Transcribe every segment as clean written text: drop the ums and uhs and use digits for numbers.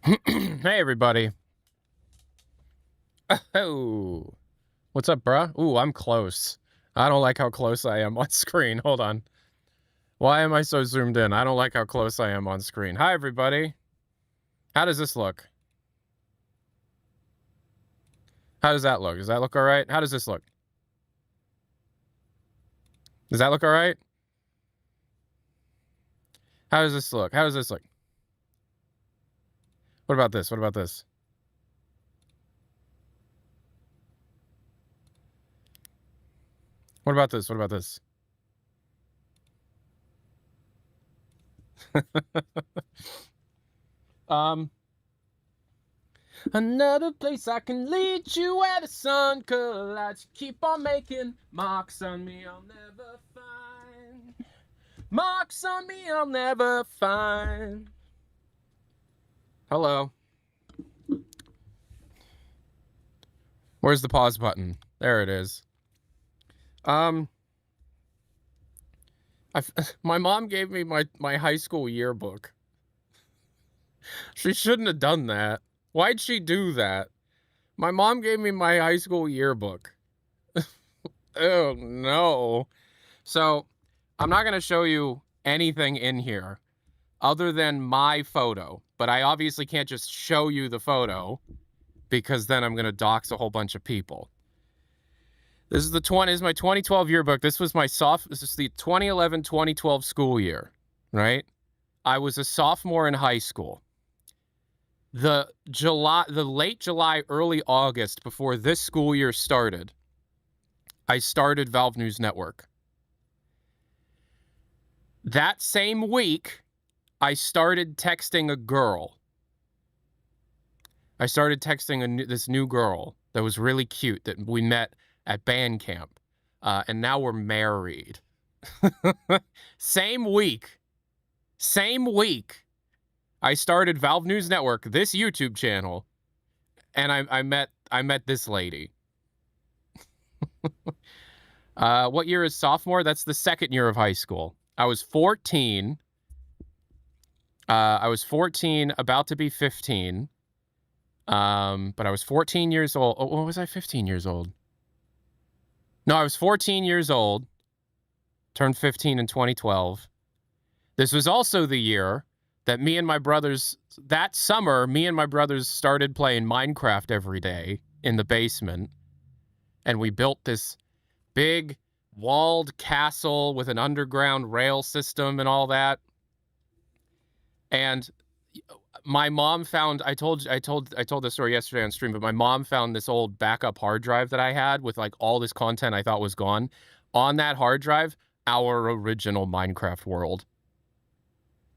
Hey, everybody. Oh, what's up, bruh? Ooh, I'm close. I don't like how close I am on screen. Hold on. Why am I so zoomed in? I don't like how close I am on screen. Hi, everybody. How does this look? How does that look? Does that look all right? How does this look? Does that look all right? How does this look? How does this look? What about this? What about this? What about this? What about this? um, Another place I can lead you where the sun collides. Keep on making marks on me I'll never find. Marks on me I'll never find. Hello. Where's the pause button? There it is. My mom gave me my high school yearbook. She shouldn't have done that. Why'd she do that? My mom gave me my high school yearbook. Oh, no. So, I'm not going to show you anything in here other than my photo. But I obviously can't just show you the photo because then I'm going to dox a whole bunch of people. This is my 2012 yearbook. This is the 2011-2012 school year, right? I was a sophomore in high school. The late July, early August, before this school year started, I started Valve News Network. That same week, I started texting a girl. I started texting this new girl that was really cute that we met at band camp. And now we're married. Same week, I started Valve News Network, this YouTube channel, and I met this lady. What year is sophomore? That's the second year of high school. I was 14. I was 14, about to be 15. But I was 14 years old. Oh, or was I 15 years old? No, I was 14 years old. Turned 15 in 2012. This was also the year that that summer, me and my brothers started playing Minecraft every day in the basement. And we built this big walled castle with an underground rail system and all that. And my mom found, I told the story yesterday on stream, but my mom found this old backup hard drive that I had with like all this content I thought was gone. On that hard drive, our original Minecraft world.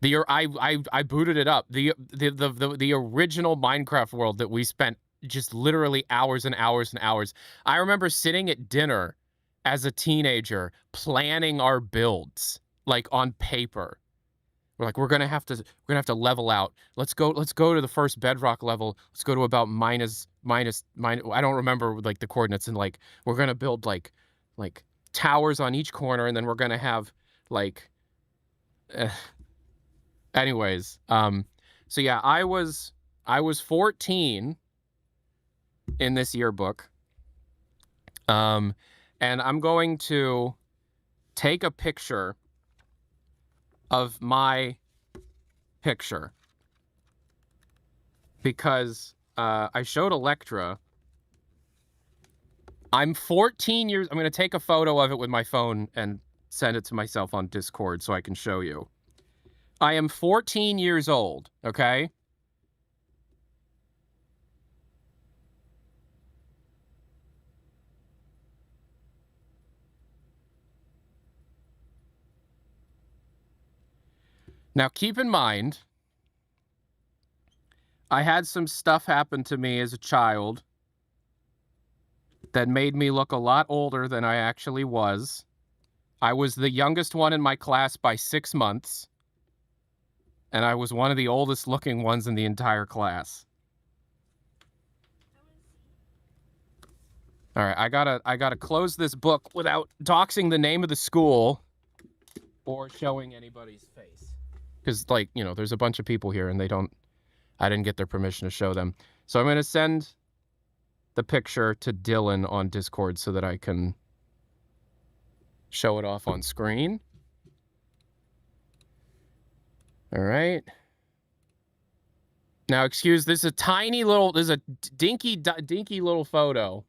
I booted it up. The original Minecraft world that we spent just literally hours and hours and hours. I remember sitting at dinner as a teenager planning our builds like on paper. We're like, we're gonna have to level out. Let's go to the first bedrock level. Let's go to about minus. I don't remember like the coordinates, and like we're gonna build like towers on each corner, and then we're gonna have like. Anyways, so yeah, I was 14 in this yearbook. And I'm going to take a picture of my picture because I showed Electra. I'm 14 years. I'm going to take a photo of it with my phone and send it to myself on Discord so I can show you. I am 14 years old, okay? Now, keep in mind, I had some stuff happen to me as a child that made me look a lot older than I actually was. I was the youngest one in my class by 6 months, and I was one of the oldest looking ones in the entire class. All right, I gotta close this book without doxing the name of the school or showing anybody's face. Because, like, you know, there's a bunch of people here and they don't I didn't get their permission to show them. So I'm going to send the picture to Dylan on Discord so that I can show it off on screen. All right. Now, this is a tiny little, this is a dinky little photo.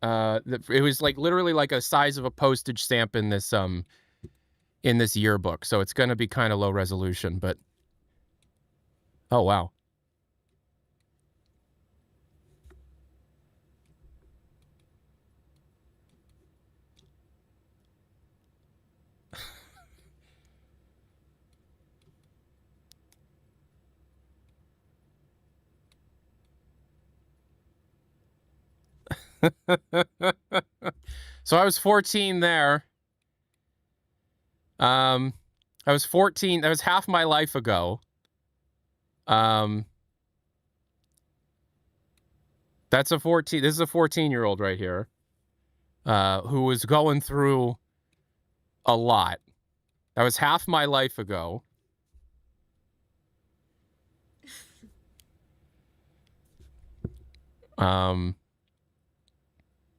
It was like literally like a size of a postage stamp in this yearbook. So it's going to be kind of low resolution, but oh, wow. So I was 14 there. I was 14. That was half my life ago. That's a 14. This is a 14-year-old right here, who was going through a lot. That was half my life ago.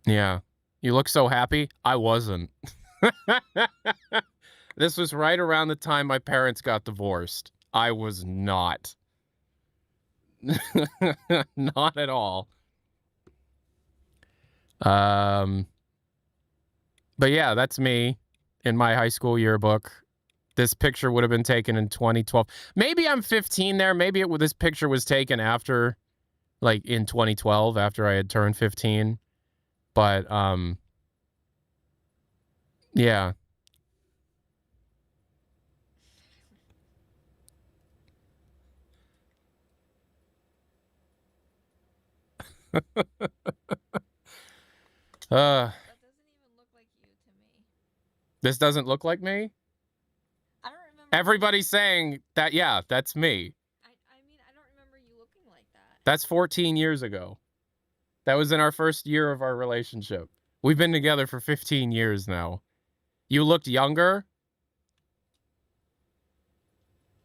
Yeah. You look so happy. I wasn't. This was right around the time my parents got divorced. I was not. Not at all. But yeah, that's me in my high school yearbook. This picture would have been taken in 2012. Maybe I'm 15 there. Maybe this picture was taken after, like, in 2012, after I had turned 15. But, yeah. That doesn't even look like you to me. This doesn't look like me? I don't remember. Everybody's saying that, yeah, that's me. I mean, I don't remember you looking like that. That's 14 years ago. That was in our first year of our relationship. We've been together for 15 years now. You looked younger?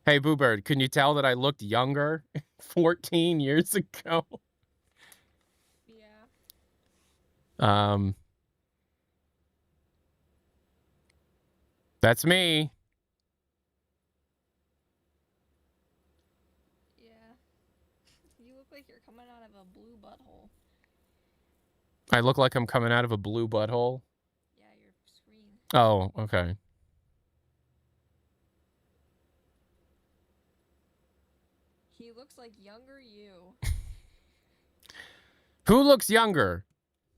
Hey, Boo Bird, can you tell that I looked younger 14 years ago? Yeah. That's me. Yeah. You look like you're coming out of a blue butthole. I look like I'm coming out of a blue butthole? Yeah, your screen. Oh, okay. He looks like younger you. Who looks younger?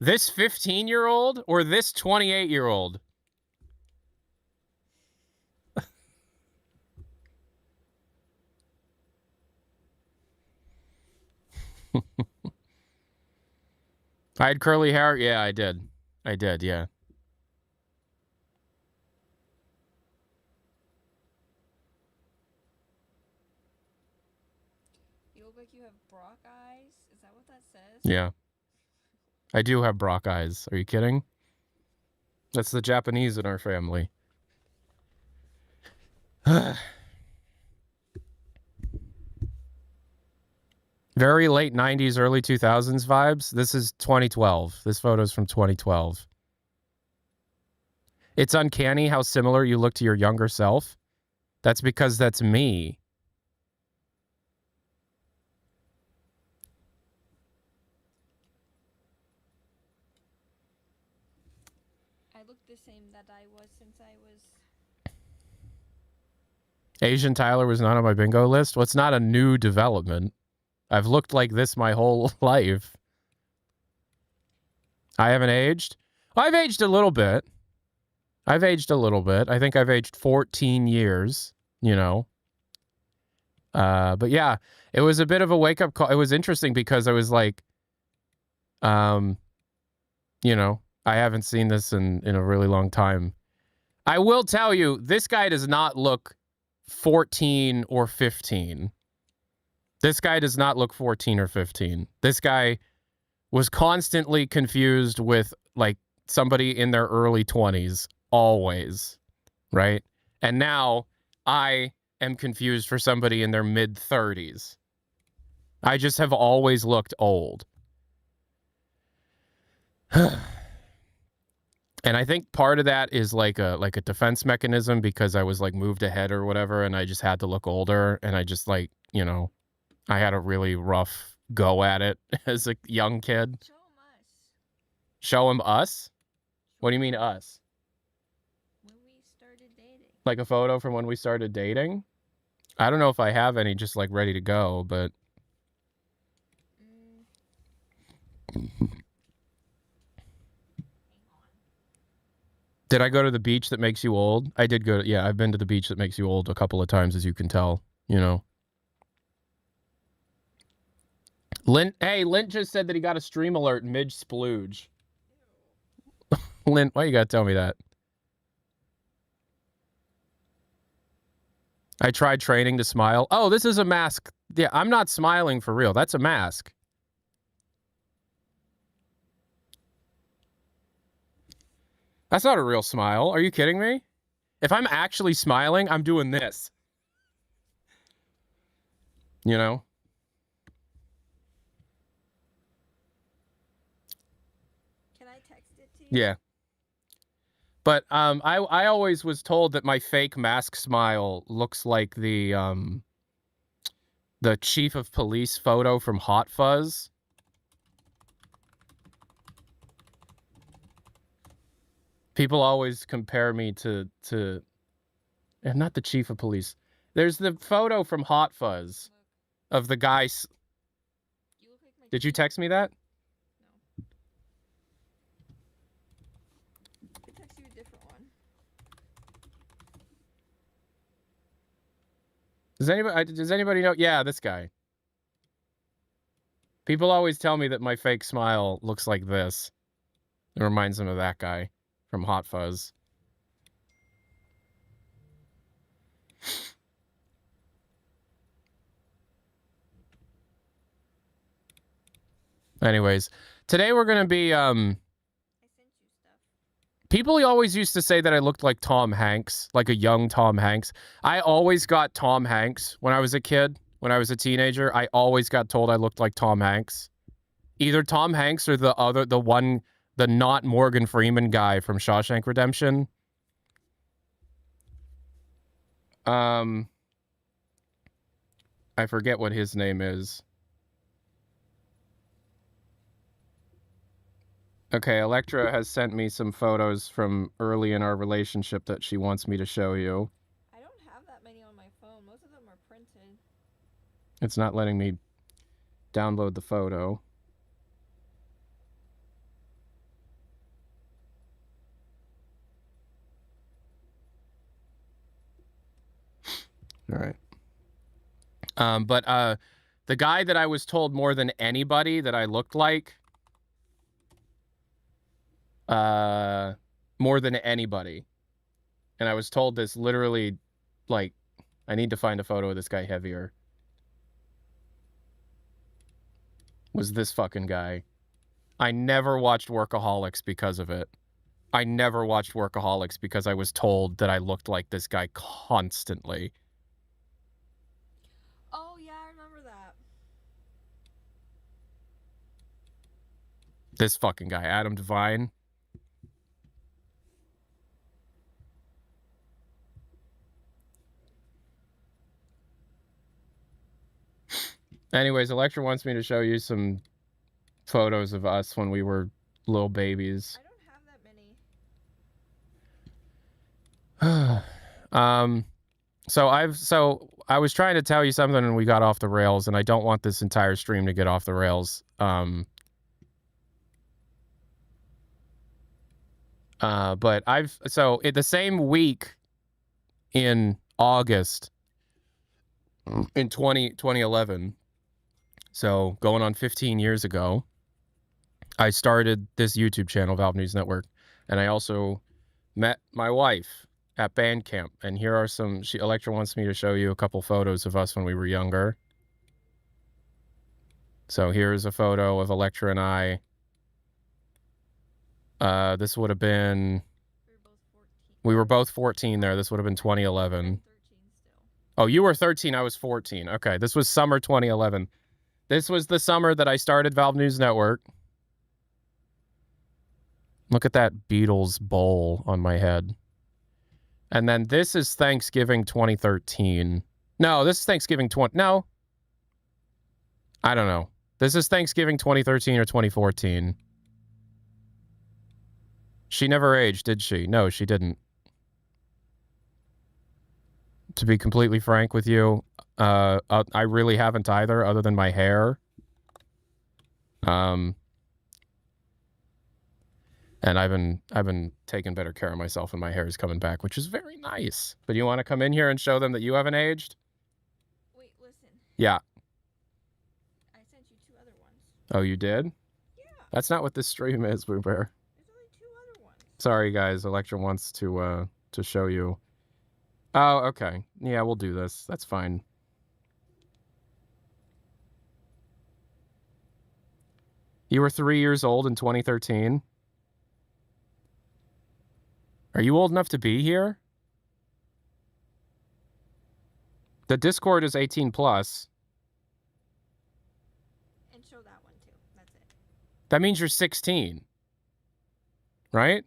This 15-year-old or this 28-year-old? I had curly hair? Yeah, I did. I did, yeah. You look like you have Brock eyes. Is that what that says? Yeah. I do have Brock eyes. Are you kidding? That's the Japanese in our family. Very late 90s, early 2000s vibes. This is 2012. This photo's from 2012. It's uncanny how similar you look to your younger self. That's because that's me. I look the same that I was since I was... Asian Tyler was not on my bingo list. Well, it's not a new development. I've looked like this my whole life. I haven't aged. I've aged a little bit. I think I've aged 14 years, you know. But yeah, it was a bit of a wake-up call. It was interesting because I was like, you know, I haven't seen this in a really long time. I will tell you, this guy does not look 14 or 15. This guy does not look 14 or 15. This guy was constantly confused with, like, somebody in their early 20s, always, right? And now I am confused for somebody in their mid-30s. I just have always looked old. And I think part of that is like a defense mechanism because I was like moved ahead or whatever, and I just had to look older, and I just like, you know, I had a really rough go at it as a young kid. Show him us. Show him us? What do you mean us? When we started dating. Like a photo from when we started dating? I don't know if I have any just like ready to go, but Hang on. did I go to the beach that makes you old? I did go. Yeah, I've been to the beach that makes you old a couple of times, as you can tell. You know. Lint. Hey, Lint just said that he got a stream alert mid splooge. Lint, why you gotta tell me that? I tried training to smile. Oh, this is a mask. Yeah, I'm not smiling for real. That's a mask. That's not a real smile. Are you kidding me? If I'm actually smiling, I'm doing this. You know? Can I text it to you? Yeah. But I always was told that my fake mask smile looks like the chief of police photo from Hot Fuzz. People always compare me to not the chief of police. There's the photo from Hot Fuzz of the guy. You look like my Did you text me that? No. I could text you a different one. Does anybody know? Yeah, this guy. People always tell me that my fake smile looks like this. It reminds them of that guy from Hot Fuzz. Anyways, today we're going to be I sent you stuff. people always used to say that I looked like Tom Hanks, like a young Tom Hanks. I always got Tom Hanks when I was a kid, when I was a teenager. I always got told I looked like Tom Hanks. Either Tom Hanks or the not Morgan Freeman guy from Shawshank Redemption. I forget what his name is. Okay, Electra has sent me some photos from early in our relationship that she wants me to show you. I don't have that many on my phone. Most of them are printed. It's not letting me download the photo. All right. But the guy that I was told more than anybody that I looked like, more than anybody, and I was told this literally, like, I need to find a photo of this guy heavier, was this fucking guy. I never watched Workaholics because of it. I never watched Workaholics because I was told that I looked like this guy constantly. Oh, yeah, I remember that. This fucking guy, Adam Devine. Anyways, Electra wants me to show you some photos of us when we were little babies. I don't have that many. So I was trying to tell you something and we got off the rails, and I don't want this entire stream to get off the rails. But in the same week in August in 2011, so going on 15 years ago, I started this YouTube channel, Valve News Network, and I also met my wife at band camp. And here are some, Electra wants me to show you a couple photos of us when we were younger. So here's a photo of Electra and I. This would have been, We were both 14. we were both 14 there. This would have been 2011. 13 still. Oh, you were 13, I was 14. Okay, this was summer 2011. This was the summer that I started Valve News Network. Look at that Beatles bowl on my head. And then this is Thanksgiving 2013. No, this is Thanksgiving no. I don't know. This is Thanksgiving 2013 or 2014. She never aged, did she? No, she didn't. To be completely frank with you, I really haven't either, other than my hair. And I've been taking better care of myself, and my hair is coming back, which is very nice. But you want to come in here and show them that you haven't aged? Wait, listen. Yeah. I sent you 2 other ones. Oh, you did? Yeah. That's not what this stream is, Boo Bear. There's only 2 other ones. Sorry, guys. Electra wants to show you. Oh, okay. Yeah, we'll do this. That's fine. You were 3 years old in 2013? Are you old enough to be here? The Discord is 18 plus. And show that one too. That's it. That means you're 16. Right?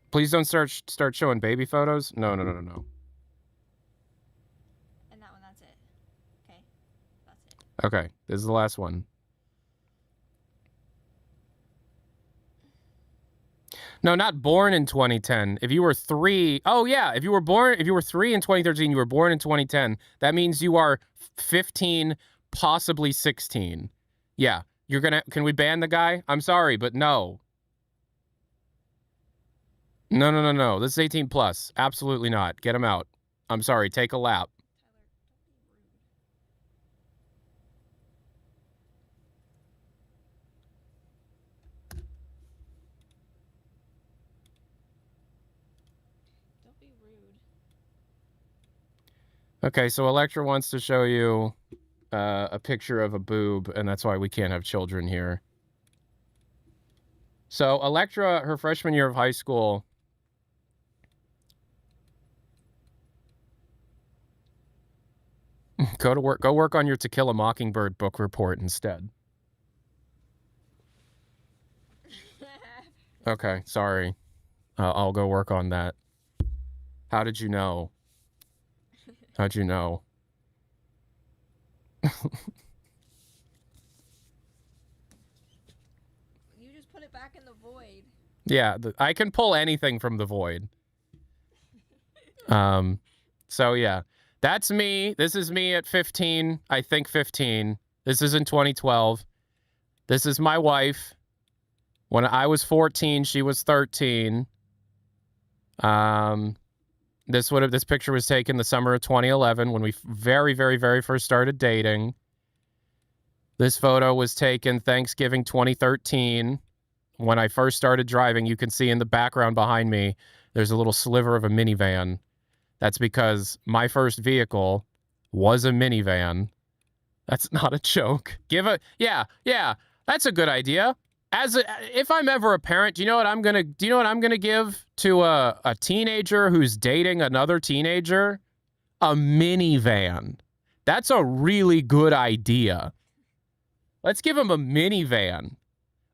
Please don't start showing baby photos. No. And that one, that's it. Okay. That's it. Okay, this is the last one. No, not born in 2010. If you were 3, oh yeah, if you were 3 in 2013, you were born in 2010. That means you are 15, possibly 16. Yeah, can we ban the guy? I'm sorry, but no. No. This is 18 plus. Absolutely not. Get him out. I'm sorry, take a lap. Don't be rude. Okay, so Electra wants to show you a picture of a boob, and that's why we can't have children here. So Electra, her freshman year of high school, go work on your To Kill a Mockingbird book report instead. Okay, sorry. I'll go work on that. How did you know? How'd you know? You just put it back in the void. Yeah, I can pull anything from the void. So yeah, that's me. This is me at 15. I think 15. This is in 2012. This is my wife. When I was 14, she was 13. This picture was taken the summer of 2011 when we very, very, very first started dating. This photo was taken Thanksgiving 2013 when I first started driving. You can see in the background behind me, there's a little sliver of a minivan. That's because my first vehicle was a minivan. That's not a joke. Yeah, that's a good idea. If I'm ever a parent, do you know what I'm gonna give to a teenager who's dating another teenager? A minivan. That's a really good idea. Let's give him a minivan.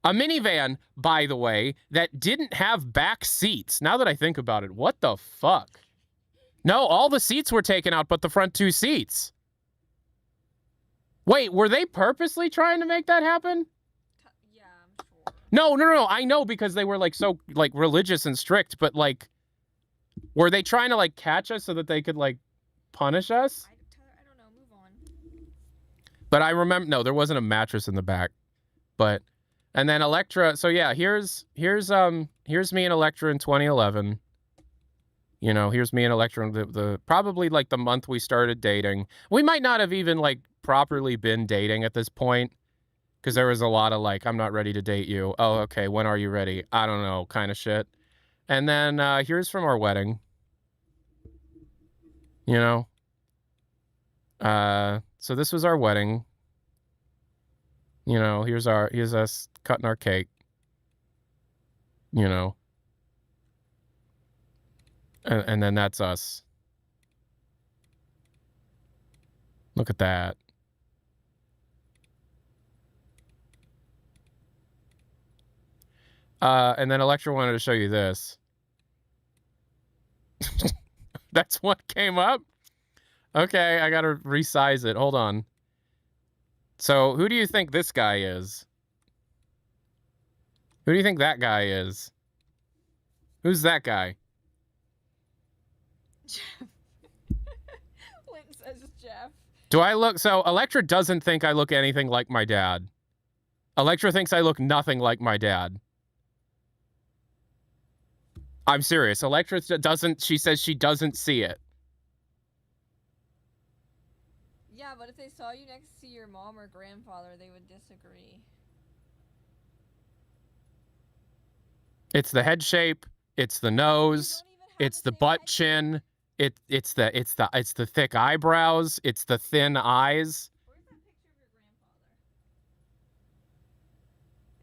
A minivan, by the way, that didn't have back seats. Now that I think about it, what the fuck? No, all the seats were taken out but the front 2 seats. Wait, were they purposely trying to make that happen? Yeah, I'm sure. No. I know because they were so religious and strict, but were they trying to catch us so that they could punish us? I don't know. Move on. But I remember, no, there wasn't a mattress in the back. But, and then Electra, so yeah, here's me and Electra in 2011. You know, here's me and Electra, the probably the month we started dating. We might not have even properly been dating at this point, because there was a lot of I'm not ready to date you. Oh, okay, when are you ready? I don't know, kind of shit. And then here's from our wedding. You know, so this was our wedding. You know, here's us cutting our cake. You know. And then that's us. Look at that. And then Electra wanted to show you this. That's what came up? Okay, I gotta resize it. Hold on. So, who do you think this guy is? Who do you think that guy is? Who's that guy? Jeff. Lynn says Jeff. Do I look... So, Electra doesn't think I look anything like my dad. Electra thinks I look nothing like my dad. I'm serious. Electra doesn't... She says she doesn't see it. Yeah, but if they saw you next to your mom or grandfather, they would disagree. It's the head shape. It's the nose. It's the butt chin. It's the thick eyebrows. It's the thin eyes. Where's that picture of your grandfather?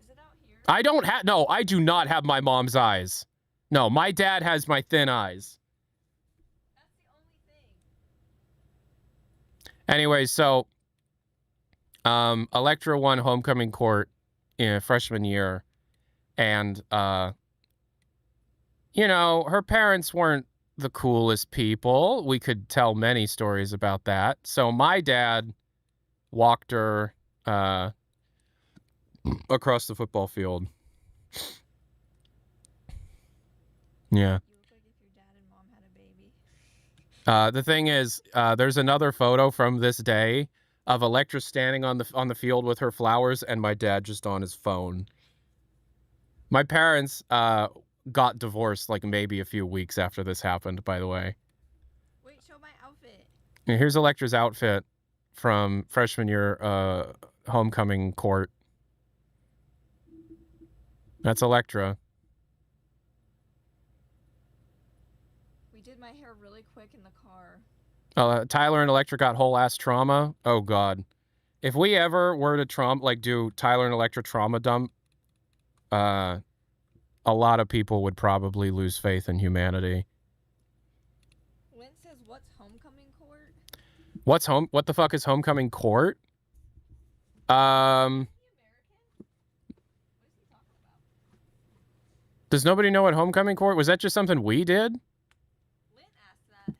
Is it out here? I don't have... No, I do not have my mom's eyes. No, my dad has my thin eyes. That's the only thing. Anyway, so Electra won homecoming court in freshman year, and you know, her parents weren't the coolest people. We could tell many stories about that. So my dad walked her across the football field. Yeah. You look like if your dad and mom had a baby. The thing is, there's another photo from this day of Electra standing on the field with her flowers and my dad just on his phone. My parents got divorced like maybe a few weeks after this happened, by the way. Wait, show my outfit. And here's Electra's outfit from freshman year homecoming court. That's Electra. We did my hair really quick in the car. Tyler and Electra got whole ass trauma. Oh god. If we ever were to do Tyler and Electra trauma dump, a lot of people would probably lose faith in humanity. Lynn says, what's homecoming court? What the fuck is homecoming court? Is he American? What is he talking about? Does nobody know what homecoming court? Was that just something we did? Lynn asked that.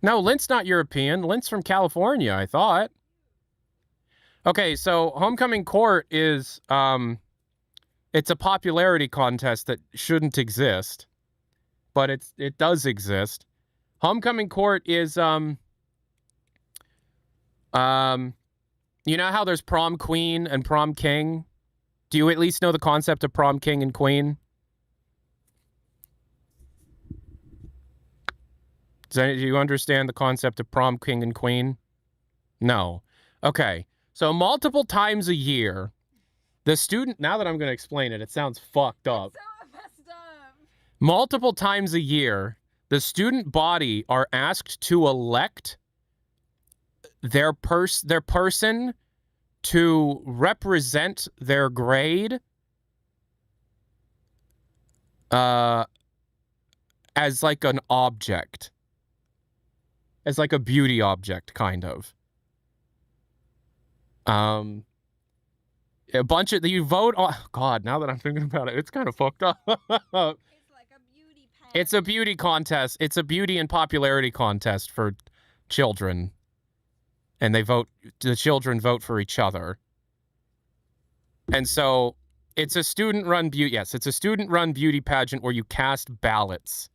No, Lint's not European. Lint's from California, I thought. Okay, so homecoming court is it's a popularity contest that shouldn't exist, but it does exist. Homecoming court is you know how there's prom queen and prom king? Do you at least know the concept of prom king and queen? Do you understand the concept of prom king and queen? No. Okay. So multiple times a year, the student... Now that I'm going to explain it, it sounds fucked up. So messed up. Multiple times a year, the student body are asked to elect their person to represent their grade as like an object. As like a beauty object, kind of. A bunch of... You vote on... God, now that I'm thinking about it, it's kind of fucked up. It's like a beauty pageant. It's a beauty contest. It's a beauty and popularity contest for children. And the children vote for each other. And so it's a student-run beauty... Yes, it's a student-run beauty pageant where you cast ballots.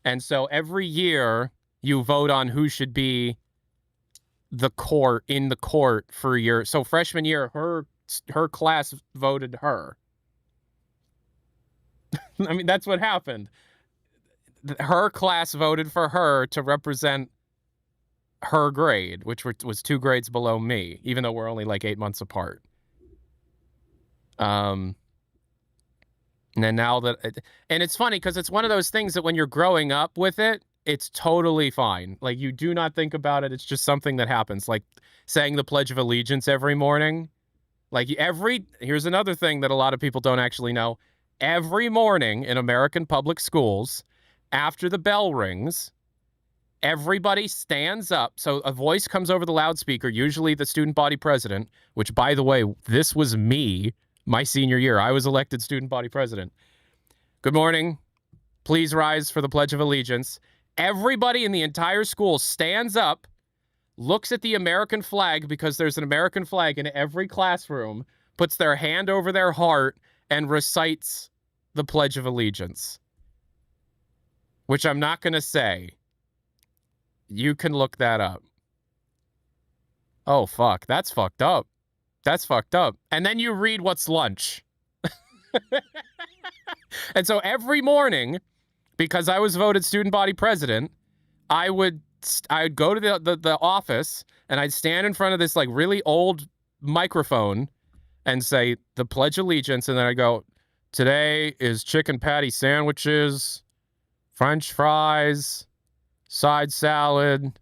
And so every year you vote on who should be in the court for your... So freshman year, her class voted her. I mean, that's what happened. Her class voted for her to represent her grade, which was 2 grades below me, even though we're only like 8 months apart. And then now that... And it's funny because it's one of those things that when you're growing up with it, it's totally fine. Like, you do not think about it. It's just something that happens. Like saying the Pledge of Allegiance every morning. Like here's another thing that a lot of people don't actually know. Every morning in American public schools, after the bell rings, Everybody stands up. So a voice comes over the loudspeaker, usually the student body president, which, by the way, this was me my senior year. I was elected student body president. Good morning. Please rise for the Pledge of Allegiance. Everybody in the entire school stands up, looks at the American flag, because there's an American flag in every classroom, puts their hand over their heart, and recites the Pledge of Allegiance. Which I'm not going to say. You can look that up. Oh, fuck. That's fucked up. That's fucked up. And then you read what's lunch. And so every morning, because I was voted student body president, I would go to the office, and I'd stand in front of this like really old microphone and say the Pledge of Allegiance, and then I go, today is chicken patty sandwiches, French fries, side salad,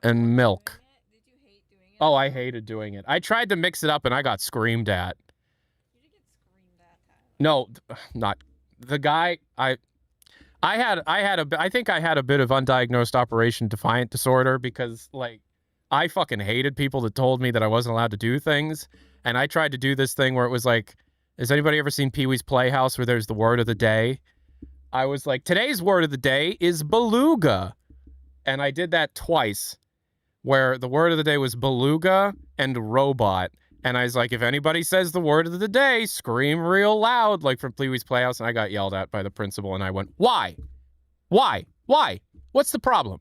and milk. Did you hate doing it? Oh, I hated doing it. I tried to mix it up, and I got screamed at. You did get screamed at, Tyler. No, not the guy. I think I had a bit of undiagnosed Operation Defiant disorder, because like I fucking hated people that told me that I wasn't allowed to do things, and I tried to do this thing where it was like, has anybody ever seen Pee-wee's Playhouse where there's the word of the day? I was like, today's word of the day is beluga. And I did that twice, where the word of the day was beluga and robot. And I was like, if anybody says the word of the day, scream real loud, like from Pee-wee's Playhouse. And I got yelled at by the principal, and I went, why? Why? Why? What's the problem?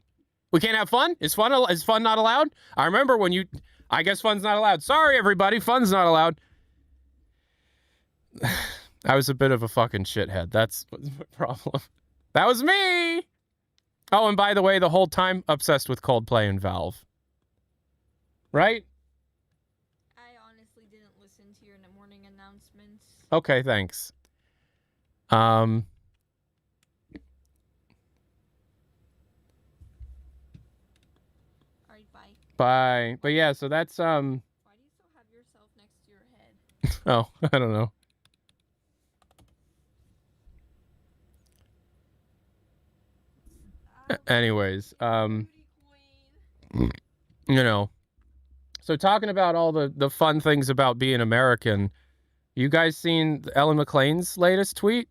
We can't have fun? Is fun not allowed? I remember when I guess fun's not allowed. Sorry, everybody, fun's not allowed. I was a bit of a fucking shithead. That's my problem. That was me! Oh, and by the way, the whole time obsessed with Coldplay and Valve. Right? I honestly didn't listen to your morning announcements. Okay, thanks. Alright, bye. Bye. But yeah, so that's, Why do you still have yourself next to your head? oh, I don't know. Anyways, you know, so talking about all the fun things about being American, you guys seen Ellen McClain's latest tweet?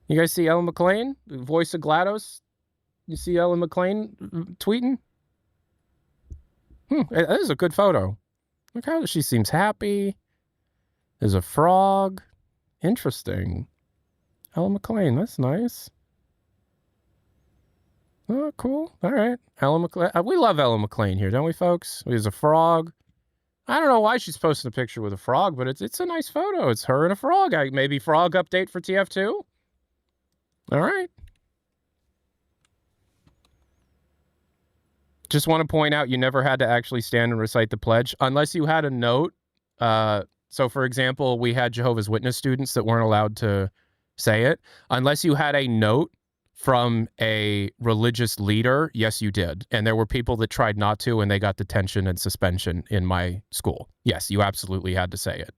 You guys see Ellen McClain, the voice of GLaDOS? You see Ellen McClain tweeting? That is a good photo. Look how she seems happy. There's a frog. Interesting. Ellen McClain, that's nice. Oh, cool. All right. Ellen McClain. We love Ellen McClain here, don't we, folks? There's a frog. I don't know why she's posting a picture with a frog, but it's a nice photo. It's her and a frog. Maybe frog update for TF2? All right. Just want to point out, you never had to actually stand and recite the pledge unless you had a note. So, for example, we had Jehovah's Witness students that weren't allowed to say it. Unless you had a note from a religious leader, yes, you did. And there were people that tried not to, and they got detention and suspension in my school. Yes, you absolutely had to say it.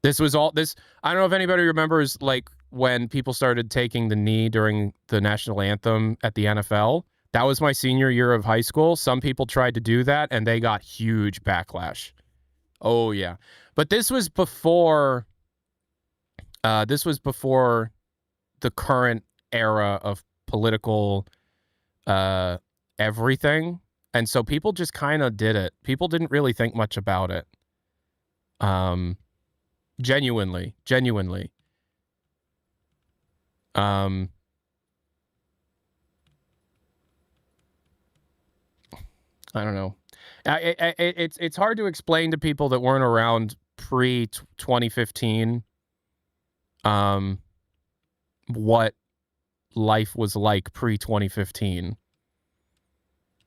This was all this. I don't know if anybody remembers, like, when people started taking the knee during the national anthem at the NFL. That was my senior year of high school. Some people tried to do that, and they got huge backlash. Oh, yeah. But this was before the current era of political everything. And so people just kind of did it. People didn't really think much about it. Genuinely. I don't know. It's hard to explain to people that weren't around pre-2015 what life was like pre-2015.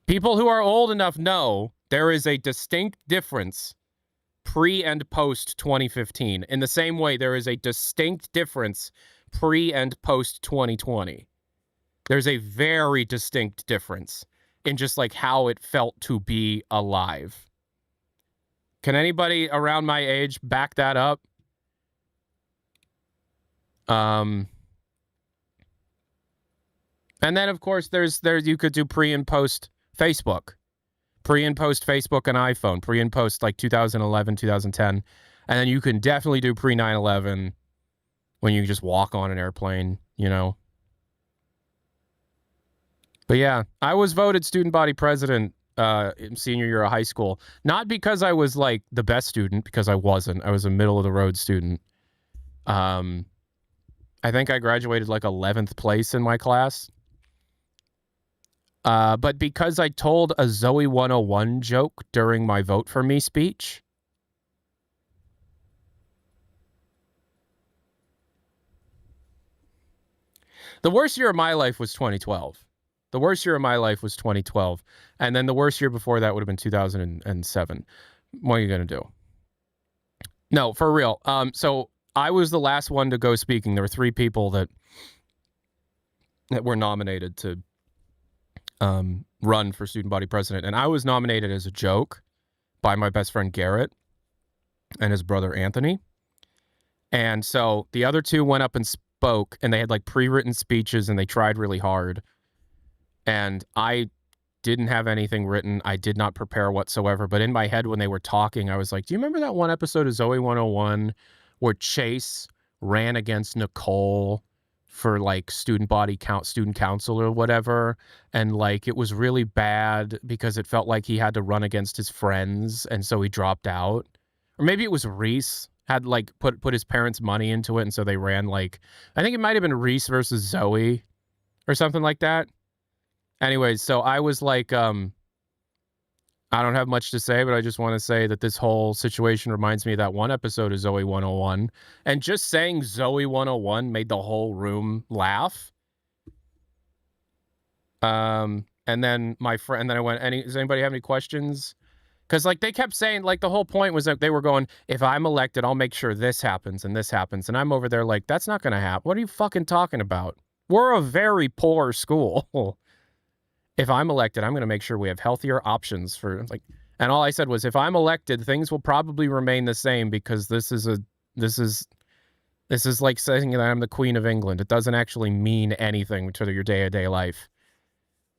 People who are old enough know there is a distinct difference pre and post 2015. In the same way, there is a distinct difference pre and post 2020. There's a very distinct difference in just like how it felt to be alive. Can anybody around my age back that up? And then, of course, there's you could do pre and post Facebook. Pre and post Facebook and iPhone. Pre and post like 2011, 2010. And then you can definitely do pre 9/11 when you just walk on an airplane, you know. But yeah, I was voted student body president in senior year of high school. Not because I was like the best student, because I wasn't. I was a middle of the road student. I think I graduated like 11th place in my class. But because I told a Zoe 101 joke during my vote for me speech. The worst year of my life was 2012. The worst year of my life was 2012. And then the worst year before that would have been 2007. What are you going to do? No, for real. So I was the last one to go speaking. There were 3 people that were nominated to run for student body president. And I was nominated as a joke by my best friend Garrett and his brother Anthony. And so the other 2 went up and spoke, and they had like pre-written speeches, and they tried really hard. And I didn't have anything written. I did not prepare whatsoever. But in my head, when they were talking, I was like, do you remember that one episode of Zoe 101 where Chase ran against Nicole for like student council or whatever? And like, it was really bad because it felt like he had to run against his friends. And so he dropped out. Or maybe it was Reese had like put his parents' money into it. And so they ran like, I think it might've been Reese versus Zoe or something like that. Anyways, so I was like, I don't have much to say, but I just want to say that this whole situation reminds me of that one episode of Zoe 101. And just saying Zoe 101 made the whole room laugh. And then my friend, and then I went, does anybody have any questions? Because like they kept saying, like the whole point was that they were going, if I'm elected, I'll make sure this happens and this happens. And I'm over there like, that's not going to happen. What are you fucking talking about? We're a very poor school. If I'm elected, I'm going to make sure we have healthier options for like, and all I said was, if I'm elected, things will probably remain the same because this is like saying that I'm the Queen of England. It doesn't actually mean anything to your day-to-day life.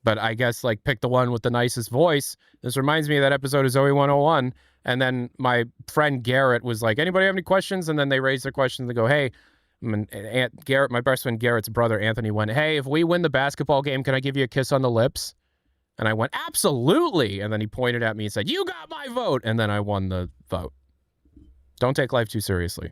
But I guess like pick the one with the nicest voice. This reminds me of that episode of Zoe 101. And then my friend Garrett was like, anybody have any questions? And then they raised their questions and go, hey, Garrett, my best friend Garrett's brother, Anthony, went, hey, if we win the basketball game, can I give you a kiss on the lips? And I went, absolutely. And then he pointed at me and said, you got my vote. And then I won the vote. Don't take life too seriously.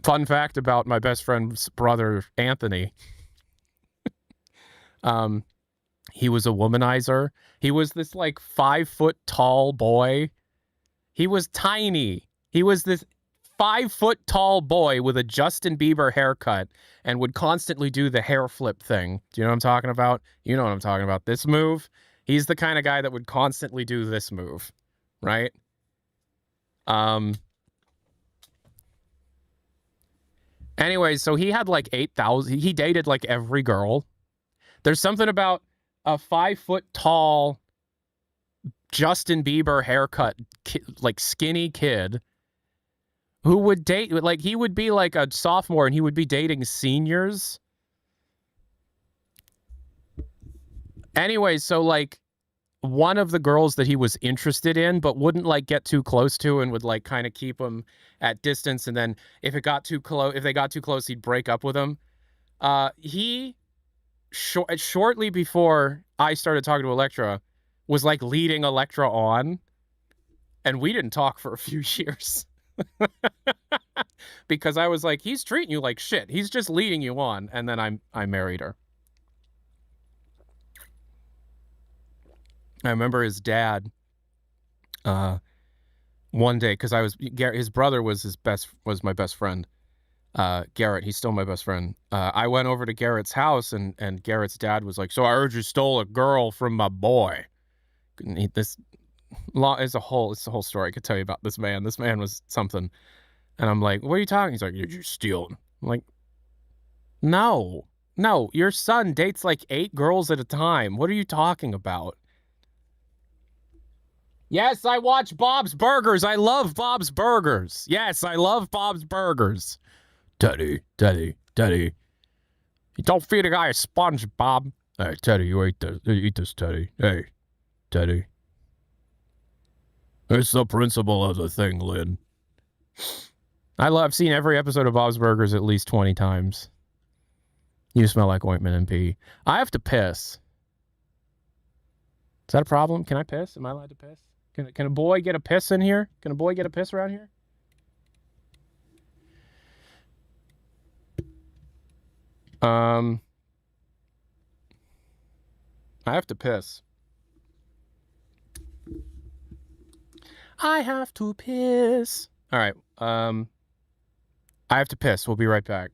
Fun fact about my best friend's brother, Anthony. He was a womanizer. He was this like 5 foot tall boy. He was tiny. He was this 5 foot tall boy with a Justin Bieber haircut and would constantly do the hair flip thing. Do you know what I'm talking about? You know what I'm talking about. This move. He's the kind of guy that would constantly do this move, right? Anyway, so he had like 8,000. He dated like every girl. There's something about a 5 foot tall Justin Bieber haircut, like skinny kid who would date, like he would be like a sophomore and he would be dating seniors. Anyway, so like one of the girls that he was interested in but wouldn't like get too close to and would like kind of keep him at distance, and then if they got too close, he'd break up with him. Shortly before I started talking to Electra, was like leading Electra on, and we didn't talk for a few years. Because I was like, he's treating you like shit. He's just leading you on. And then I married her. I remember his dad one day, because his brother was my best friend. Garrett, he's still my best friend. I went over to Garrett's house, and Garrett's dad was like, so I heard you stole a girl from my boy. It's a whole story I could tell you about this man. This man was something. And I'm like, what are you talking? He's like, did you steal him? I'm like, no, your son dates like 8 girls at a time. What are you talking about? Yes, I watch Bob's Burgers. I love Bob's Burgers. Yes, I love Bob's Burgers. Teddy. You don't feed a guy a sponge, Bob. Hey, Teddy, you eat this, Teddy. Hey, Teddy. It's the principle of the thing, Lynn. I've seen every episode of Bob's Burgers at least 20 times. You smell like ointment and pee. I have to piss. Is that a problem? Can I piss? Am I allowed to piss? Can a boy get a piss in here? Can a boy get a piss around here? I have to piss. I have to piss. All right. I have to piss. We'll be right back.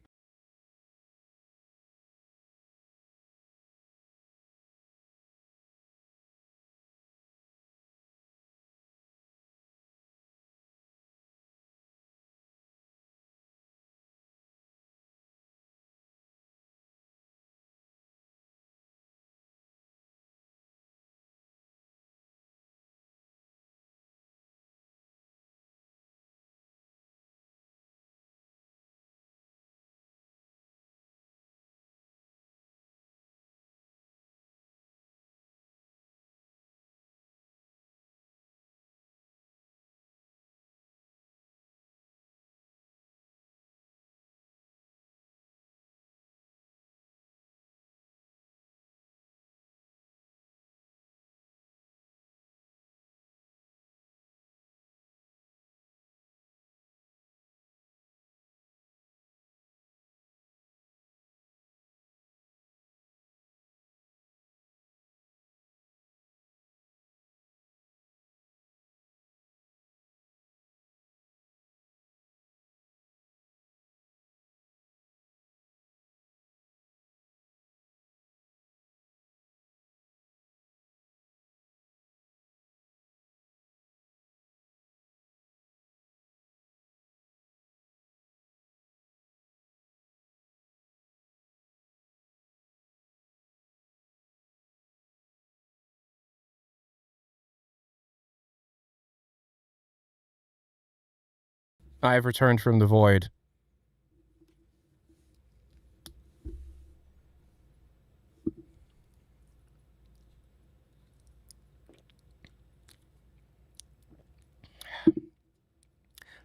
I have returned from the void.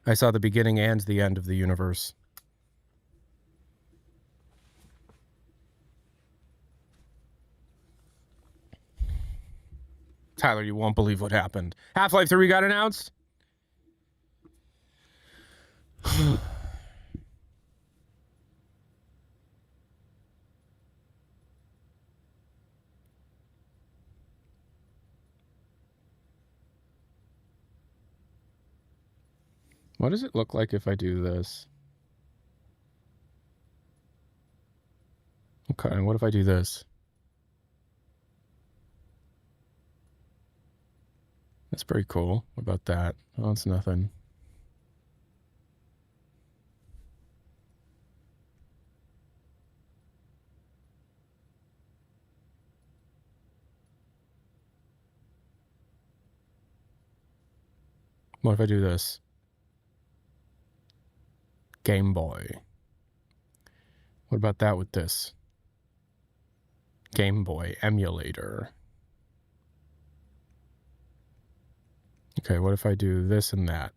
I saw the beginning and the end of the universe. Tyler, you won't believe what happened. Half-Life 3 got announced? What does it look like if I do this? Okay, and what if I do this? That's pretty cool. What about that? Oh, it's nothing. What if I do this? Game Boy. What about that with this? Game Boy emulator. Okay, what if I do this and that?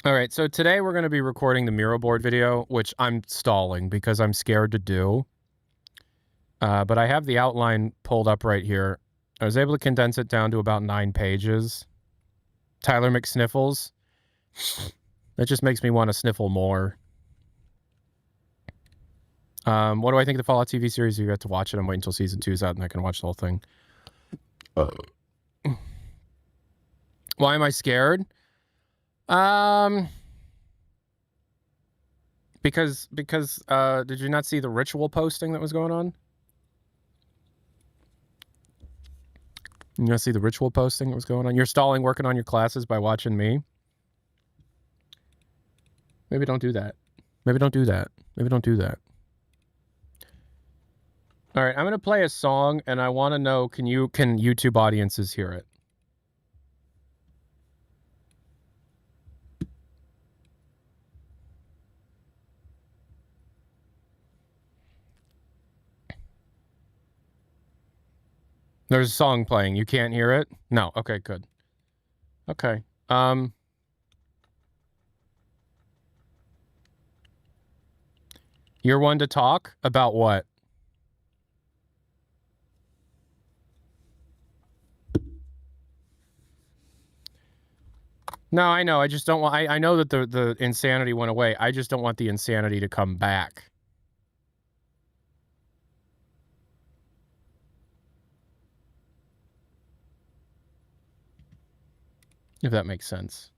All right, so today we're going to be recording the Miro board video, which I'm stalling because I'm scared to do. But I have the outline pulled up right here. I was able to condense it down to about 9 pages. Tyler McSniffles. That just makes me want to sniffle more. What do I think of the Fallout TV series? You got to watch it. I'm waiting until season 2 is out and I can watch the whole thing. Why am I scared? Because did you not see the ritual posting that was going on? You gonna see the ritual posting that was going on? You're stalling working on your classes by watching me? Maybe don't do that. Maybe don't do that. Maybe don't do that. All right, I'm going to play a song, and I want to know, can YouTube audiences hear it? There's a song playing. You can't hear it? No. Okay, good. Okay. You're one to talk? About what? No, I know. I just don't want... I know that the insanity went away. I just don't want the insanity to come back. If that makes sense.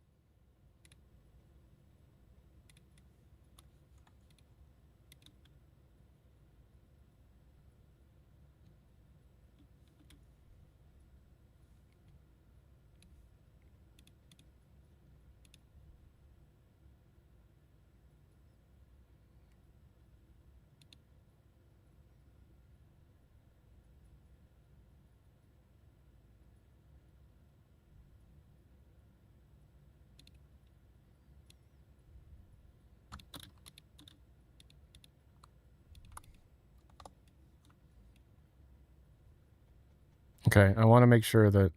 Okay, I want to make sure that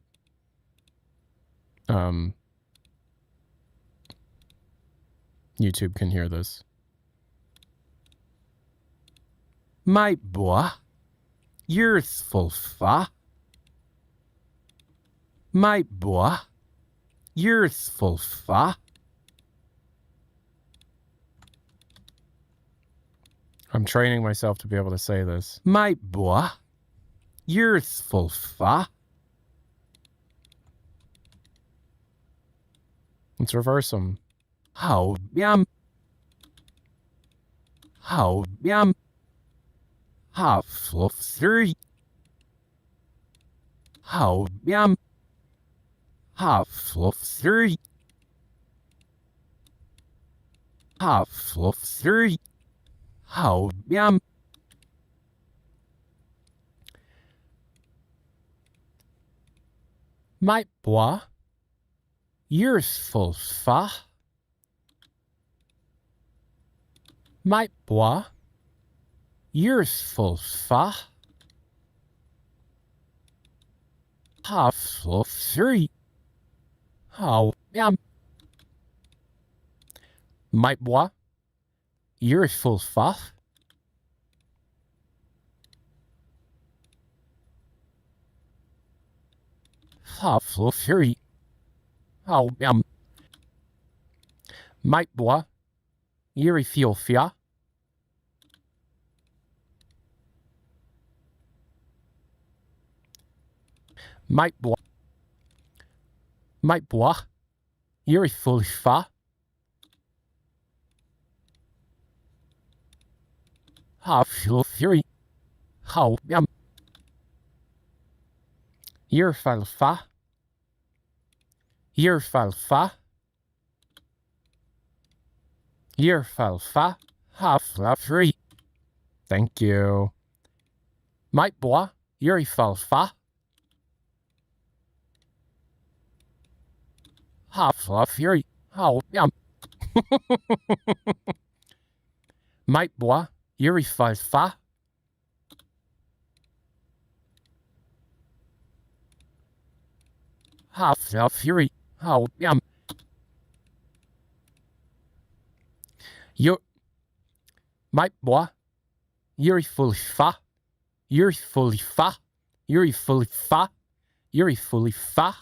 YouTube can hear this. My boy, you're full fa. My boy, you're full fa. I'm training myself to be able to say this. My boy, you're full fa. Let's reverse them. How yum. How yum. How full three. How yum. How full three. How full three. How yum. My boy, you're full fa. My boy, you're full fa. How full three. How yum. My boy, you're full fa. How full three. How yum. My boy, you're full fa. My boy, you're full fa. How full three. How yum. You're full fa. You're full fa. You're full fa. How full three. Thank you. My boy, you're full fa. How full three. How yum. My boy, you're full fa. How full three. How yum. My boy, you're full fa. You're fully fa. You're fully fa. You're fully fa.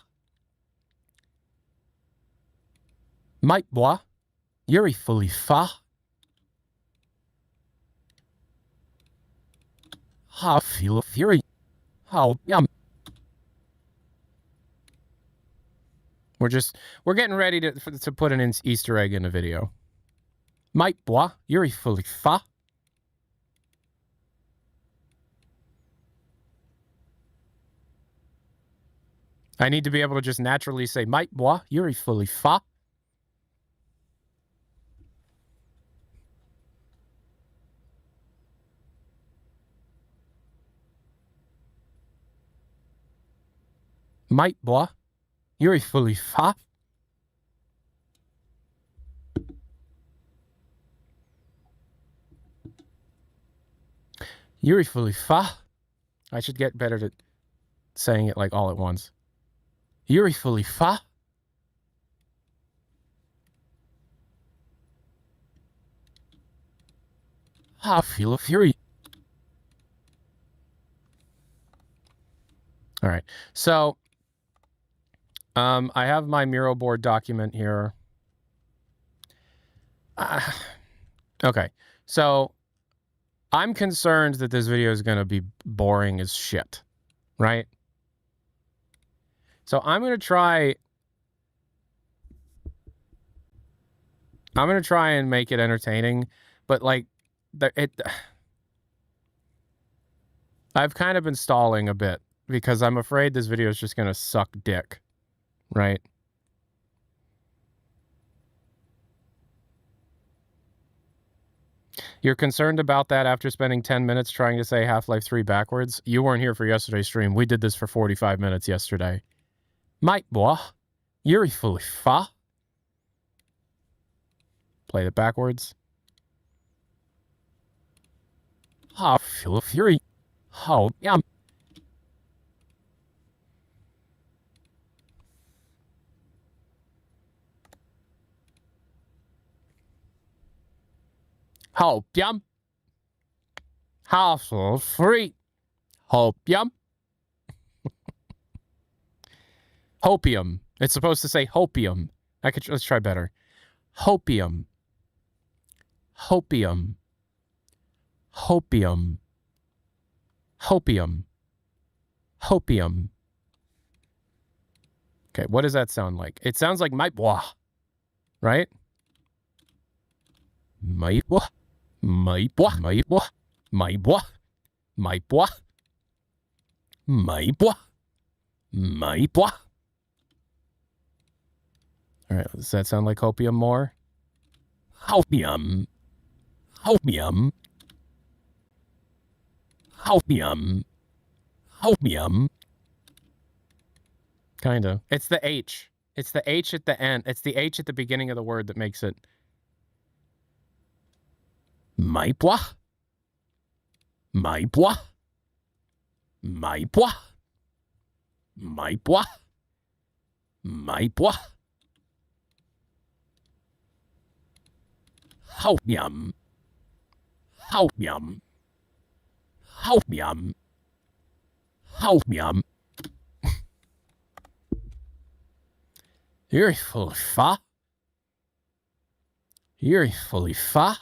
My boy, you're fully fa. How feel fury. How yum. We're getting ready to put an Easter egg in a video. My boy, you're fully fa. I need to be able to just naturally say, "Mate, bois, you're fully fa." Mate, bois, you're fully fa. You're fully fa. I should get better at saying it like all at once. You're fully fa. I feel a fury. All right. So, I have my Miro board document here. Okay. So, I'm concerned that this video is going to be boring as shit, right? So, I'm going to try and make it entertaining, but like I've kind of been stalling a bit because I'm afraid this video is just going to suck dick, right? You're concerned about that after spending 10 minutes trying to say Half-Life 3 backwards? You weren't here for yesterday's stream. We did this for 45 minutes yesterday. Mate, bois, you're fully fa. Play it backwards. I feel a fury. Oh, yeah. Hopium. Household free. Hopium. Hopium. It's supposed to say hopium. Let's try better. Hopium. Hopium. Hopium. Hopium. Hopium. Okay, what does that sound like? It sounds like my bois, right? My bois. My bois. My bois. My bois. My bois. My bois. My bois. All right, does that sound like hopium more? Hopium. Hopium. Hopium. Hopium. Kind of. It's the H. It's the H at the end. It's the H at the beginning of the word that makes it. My bois. My bois. My bois. My bois. My bois. Hopium. Hopium. Hopium. Hopium. You're fully fa. You're fully fa.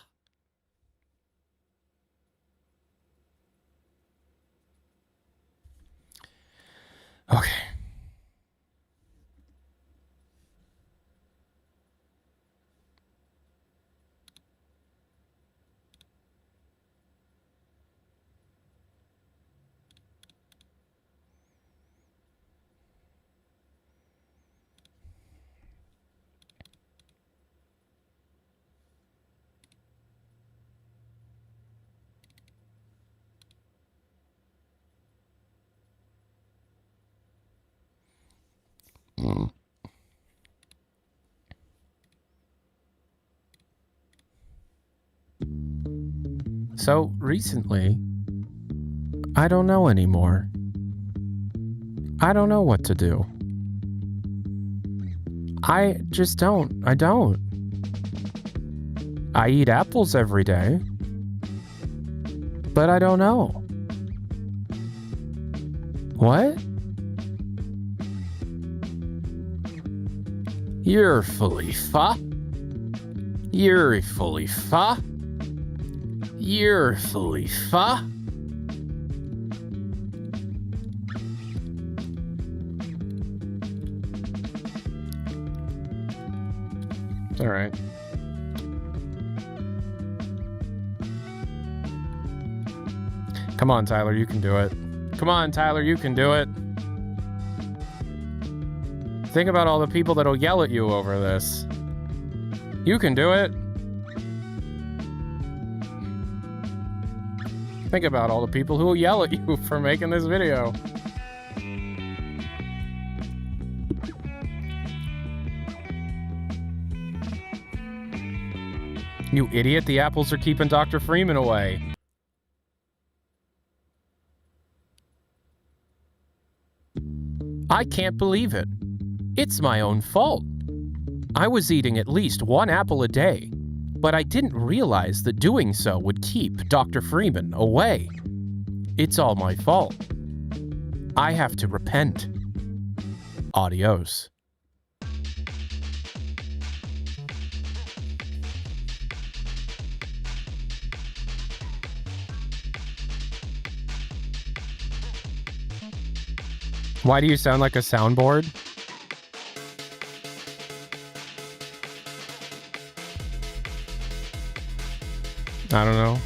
Okay. So recently, I don't know anymore. I don't know what to do. I just don't. I don't. I eat apples every day, but I don't know. What? You're fully fa. You're fully fa. You're fully fa. All right. Come on, Tyler, you can do it. Come on, Tyler, you can do it. Think about all the people that'll yell at you over this. You can do it. Think about all the people who will yell at you for making this video. You idiot, the apples are keeping Dr. Freeman away. I can't believe it. It's my own fault. I was eating at least 1 apple a day, but I didn't realize that doing so would keep Dr. Freeman away. It's all my fault. I have to repent. Adios. Why do you sound like a soundboard? I don't know.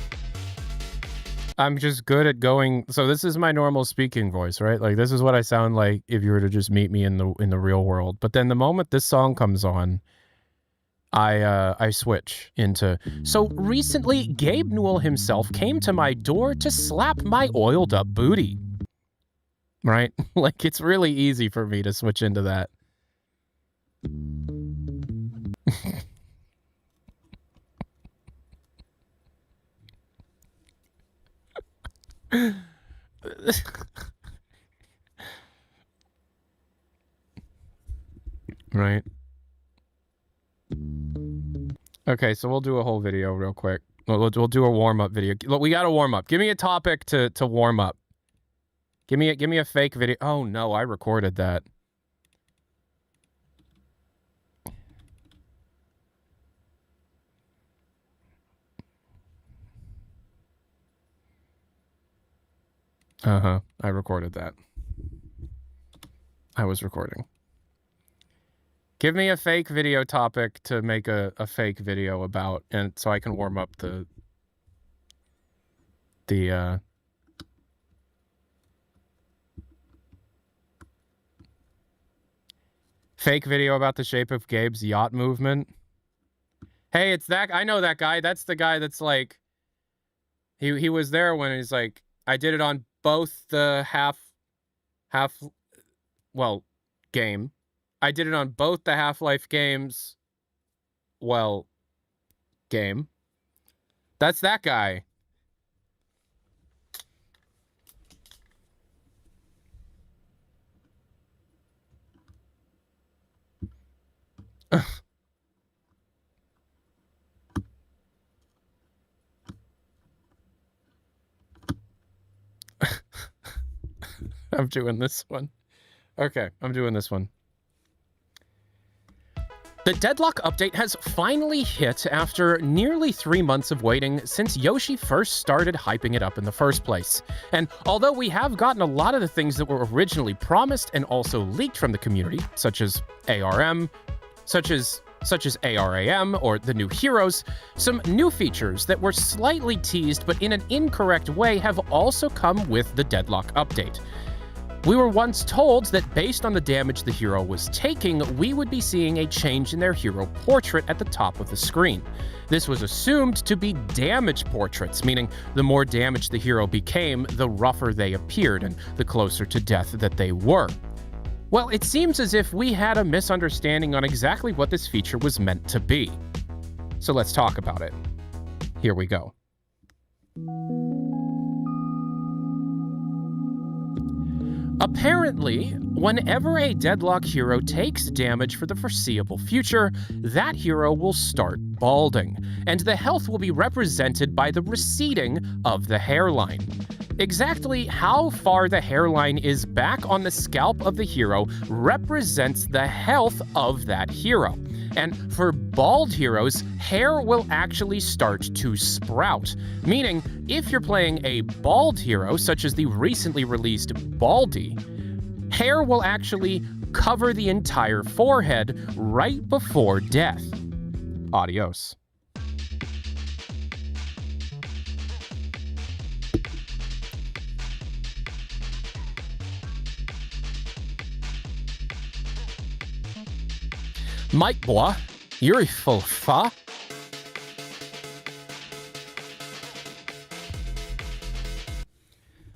I'm just good at going. So this is my normal speaking voice, right? Like this is what I sound like if you were to just meet me in the real world. But then the moment this song comes on, I switch into. So recently, Gabe Newell himself came to my door to slap my oiled up booty. Right? Like it's really easy for me to switch into that. Right. Okay, so we'll do a whole video real quick. We'll do a warm-up video. Look, we got to warm up. Give me a topic to warm up. Give me a fake video. Oh no, I recorded that. I recorded that. I was recording. Give me a fake video topic to make a fake video about, and so I can warm up the fake video about the shape of Gabe's yacht movement. Hey, it's that. I know that guy. That's the guy that's like, he was there when he's like, I did it on both the game. I did it on both the Half-Life games. Well, game. That's that guy. I'm doing this one. Okay, I'm doing this one. The Deadlock update has finally hit after nearly 3 months of waiting since Yoshi first started hyping it up in the first place. And although we have gotten a lot of the things that were originally promised and also leaked from the community, such as ARM, such as ARAM, or the new heroes, some new features that were slightly teased but in an incorrect way have also come with the Deadlock update. We were once told that based on the damage the hero was taking, we would be seeing a change in their hero portrait at the top of the screen. This was assumed to be damage portraits, meaning the more damaged the hero became, the rougher they appeared and the closer to death that they were. Well, it seems as if we had a misunderstanding on exactly what this feature was meant to be. So let's talk about it. Here we go. Apparently, whenever a Deadlock hero takes damage for the foreseeable future, that hero will start balding, and the health will be represented by the receding of the hairline. Exactly how far the hairline is back on the scalp of the hero represents the health of that hero. And for bald heroes, hair will actually start to sprout, meaning if you're playing a bald hero, such as the recently released Baldy, hair will actually cover the entire forehead right before death. Adios. Mike boy, you're full fa.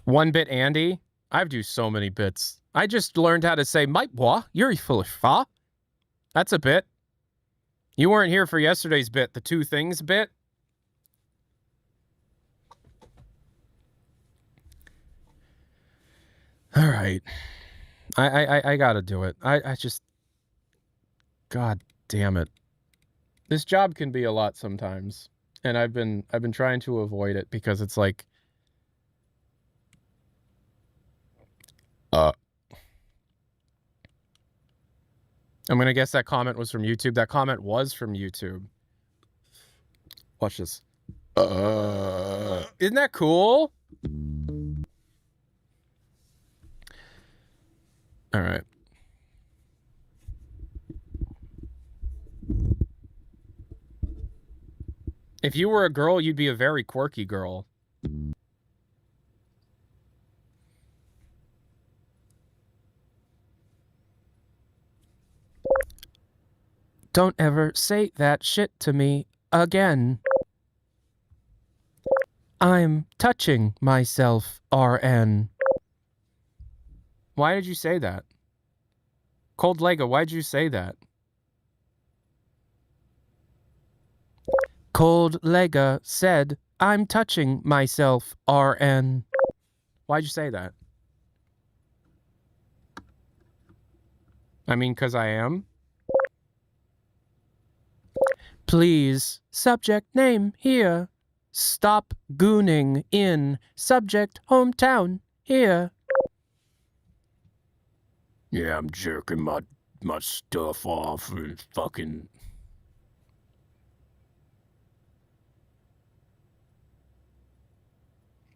One bit Andy. I've do so many bits. I just learned how to say Mike boy, you're full fa. That's a bit. You weren't here for yesterday's bit, the two things bit. All right. I gotta do it. I just, God damn it. This job can be a lot sometimes. And I've been trying to avoid it because it's like, I'm gonna guess that comment was from YouTube. That comment was from YouTube. Watch this. Isn't that cool? All right. If you were a girl, you'd be a very quirky girl. Don't ever say that shit to me again. I'm touching myself, RN. Why did you say that? Cold Lego, why'd you say that? Cold Lega said, I'm touching myself, RN. Why'd you say that? I mean, 'cause I am? Please, subject name here. Stop gooning in. Subject hometown here. Yeah, I'm jerking my stuff off and fucking...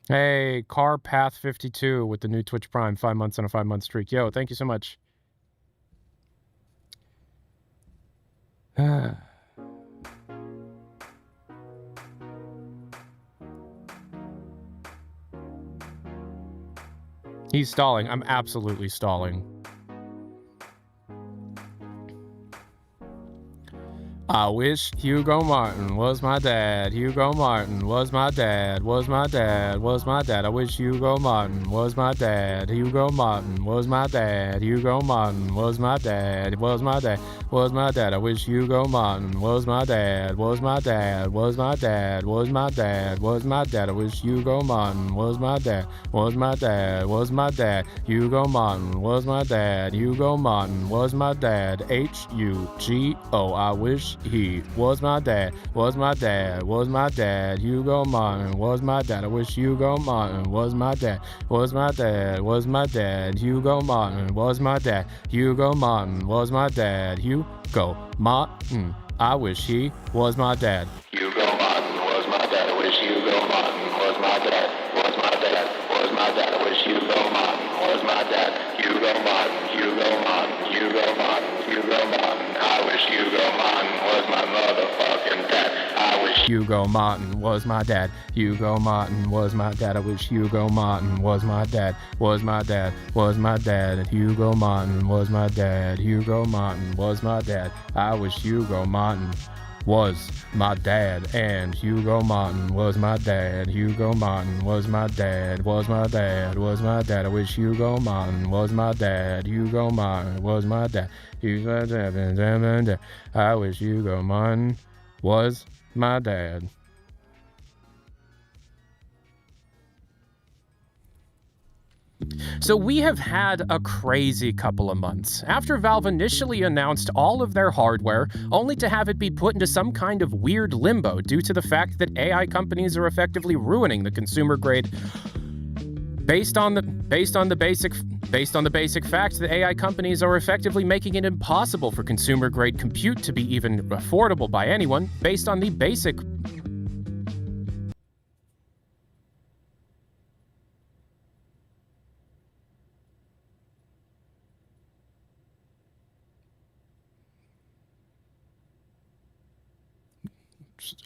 Hey, Car Path 52 with the new Twitch Prime, 5 months on a 5-month streak. Yo, thank you so much. He's stalling. I'm absolutely stalling. I wish Hugo Martin was my dad. Hugo Martin was my dad. Was my dad. Was my dad. I wish Hugo Martin was my dad. Hugo Martin was my dad. Hugo Martin was my dad. Was my dad. Was my dad. I wish Hugo Martin was my dad. Was my dad. Was my dad. Was my dad. Was my dad. I wish Hugo Martin was my dad. Was my dad. Was my dad. Hugo Martin was my dad. Hugo Martin was my dad. Hugo. I wish he was my dad. Was my dad. Was my dad. Hugo Martin was my dad. I wish Hugo Martin was my dad. Was my dad. Was my dad. Hugo Martin was my dad. Hugo Martin was my dad. Hugo Martin. I wish he was my dad. Hugo Martin was my dad. I wish Hugo Martin was my dad. Was my dad. Was my dad. I wish Hugo Martin was my dad. Hugo Martin. Hugo Martin. Hugo Martin. Hugo Martin. I wish Hugo Martin was my motherfucking dad. I wish Hugo Martin was my dad. Hugo Martin was my dad. I wish Hugo Martin was my dad. Was my dad. Was my dad. And Hugo Martin was my dad. Hugo Martin was my dad. I wish Hugo Martin was my dad, and Hugo Martin was my dad. Hugo Martin was my dad. Was my dad. Was my dad. I wish Hugo Martin was my dad. Hugo Martin was my dad. Hugo Martin. I wish Hugo Martin was my dad. So we have had a crazy couple of months. After Valve initially announced all of their hardware, only to have it be put into some kind of weird limbo due to the fact that AI companies are effectively ruining the consumer grade based on the basic fact that AI companies are effectively making it impossible for consumer grade compute to be even affordable by anyone based on the basic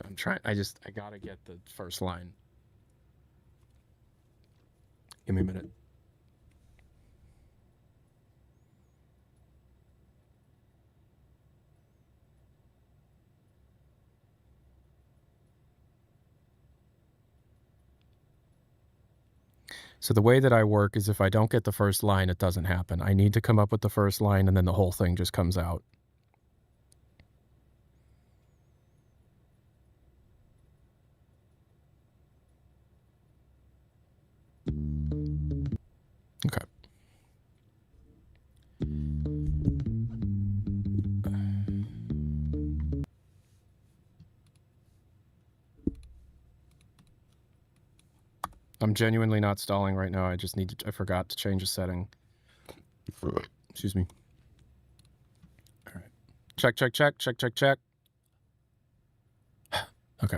I'm trying. I gotta get the first line. Give me a minute. So the way that I work is if I don't get the first line, it doesn't happen. I need to come up with the first line, and then the whole thing just comes out. Okay. I'm genuinely not stalling right now. I forgot to change a setting. Excuse me. All right. Check, check, check, check, check, check. Okay.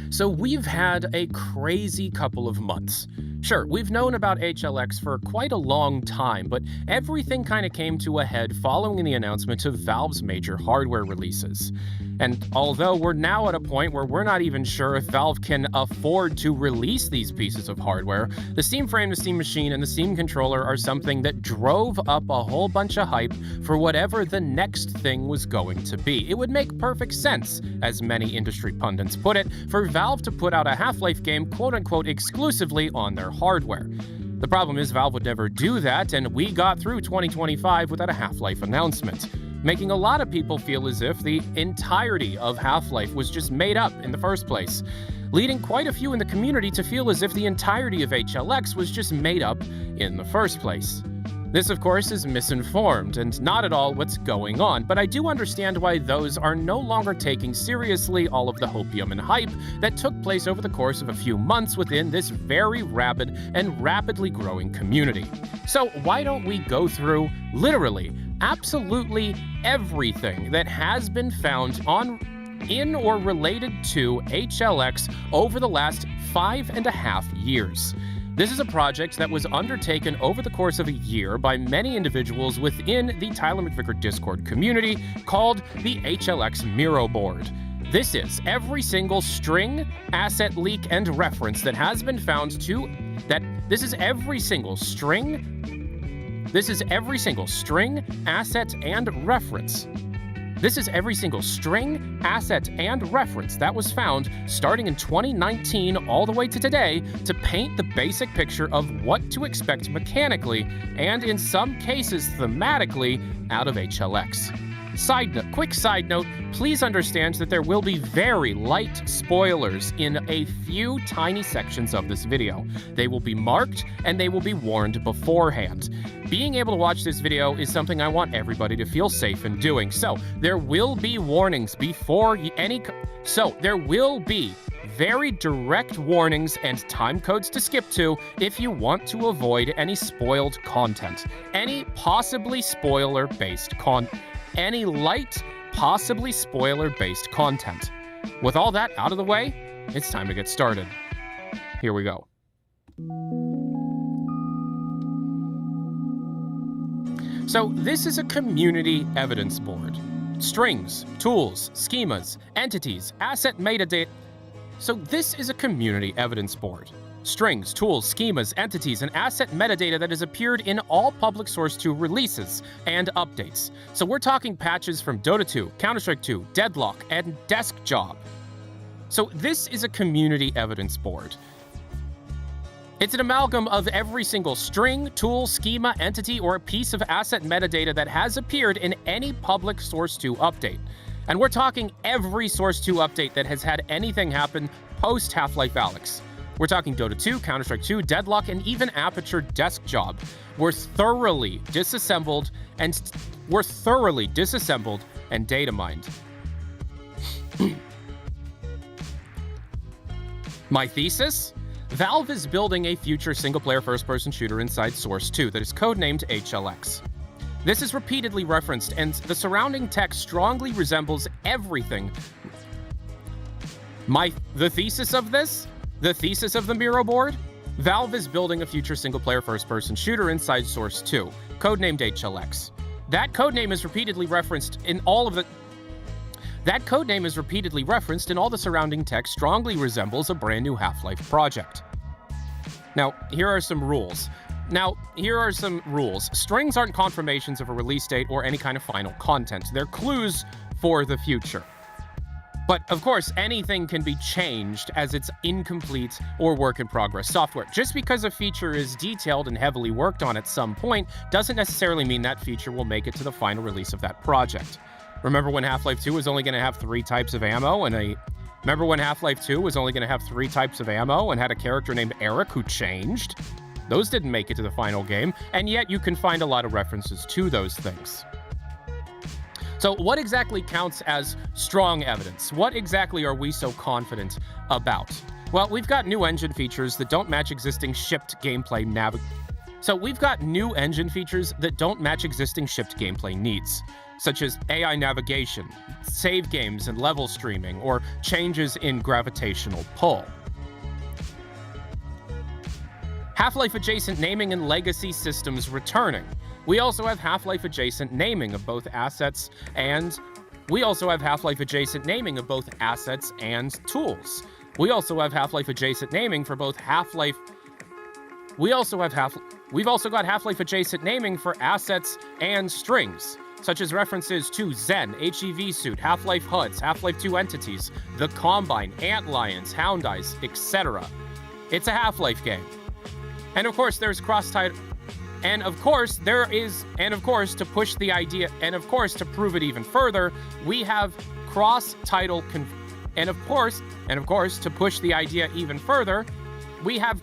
So we've had a crazy couple of months. Sure, we've known about HLX for quite a long time, but everything kind of came to a head following the announcement of Valve's major hardware releases. And although we're now at a point where we're not even sure if Valve can afford to release these pieces of hardware, the Steam Frame, the Steam Machine, and the Steam Controller are something that drove up a whole bunch of hype for whatever the next thing was going to be. It would make perfect sense, as many industry pundits put it, for Valve to put out a Half-Life game quote-unquote exclusively on their hardware. The problem is Valve would never do that, and we got through 2025 without a Half-Life announcement, making a lot of people feel as if the entirety of Half-Life was just made up in the first place, leading quite a few in the community to feel as if the entirety of HLX was just made up in the first place. This, of course, is misinformed and not at all what's going on, but I do understand why those are no longer taking seriously all of the hopium and hype that took place over the course of a few months within this very rabid and rapidly growing community. So why don't we go through, literally, absolutely everything that has been found in or related to HLX over the last 5.5 years. This is a project that was undertaken over the course of a year by many individuals within the Tyler McVicker Discord community called the HLX Miro board. This is every single string, asset, leak, and reference that has been found this is every single string, asset, and reference. This is every single string, asset, and reference that was found starting in 2019 all the way to today to paint the basic picture of what to expect mechanically and in some cases thematically out of HLX. Quick side note, please understand that there will be very light spoilers in a few tiny sections of this video. They will be marked and they will be warned beforehand. Being able to watch this video is something I want everybody to feel safe in doing. So there will be warnings before there will be very direct warnings and time codes to skip to if you want to avoid any spoiled content, any light, possibly spoiler-based content. With all that out of the way, it's time to get started. Here we go. So this is a community evidence board. Strings, tools, schemas, entities, asset metadata. So this is a community evidence board. Strings, tools, schemas, entities, and asset metadata that has appeared in all public source 2 releases and updates. So we're talking patches from Dota 2, Counter-Strike 2, Deadlock, and Desk Job. So this is a community evidence board. It's an amalgam of every single string, tool, schema, entity, or a piece of asset metadata that has appeared in any public source 2 update. And we're talking every source 2 update that has had anything happen post Half-Life Alyx. We're talking Dota 2, Counter-Strike 2, Deadlock, and even Aperture Desk Job. We're thoroughly disassembled and data mined. My thesis? Valve is building a future single-player first-person shooter inside Source 2 that is codenamed HLX. This is repeatedly referenced, and the surrounding text strongly resembles everything. The thesis of the Miro board? Valve is building a future single-player first-person shooter inside Source 2, codenamed HLX. That codename is repeatedly referenced in all the surrounding text strongly resembles a brand new Half-Life project. Now, here are some rules. Strings aren't confirmations of a release date or any kind of final content. They're clues for the future. But of course, anything can be changed as it's incomplete or work in progress software. Just because a feature is detailed and heavily worked on at some point doesn't necessarily mean that feature will make it to the final release of that project. Remember when Half-Life 2 was only going to have 3 types of ammo Remember when Half-Life 2 was only going to have 3 types of ammo and had a character named Eric who changed? Those didn't make it to the final game, and yet you can find a lot of references to those things. So what exactly counts as strong evidence? What exactly are we so confident about? Well, we've got new engine features that don't match existing shipped gameplay needs, such as AI navigation, save games and level streaming, or changes in gravitational pull. Half-Life adjacent naming and legacy systems returning. We also have Half-Life adjacent naming of both assets and tools. We also have Half-Life adjacent naming for both We've also got Half-Life adjacent naming for assets and strings, such as references to Zen, HEV Suit, Half-Life HUDs, Half-Life 2 entities, the Combine, Antlions, Hound Eyes, etc. It's a Half-Life game. And of course, there's cross-title. And of course, to prove it even further, we have cross-title to push the idea even further, we have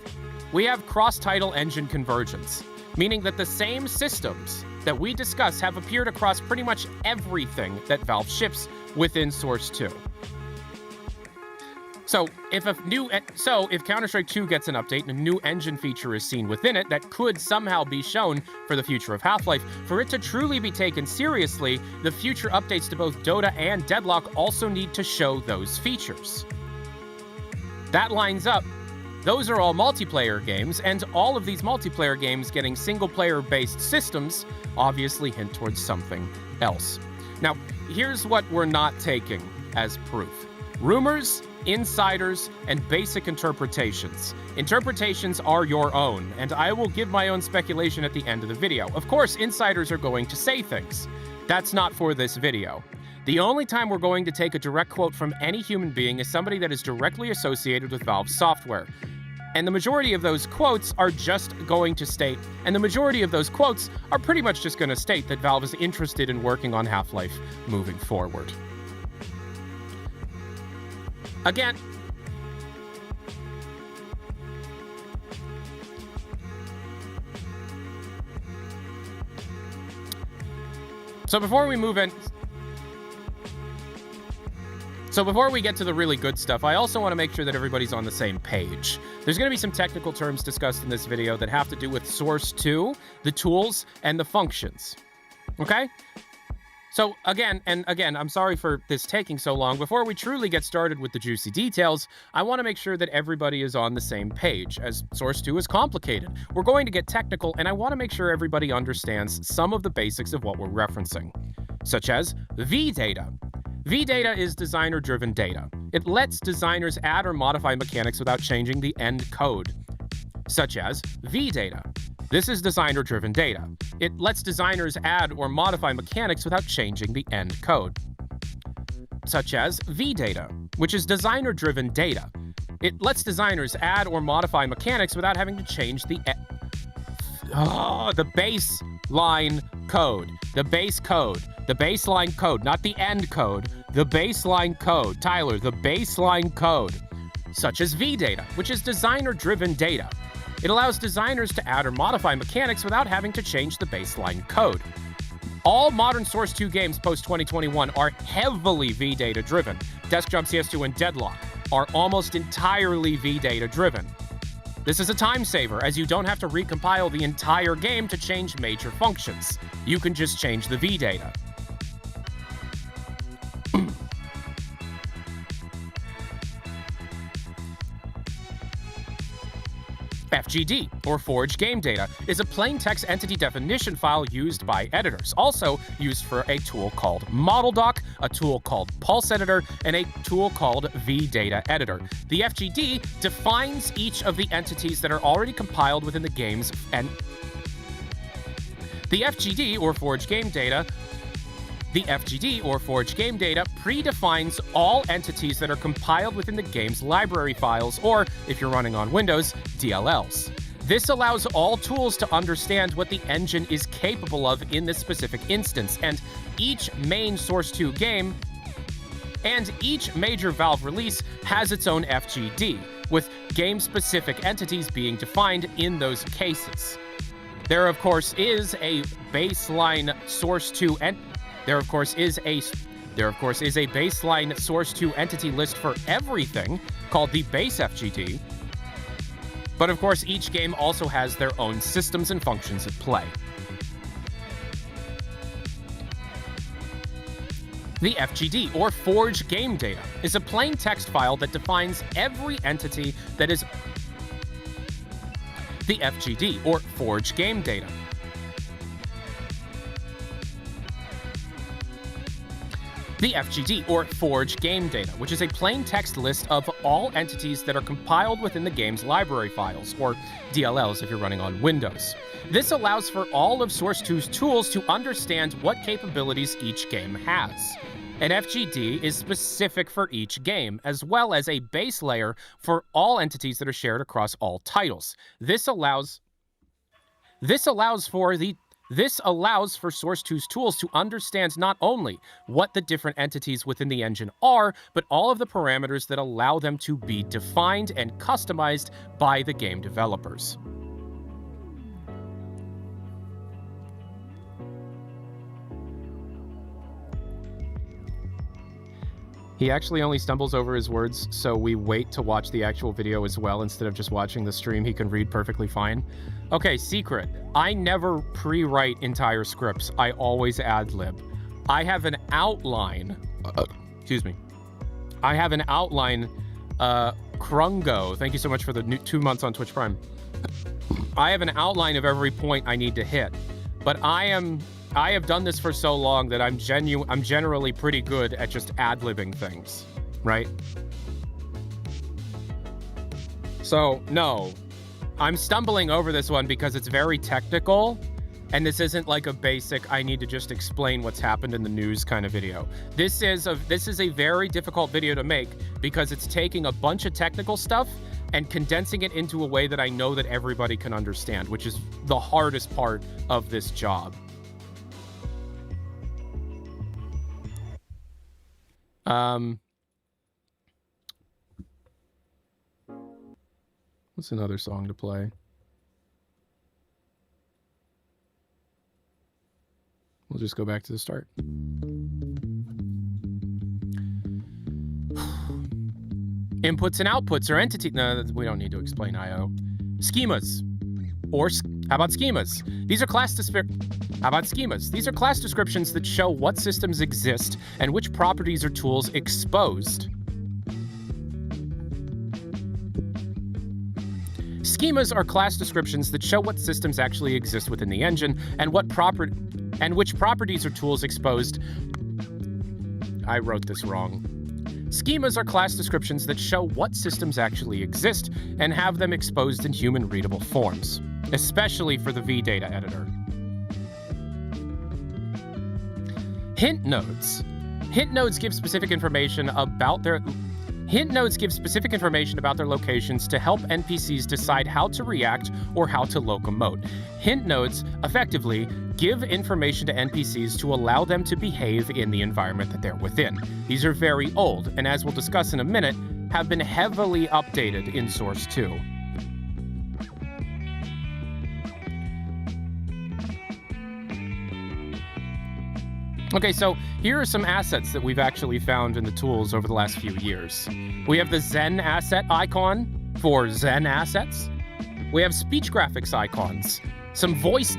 cross-title engine convergence, meaning that the same systems that we discuss have appeared across pretty much everything that Valve ships within Source 2. So if Counter-Strike 2 gets an update and a new engine feature is seen within it that could somehow be shown for the future of Half-Life, for it to truly be taken seriously, the future updates to both Dota and Deadlock also need to show those features. That lines up. Those are all multiplayer games, and all of these multiplayer games getting single-player-based systems obviously hint towards something else. Now, here's what we're not taking as proof. Rumors, insiders, and basic interpretations. Interpretations are your own, and I will give my own speculation at the end of the video. Of course, insiders are going to say things. That's not for this video. The only time we're going to take a direct quote from any human being is somebody that is directly associated with Valve software. And the majority of those quotes are pretty much just going to state that Valve is interested in working on Half-Life moving forward. Again, so before we get to the really good stuff, I also want to make sure that everybody's on the same page. There's going to be some technical terms discussed in this video that have to do with Source 2, the tools, and the functions. Okay? So again, I'm sorry for this taking so long. Before we truly get started with the juicy details, I want to make sure that everybody is on the same page, as Source 2 is complicated. We're going to get technical, and I want to make sure everybody understands some of the basics of what we're referencing, such as VData. VData is designer-driven data. It lets designers add or modify mechanics without changing the end code, such as VData. This is designer-driven data. It lets designers add or modify mechanics without changing the end code, such as VData, which is designer-driven data. It lets designers add or modify mechanics without having to change the baseline code. The baseline code, not the end code. The baseline code. Tyler, the baseline code, such as VData, which is designer-driven data. It allows designers to add or modify mechanics without having to change the baseline code. All modern Source 2 games post-2021 are heavily VData driven. Desk Jump CS2 and Deadlock are almost entirely VData driven. This is a time saver, as you don't have to recompile the entire game to change major functions. You can just change the VData. FGD, or Forge Game Data, is a plain text entity definition file used by editors, also used for a tool called ModelDoc, a tool called Pulse Editor, and a tool called VData Editor. The FGD defines each of the entities that are already compiled within the games, and the FGD, or Forge Game Data, The FGD, or Forge Game Data, predefines all entities that are compiled within the game's library files, or, if you're running on Windows, DLLs. This allows all tools to understand what the engine is capable of in this specific instance, and each main Source 2 game and each major Valve release has its own FGD, with game-specific entities being defined in those cases. There, of course, is a baseline Source 2 There, of course, is a baseline Source 2 entity list for everything called the base FGD. But of course, each game also has their own systems and functions at play. The FGD, or Forge Game Data, is a plain text file that defines every entity that is... The FGD, or Forge Game Data. The FGD, or Forge Game Data, which is a plain text list of all entities that are compiled within the game's library files, or DLLs if you're running on Windows. This allows for all of Source 2's tools to understand what capabilities each game has. An FGD is specific for each game, as well as a base layer for all entities that are shared across all titles. This allows for Source 2's tools to understand not only what the different entities within the engine are, but all of the parameters that allow them to be defined and customized by the game developers. He actually only stumbles over his words, so we wait to watch the actual video as well instead of just watching the stream. He can read perfectly fine. Okay, secret. I never pre-write entire scripts. I always ad-lib. I have an outline. Excuse me. I have an outline. Krungo, thank you so much for the 2 months on Twitch Prime. I have an outline of every point I need to hit, but I have done this for so long that I'm generally pretty good at just ad-libbing things, right? So, no. I'm stumbling over this one because it's very technical, and this isn't like a basic, I need to just explain what's happened in the news kind of video. This is a very difficult video to make because it's taking a bunch of technical stuff and condensing it into a way that I know that everybody can understand, which is the hardest part of this job. What's another song to play? We'll just go back to the start. Inputs and outputs are entity... No, we don't need to explain I/O. Schemas. Or how about schemas? These are class How about schemas? These are class descriptions that show what systems exist and which properties or tools exposed. Schemas are class descriptions that show what systems actually exist within the engine and which properties or tools exposed. I wrote this wrong. Schemas are class descriptions that show what systems actually exist and have them exposed in human-readable forms, especially for the VData editor. Hint nodes. Hint nodes give specific information about their locations to help NPCs decide how to react or how to locomote. Hint nodes effectively give information to NPCs to allow them to behave in the environment that they're within. These are very old, and as we'll discuss in a minute, have been heavily updated in Source 2. Okay, so here are some assets that we've actually found in the tools over the last few years. We have the Zen asset icon for Zen assets. We have speech graphics icons, some voice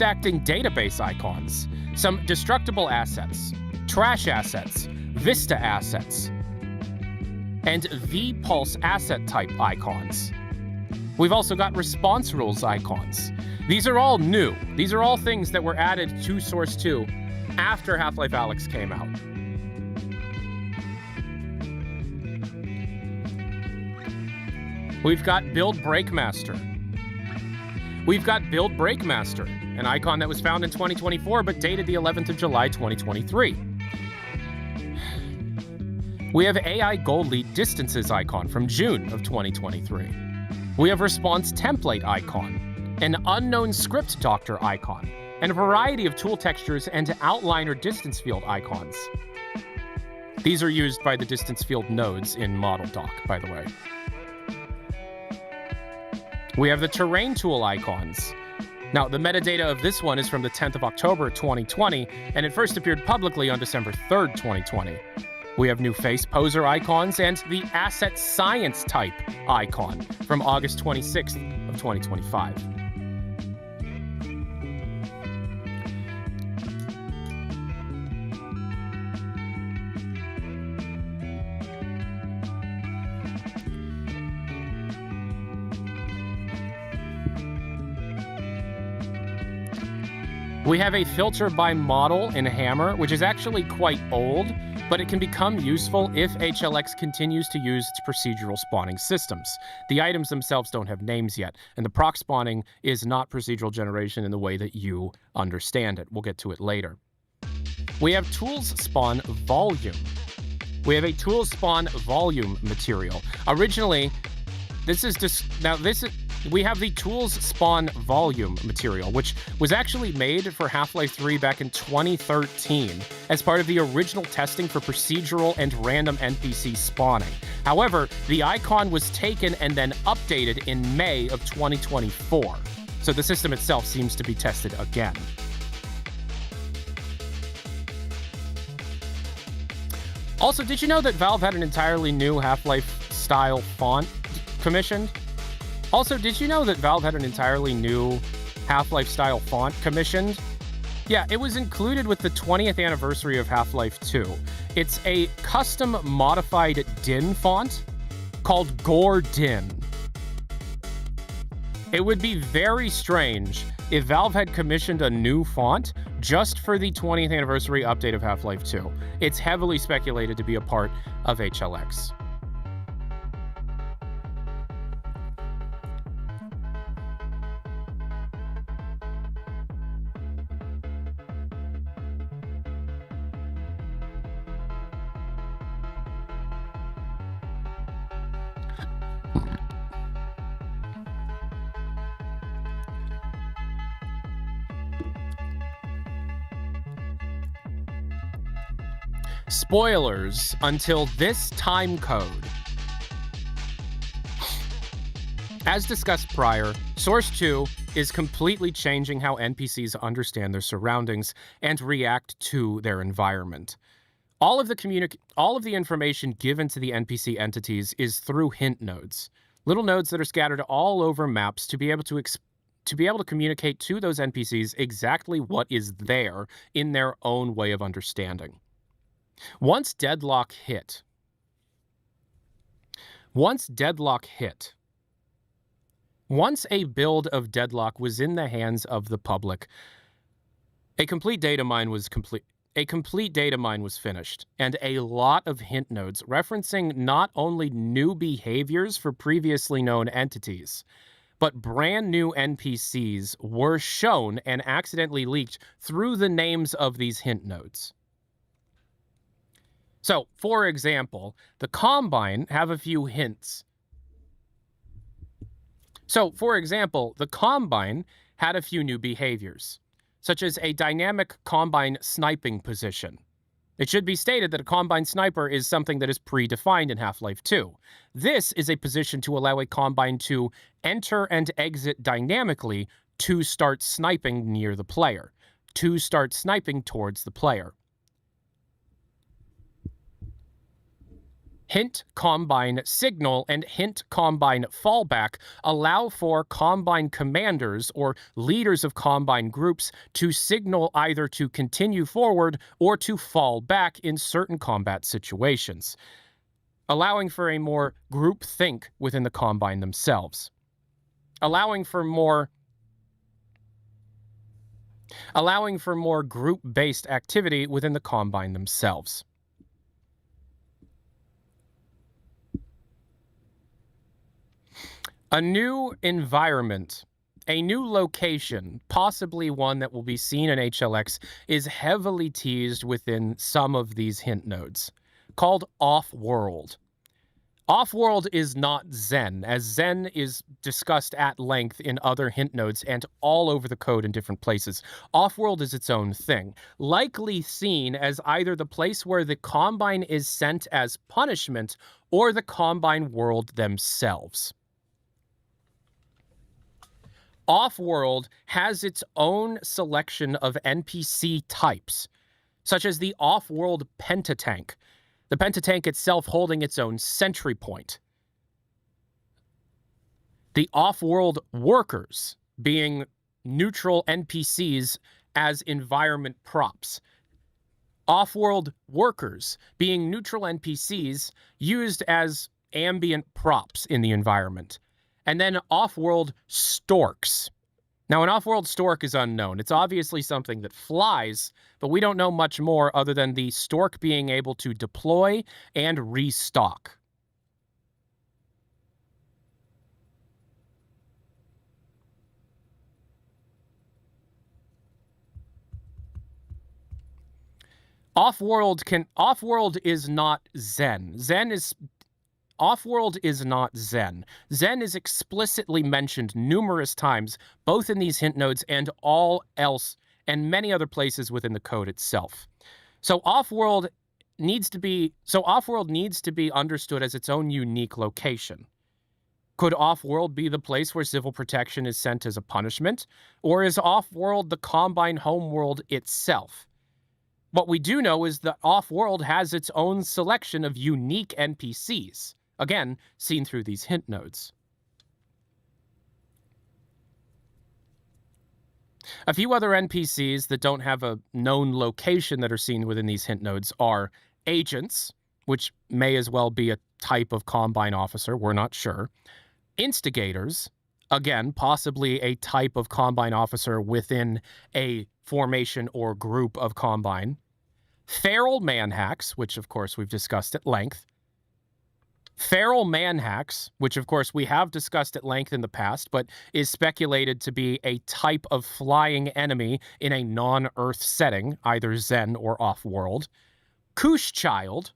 acting database icons, some destructible assets, trash assets, Vista assets, and vPulse asset type icons. We've also got response rules icons. These are all new. These are all things that were added to Source 2 after Half-Life Alyx came out. We've got Build Breakmaster. an icon that was found in 2024 but dated the 11th of July 2023. We have AI goal lead distances icon from June of 2023. We have response template icon, an unknown script doctor icon, and a variety of tool textures and outline or distance field icons. These are used by the distance field nodes in Model Doc, by the way. We have the terrain tool icons. Now, the metadata of this one is from the 10th of October 2020, and it first appeared publicly on December 3rd, 2020. We have new face poser icons and the asset science type icon from August 26th of 2025. We have a filter by model in Hammer, which is actually quite old, but it can become useful if HLX continues to use its procedural spawning systems. The items themselves don't have names yet, and the proc spawning is not procedural generation in the way that you understand it. We'll get to it later. We have tools spawn volume. We have a tools spawn volume material. Originally, we have the tools spawn volume material, which was actually made for Half-Life 3 back in 2013 as part of the original testing for procedural and random NPC spawning. However, the icon was taken and then updated in May of 2024, so the system itself seems to be tested again. Also, did you know that Valve had an entirely new Half-Life style font commissioned? Also, did you know that Valve had an entirely new Half-Life style font commissioned? Yeah, it was included with the 20th anniversary of Half-Life 2. It's a custom modified DIN font called Gore DIN. It would be very strange if Valve had commissioned a new font just for the 20th anniversary update of Half-Life 2. It's heavily speculated to be a part of HLX. Spoilers until this time code. As discussed prior, Source 2 is completely changing how NPCs understand their surroundings and react to their environment. All of the information given to the NPC entities is through hint nodes, little nodes that are scattered all over maps to be able to communicate to those NPCs exactly what is there in their own way of understanding. Once deadlock hit, once a build of deadlock was in the hands of the public, a complete data mine was finished, and a lot of hint nodes referencing not only new behaviors for previously known entities, but brand new NPCs were shown and accidentally leaked through the names of these hint nodes. So, for example, the Combine have a few hints. So, for example, the Combine had a few new behaviors, such as a dynamic Combine sniping position. It should be stated that a Combine sniper is something that is predefined in Half-Life 2. This is a position to allow a Combine to enter and exit dynamically to start sniping near the player, to start sniping towards the player. Hint Combine Signal and Hint Combine Fallback allow for Combine commanders or leaders of Combine groups to signal either to continue forward or to fall back in certain combat situations, allowing for a more group think within the Combine themselves, allowing for more group-based activity within the Combine themselves. A new environment A new location, possibly one that will be seen in HLX, is heavily teased within some of these hint nodes, called Off-World. Off-World is not Zen, as Zen is discussed at length in other hint nodes and all over the code in different places. Off-World is its own thing, likely seen as either the place where the Combine is sent as punishment or the Combine world themselves. Off-World has its own selection of NPC types, such as the Off-World Pentatank, the Pentatank itself holding its own sentry point. The Off-World Workers being neutral NPCs as environment props. Off-World Workers being neutral NPCs used as ambient props in the environment. And then Off-World Storks. Now, an Off-World Stork is unknown. It's obviously something that flies, but we don't know much more other than the stork being able to deploy and restock. Off-World is not Zen. Off-World is not Zen. Zen is explicitly mentioned numerous times, both in these hint nodes and all else, and many other places within the code itself. So Off-World needs to be understood as its own unique location. Could Off-World be the place where civil protection is sent as a punishment? Or is Off-World the Combine homeworld itself? What we do know is that Off-World has its own selection of unique NPCs. Again, seen through these hint nodes. A few other NPCs that don't have a known location that are seen within these hint nodes are agents, which may as well be a type of Combine officer, we're not sure. Instigators, again, possibly a type of Combine officer within a formation or group of Combine. Feral manhacks, which of course we've discussed at length. Feral manhacks, which of course we have discussed at length in the past, but is speculated to be a type of flying enemy in a non-Earth setting, either Zen or Off-World. Koosh Child,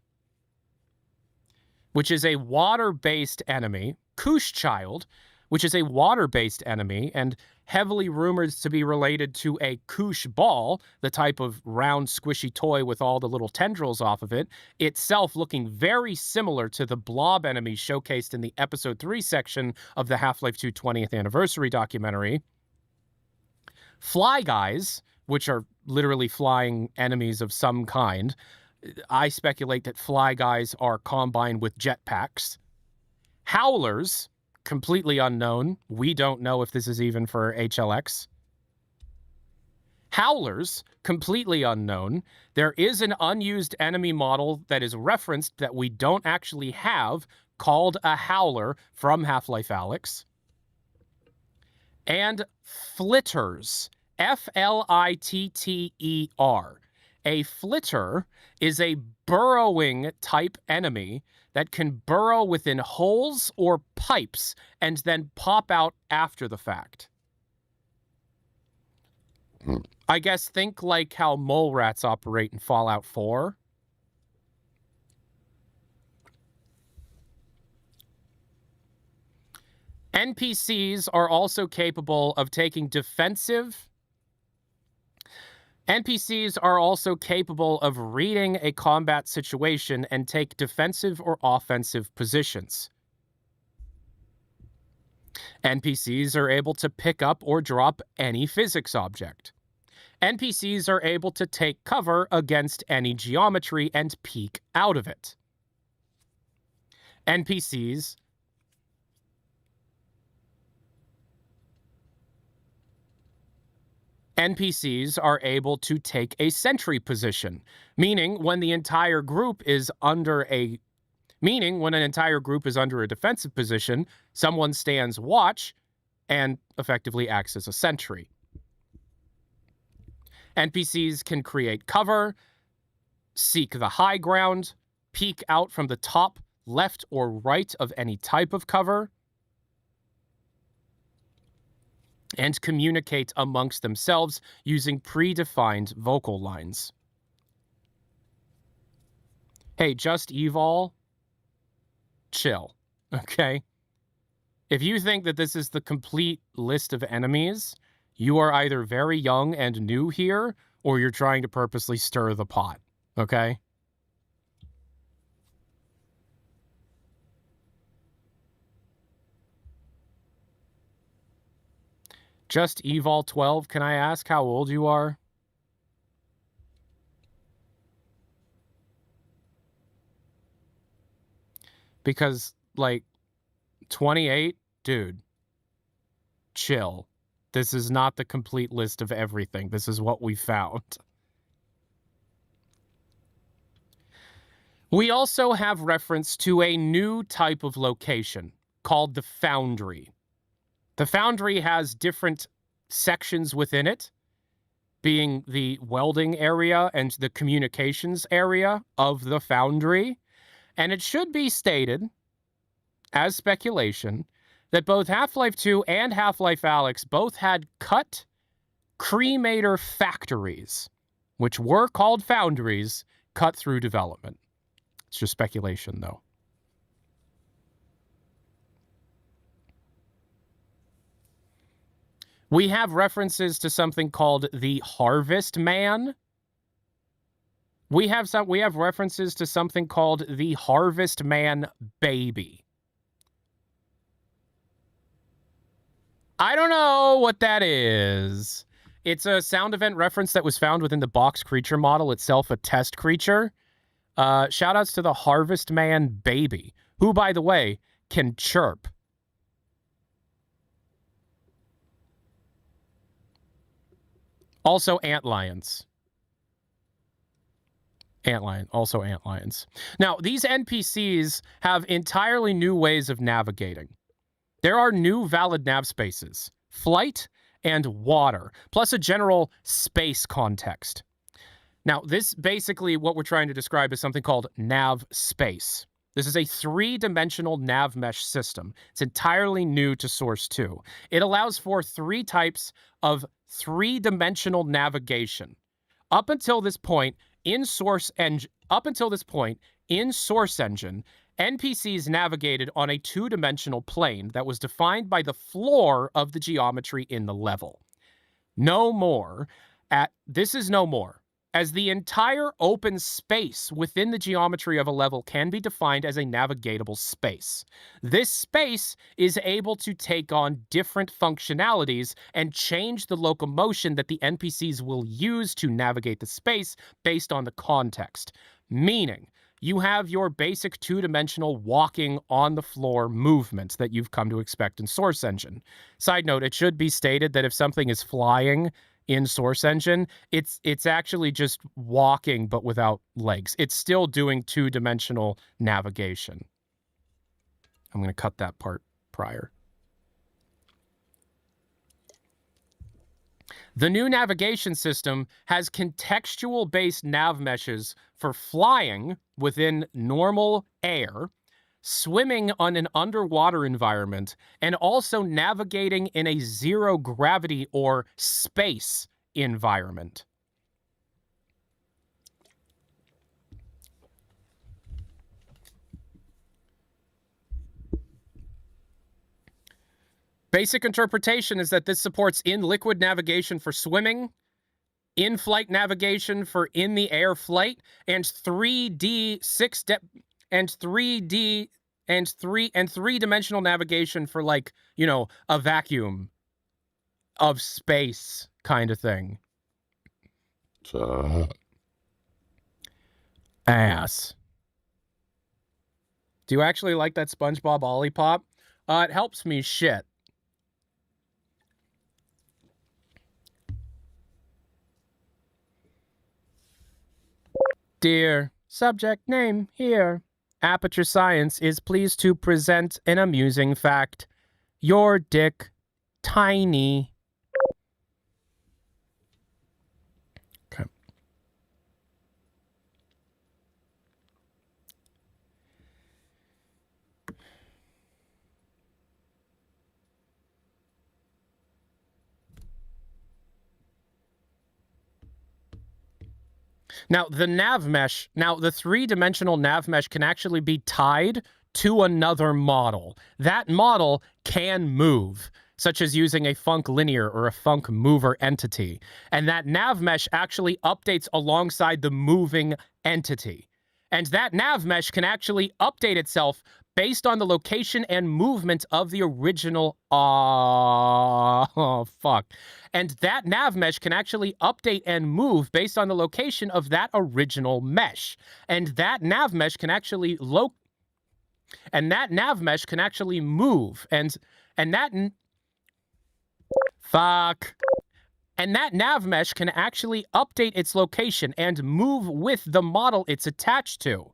which is a water-based enemy. Koosh Child, which is a water-based enemy and heavily rumored to be related to a Koosh ball, the type of round squishy toy with all the little tendrils off of it, itself looking very similar to the blob enemies showcased in the Episode 3 section of the Half-Life 2 20th anniversary documentary. Fly Guys, which are literally flying enemies of some kind. I speculate that Fly Guys are combined with jetpacks. Howlers, completely unknown. We don't know if this is even for HLX. Howlers, completely unknown. There is an unused enemy model that is referenced that we don't actually have, called a Howler from Half-Life Alyx. And Flitters, F-L-I-T-T-E-R. A flitter is a burrowing type enemy that can burrow within holes or pipes and then pop out after the fact. I guess think like how mole rats operate in Fallout 4. NPCs are also capable of taking defensive... NPCs are also capable of reading a combat situation and take defensive or offensive positions. NPCs are able to pick up or drop any physics object. NPCs are able to take cover against any geometry and peek out of it. NPCs are able to take a sentry position, meaning when an entire group is under a defensive position, someone stands watch and effectively acts as a sentry. NPCs can create cover, seek the high ground, peek out from the top, left, or right of any type of cover. and communicate amongst themselves using predefined vocal lines. Hey, just evol, chill, okay? If you think that this is the complete list of enemies, you are either very young and new here, or you're trying to purposely stir the pot, okay? Just evol 12, can I ask how old you are? Because, like, 28? Dude, chill. This is not the complete list of everything. This is what we found. We also have reference to a new type of location called the Foundry. The Foundry has different sections within it, being the welding area and the communications area of the Foundry. And it should be stated, as speculation, that both Half-Life 2 and Half-Life Alyx both had cut cremator factories, which were called foundries, cut through development. It's just speculation, though. We have references to something called the Harvest Man. We have references to something called the Harvest Man Baby. I don't know what that is. It's a sound event reference that was found within the box creature model itself, a test creature. Shoutouts to the Harvest Man Baby, who, by the way, can chirp. Also antlions. Also antlions. Now, these NPCs have entirely new ways of navigating. There are new valid nav spaces, flight and water, plus a general space context. Now, this basically what we're trying to describe is something called nav space. This is a 3-dimensional nav mesh system. It's entirely new to Source 2. It allows for 3 types of 3-dimensional navigation. Up until this point, in Source Engine, NPCs navigated on a 2-dimensional plane that was defined by the floor of the geometry in the level. No more. This is no more, as the entire open space within the geometry of a level can be defined as a navigatable space. This space is able to take on different functionalities and change the locomotion that the NPCs will use to navigate the space based on the context. Meaning, you have your basic 2-dimensional walking on the floor movements that you've come to expect in Source Engine. Side note, it should be stated that if something is flying in Source Engine, it's actually just walking but without legs. It's still doing 2-dimensional navigation. I'm going to cut that part prior. The new navigation system has contextual-based nav meshes for flying within normal air, swimming on an underwater environment, and also navigating in a zero-gravity or space environment. Basic interpretation is that this supports in-liquid navigation for swimming, in-flight navigation for in-the-air flight, and 3D three-dimensional navigation for, like, you know, a vacuum of space kind of thing. Ass. Do you actually like that SpongeBob Olipop? It helps me shit. Dear subject name here, Aperture Science is pleased to present an amusing fact. Your dick tiny. Okay. Now, the nav mesh, the three-dimensional nav mesh can actually be tied to another model. That model can move, such as using a func linear or a func mover entity. And that nav mesh actually updates alongside the moving entity. And that nav mesh can actually update itself based on the location and movement of the original. Oh, fuck. And that nav mesh can actually update and move based on the location of that original mesh. And that nav mesh can actually move, and that nav mesh can actually update its location and move with the model it's attached to.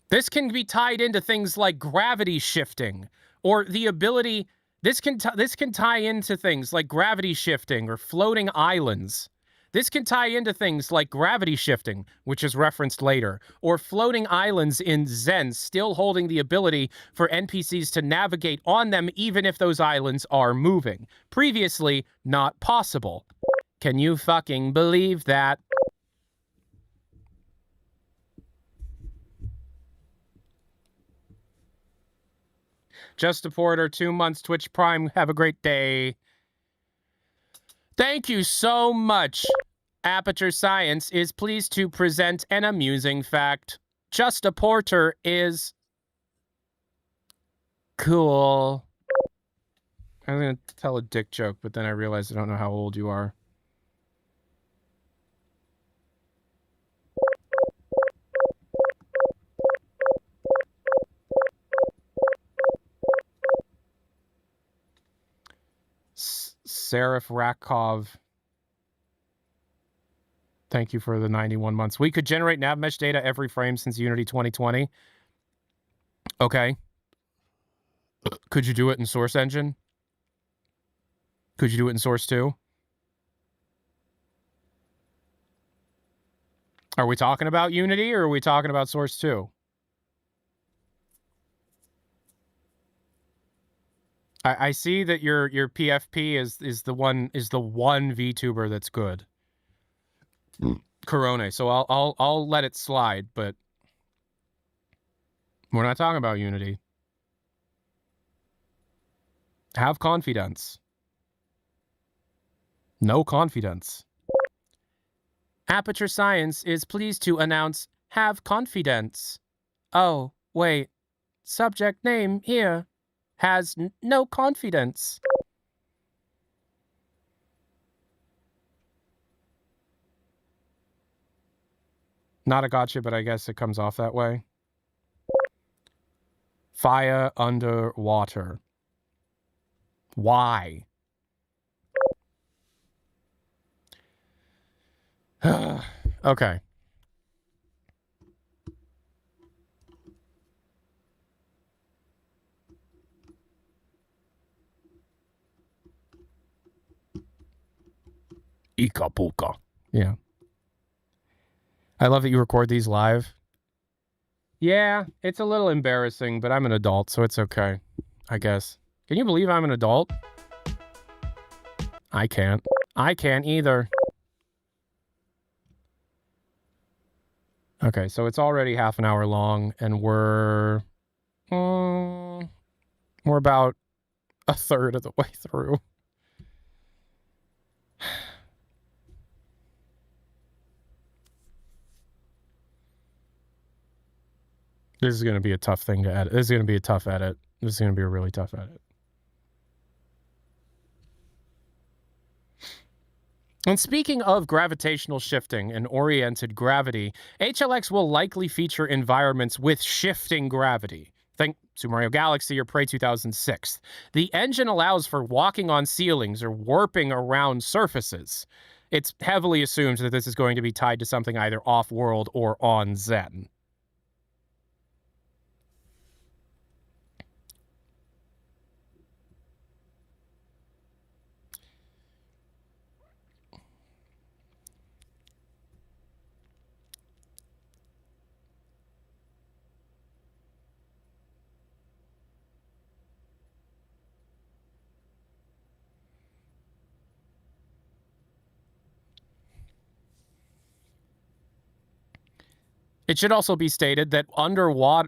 This can be tied into things like gravity shifting, or the ability. This can tie into things like gravity shifting or floating islands. This can tie into things like gravity shifting, which is referenced later, or floating islands in Zen, still holding the ability for NPCs to navigate on them even if those islands are moving. Previously, not possible. Can you fucking believe that? Just a Porter, 2 months, Twitch Prime. Have a great day. Thank you so much. Aperture Science is pleased to present an amusing fact. Just a Porter is cool. I was going to tell a dick joke, but then I realized I don't know how old you are. Seraph Rakov. Thank you for the 91 months. We could generate nav mesh data every frame since Unity 2020. Okay. Could you do it in Source Engine? Could you do it in Source 2? Are we talking about Unity or are we talking about Source 2? I see that your PFP is the one VTuber that's good. Corone. So I'll let it slide, but we're not talking about Unity. Have confidence. No confidence. Aperture Science is pleased to announce have confidence. Oh, wait. Subject name here has no confidence. Not a gotcha, but I guess it comes off that way. Fire underwater. Why? Okay. Ika-puka. Yeah. I love that you record these live. Yeah, it's a little embarrassing, but I'm an adult, so it's okay, I guess. Can you believe I'm an adult? I can't. I can't either. Okay, so it's already half an hour long, and we're about a third of the way through. This is going to be a tough thing to edit. This is going to be a tough edit. This is going to be a really tough edit. And speaking of gravitational shifting and oriented gravity, HLX will likely feature environments with shifting gravity. Think Super Mario Galaxy or Prey 2006. The engine allows for walking on ceilings or warping around surfaces. It's heavily assumed that this is going to be tied to something either off-world or on Zen. It should also be stated that underwater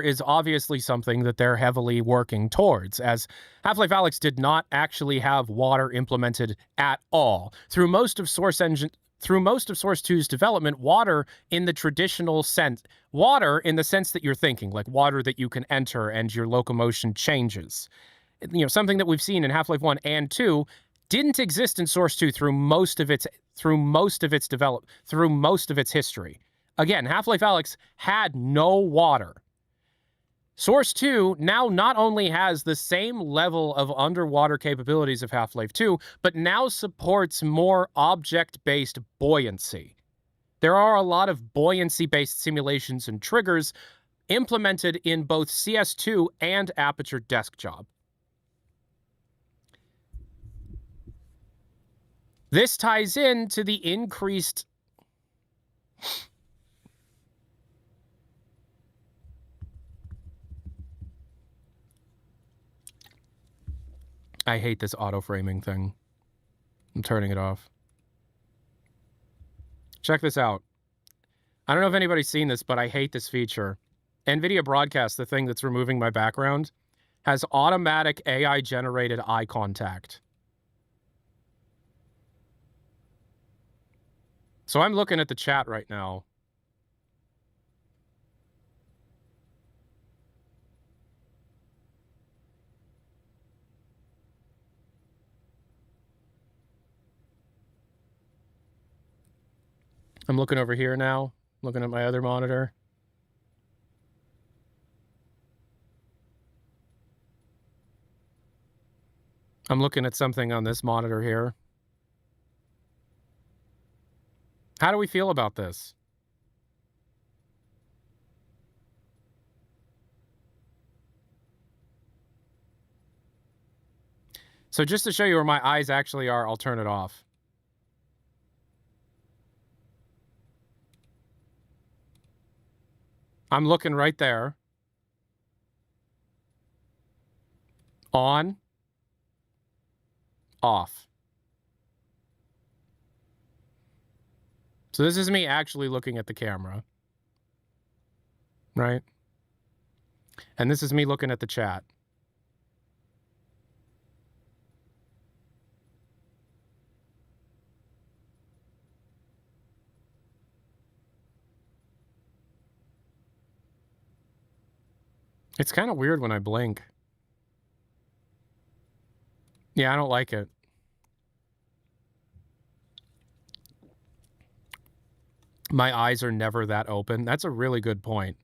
is obviously something that they're heavily working towards, as Half-Life Alyx did not actually have water implemented at all. Through most of Source 2's development, water in the traditional sense, water in the sense that you're thinking, like water that you can enter and your locomotion changes. You know, something that we've seen in Half-Life 1 and 2 didn't exist in Source 2 through most of its history. Again, Half-Life Alyx had no water. Source 2 now not only has the same level of underwater capabilities of Half-Life 2, but now supports more object-based buoyancy. There are a lot of buoyancy-based simulations and triggers implemented in both CS2 and Aperture Desktop. This ties into the increased... I hate this auto-framing thing. I'm turning it off. Check this out. I don't know if anybody's seen this, but I hate this feature. NVIDIA Broadcast, the thing that's removing my background, has automatic AI-generated eye contact. So I'm looking at the chat right now. I'm looking over here now, looking at my other monitor. I'm looking at something on this monitor here. How do we feel about this? So just to show you where my eyes actually are, I'll turn it off. I'm looking right there. On. Off. So this is me actually looking at the camera. Right? And this is me looking at the chat. It's kind of weird when I blink. Yeah, I don't like it. My eyes are never that open. That's a really good point.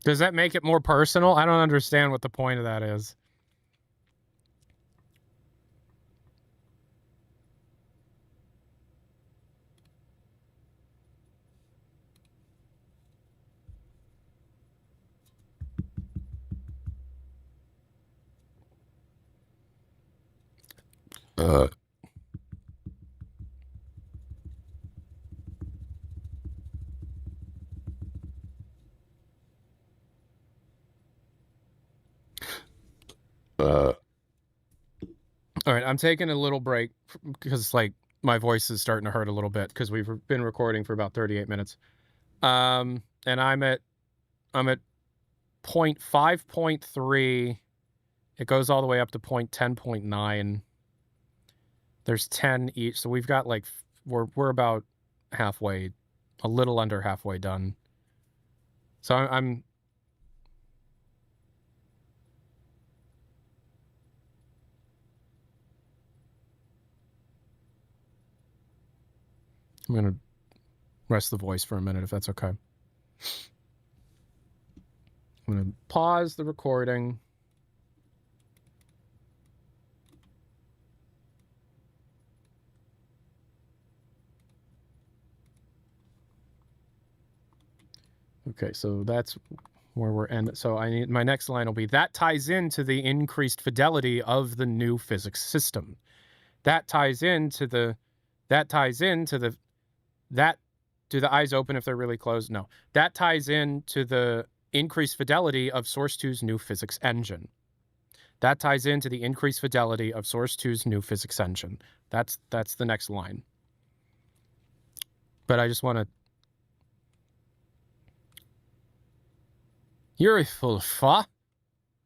Does that make it more personal? I don't understand what the point of that is. All right, I'm taking a little break because, like, my voice is starting to hurt a little bit because we've been recording for about 38 minutes. And I'm at point 5.3. It goes all the way up to point 10.9. There's 10 each, so we've got like we're about halfway, a little under halfway done. So I'm going to rest the voice for a minute, if that's okay. I'm going to pause the recording. Okay, so that's where we're ending. So I need my next line will be that ties into the increased fidelity of the new physics system. That ties into the do the eyes open if they're really closed? No. That ties into the increased fidelity of Source 2's new physics engine. That ties into the increased fidelity of Source 2's new physics engine. That's the next line. But I just want to. You're a full fa.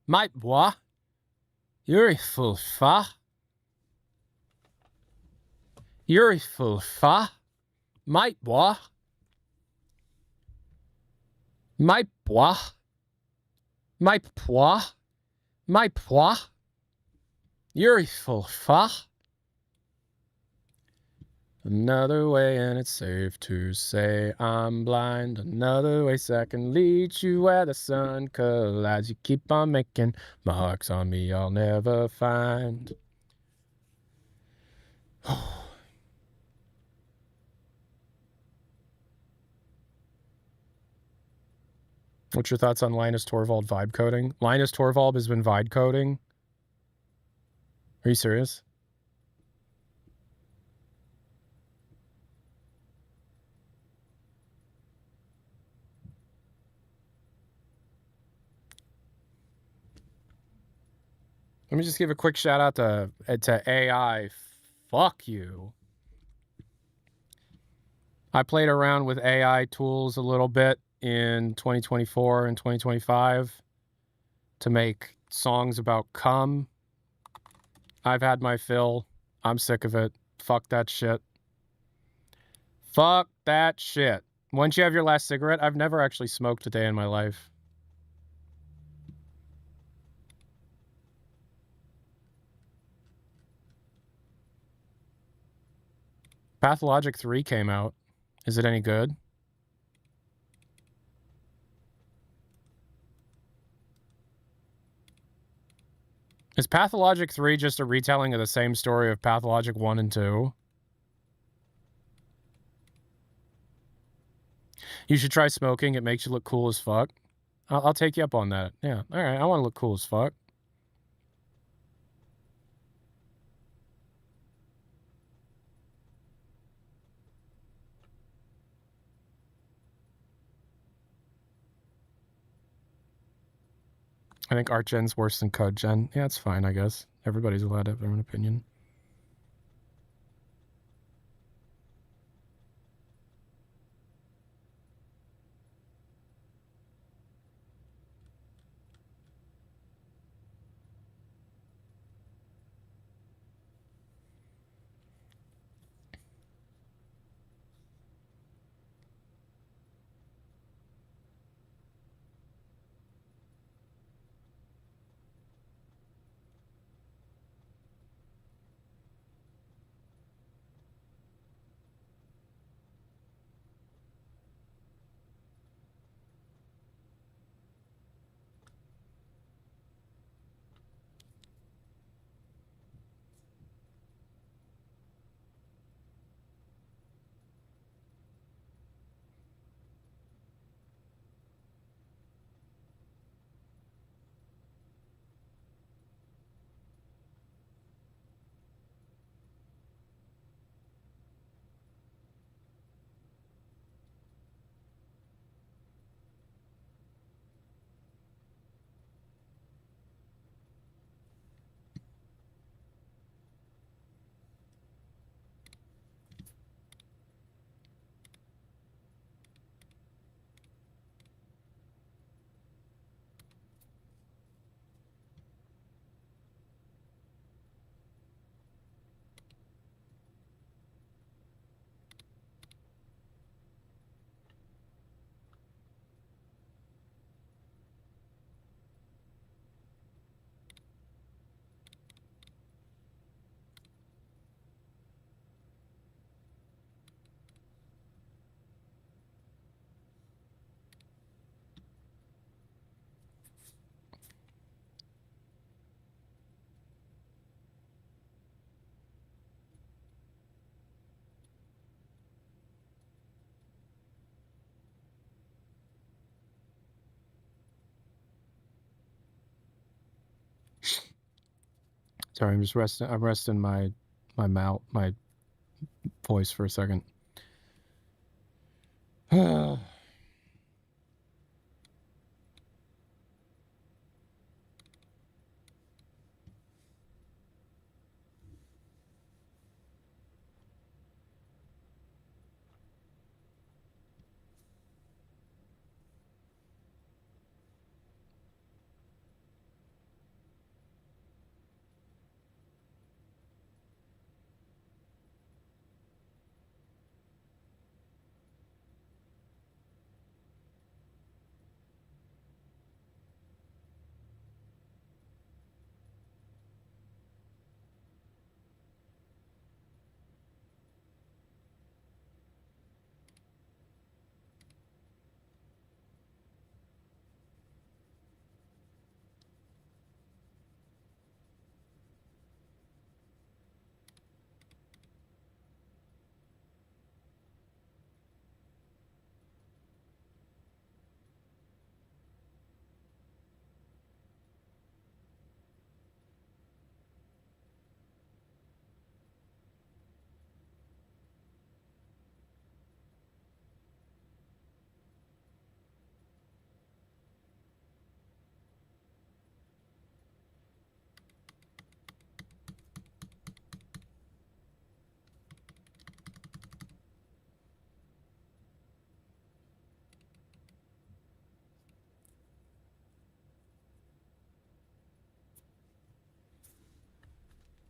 My boy. You're a full fa. You're a full fa. My boy. My boy. My pois. My pois. You're a full fa. Another way, and it's safe to say I'm blind. Another way, second leads you where the sun collides. You keep on making marks on me I'll never find. What's your thoughts on Linus Torvald vibe coding? Linus Torvald has been vibe coding. Are you serious? Let me just give a quick shout out to AI. Fuck you. I played around with AI tools a little bit in 2024 and 2025 to make songs about cum. I've had my fill. I'm sick of it. Fuck that shit. Fuck that shit. Once you have your last cigarette, I've never actually smoked a day in my life. Pathologic 3 came out. Is it any good? Is Pathologic 3 just a retelling of the same story of Pathologic 1 and 2? You should try smoking. It makes you look cool as fuck. I'll take you up on that. Yeah, all right. I want to look cool as fuck. I think Art Gen's worse than Code Gen. Yeah, it's fine, I guess. Everybody's allowed to have their own opinion. Sorry, I'm just resting. I'm resting my mouth, my voice for a second.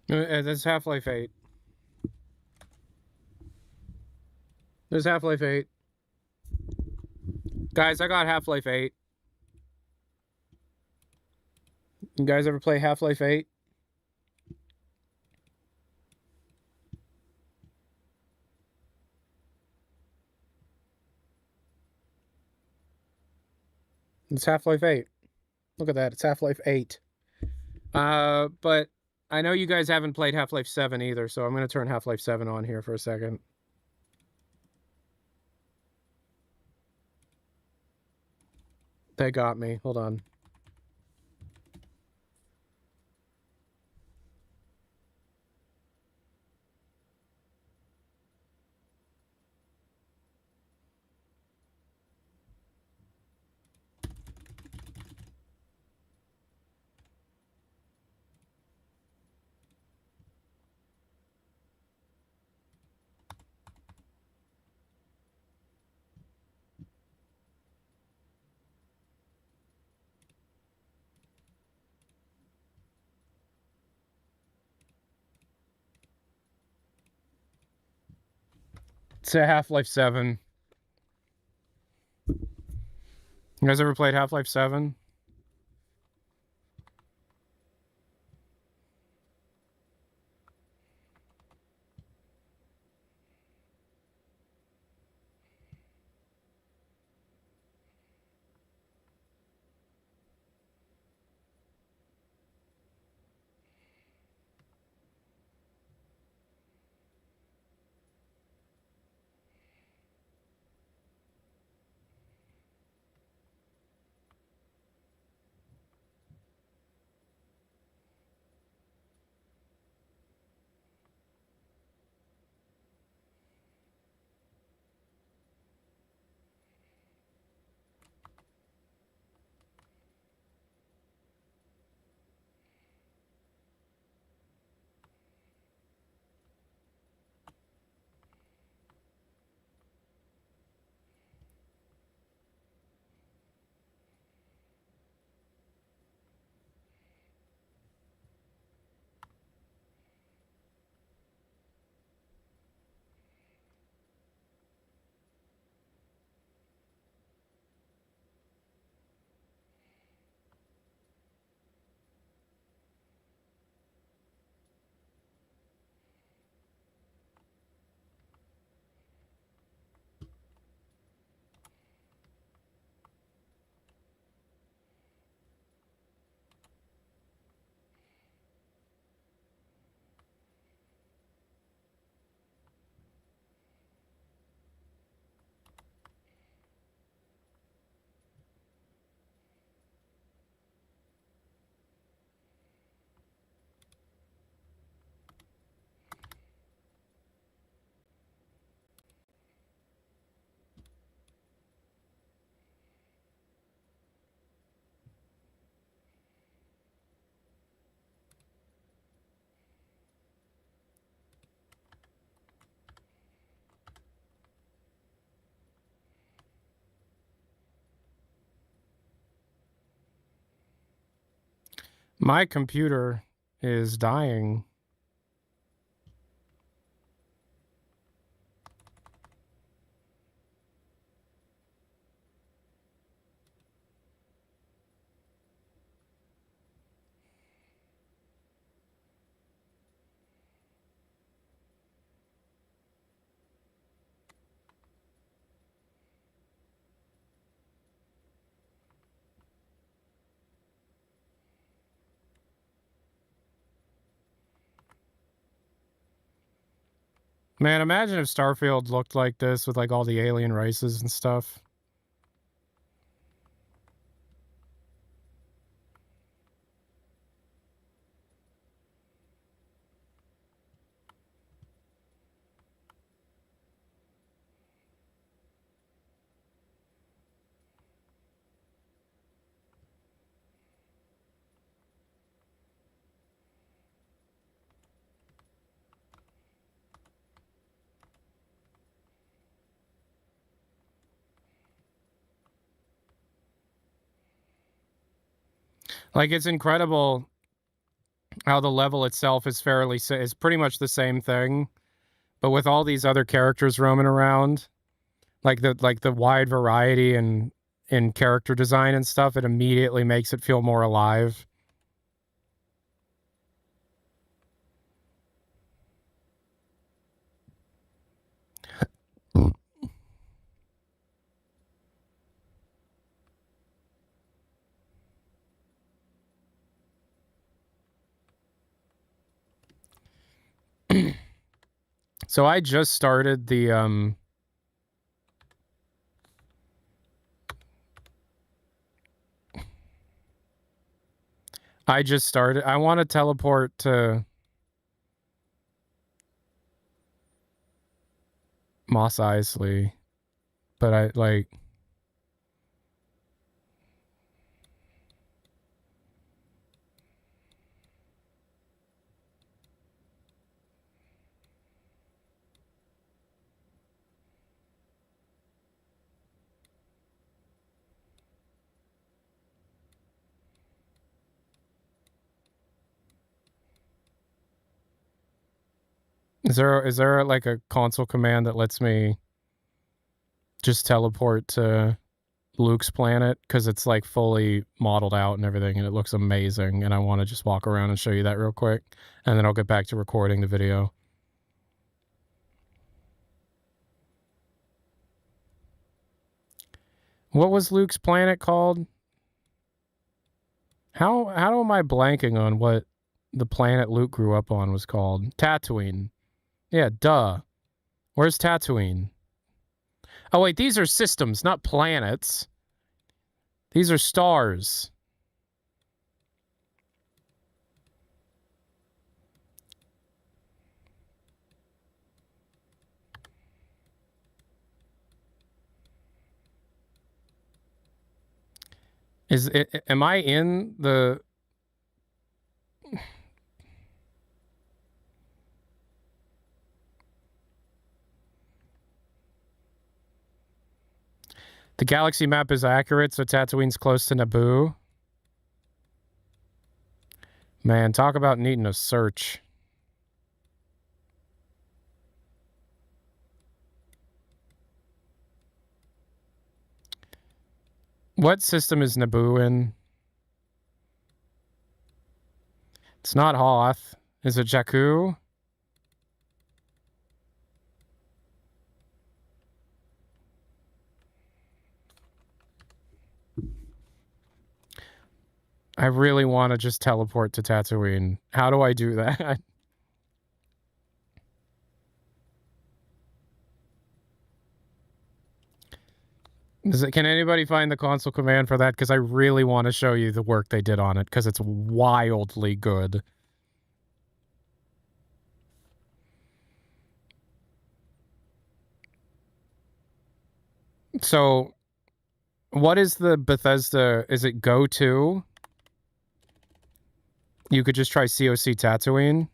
That's Half-Life 8. There's Half-Life 8. Guys, I got Half-Life 8. You guys ever play Half-Life 8? It's Half-Life 8. Look at that. It's Half-Life 8. But I know you guys haven't played Half-Life 7 either, so I'm going to turn Half-Life 7 on here for a second. They got me. Hold on. It's a Half-Life 7. You guys ever played Half-Life 7? My computer is dying. Man, imagine if Starfield looked like this with like all the alien races and stuff. Like, it's incredible how the level itself is is pretty much the same thing, but with all these other characters roaming around, like the wide variety and in character design and stuff, it immediately makes it feel more alive. So I just started the I want to teleport to Mos Eisley, but I like is there like a console command that lets me just teleport to Luke's planet, because it's like fully modeled out and everything and it looks amazing, and I want to just walk around and show you that real quick, and then I'll get back to recording the video. What was Luke's planet called? How am I blanking on what the planet Luke grew up on was called? Tatooine. Yeah, duh. Where's Tatooine? Oh wait, these are systems, not planets. These are stars. Is it, am I in the galaxy map is accurate, so Tatooine's close to Naboo? Man, talk about needing a search. What system is Naboo in? It's not Hoth. Is it Jakku? I really want to just teleport to Tatooine. How do I do that? Can anybody find the console command for that? Because I really want to show you the work they did on it, because it's wildly good. So, what is the Bethesda? Is it Go To? You could just try COC Tatooine.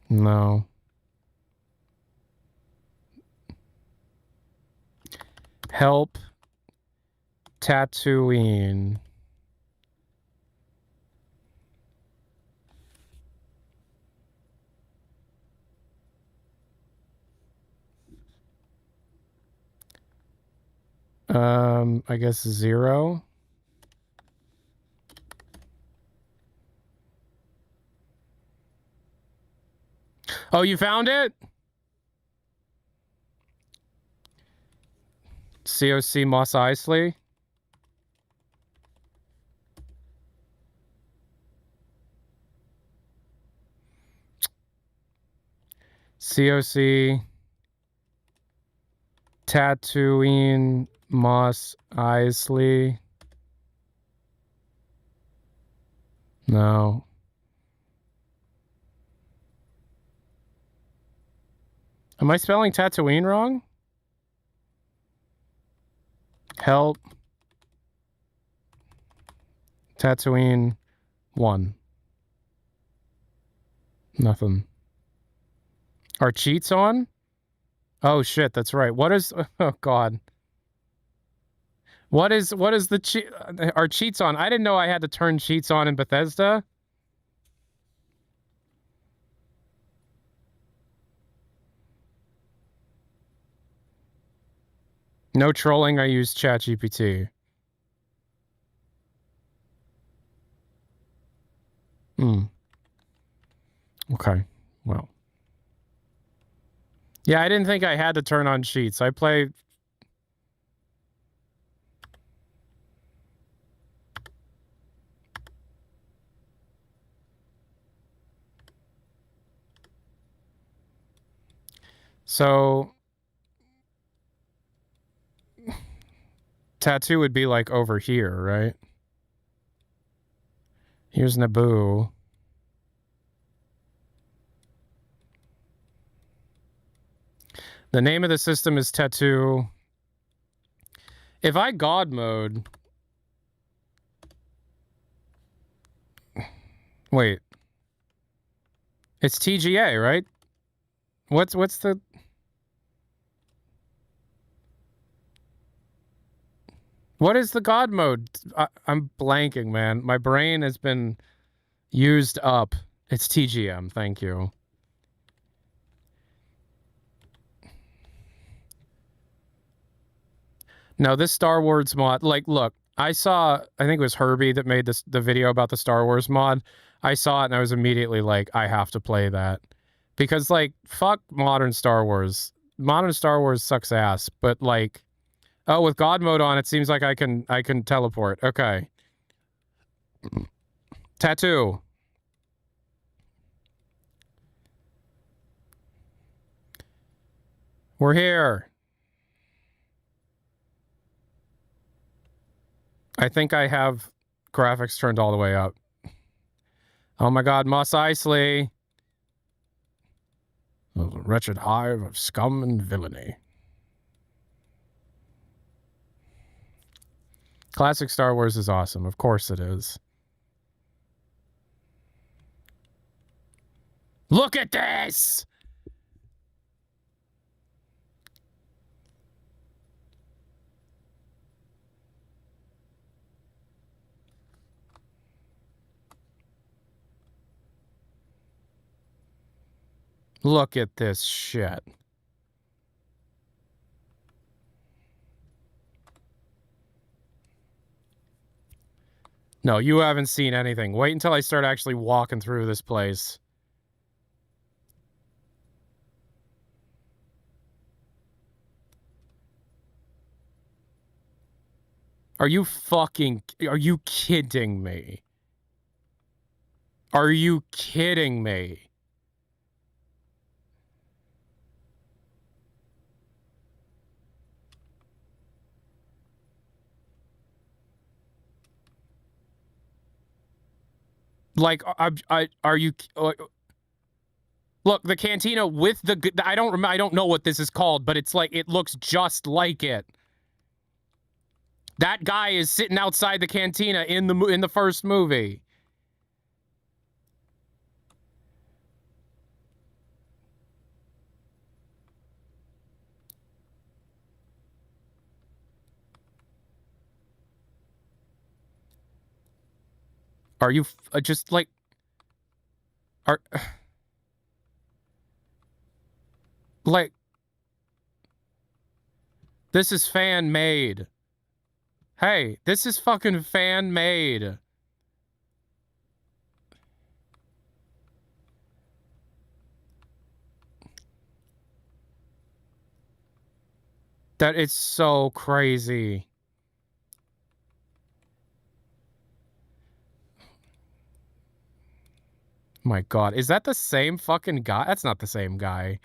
No. Help Tatooine. I guess 0. Oh, you found it? COC Moss Eisley. COC Tatooine Moss Eisley. No. Am I spelling Tatooine wrong? Help Tatooine 1. Nothing. Are cheats on? Oh shit, that's right. What is oh god. What is the cheat? Are cheats on? I didn't know I had to turn cheats on in Bethesda. No trolling, I use ChatGPT. Okay. Well. Yeah, I didn't think I had to turn on cheats. I play... So... Tattoo would be like over here, right? Here's Naboo. The name of the system is Tattoo. If I God mode... Wait. It's TGA, right? What's the... What is the God mode? I'm blanking, man. My brain has been used up. It's TGM, thank you. No, this Star Wars mod, like, look, I think it was Herbie that made the video about the Star Wars mod. I saw it and I was immediately like, I have to play that. Because, like, fuck modern Star Wars. Modern Star Wars sucks ass, but, like, oh, with God mode on, it seems like I can teleport. Okay. Tattoo. We're here. I think I have graphics turned all the way up. Oh my god, Moss Eisley. A wretched hive of scum and villainy. Classic Star Wars is awesome. Of course it is. Look at this! Look at this shit. No, you haven't seen anything. Wait until I start actually walking through this place. Are you kidding me? Are you kidding me? Like, are you... Look, the cantina with the... I don't know what this is called, but it's like, it looks just like it. That guy is sitting outside the cantina in the first movie. Are you just like... Are... Like... This is fan-made. Hey, this is fucking fan-made. That is so crazy. My God, is that the same fucking guy? That's not the same guy.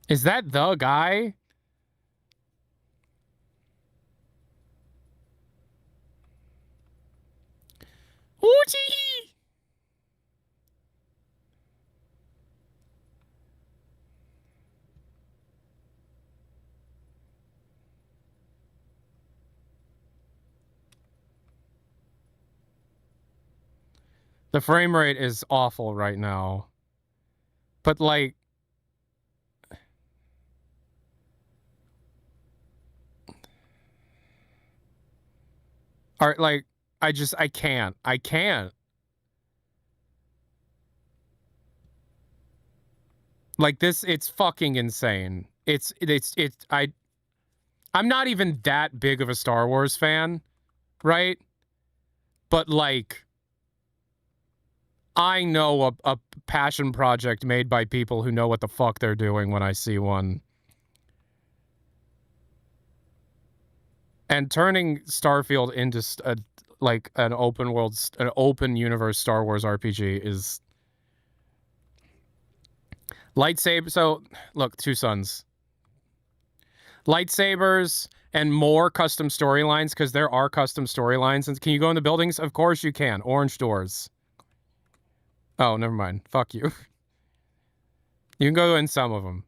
Is that the guy? Oochie! The frame rate is awful right now. But like... like, I can't. I can't. Like this, it's fucking insane. I'm not even that big of a Star Wars fan, right? But like, I know a passion project made by people who know what the fuck they're doing when I see one. And turning Starfield into like an open world, an open universe Star Wars RPG is... Lightsaber. So look, two sons. Lightsabers and more custom storylines, because there are custom storylines. And can you go in the buildings? Of course you can. Orange doors. Oh, never mind. Fuck you. You can go in some of them.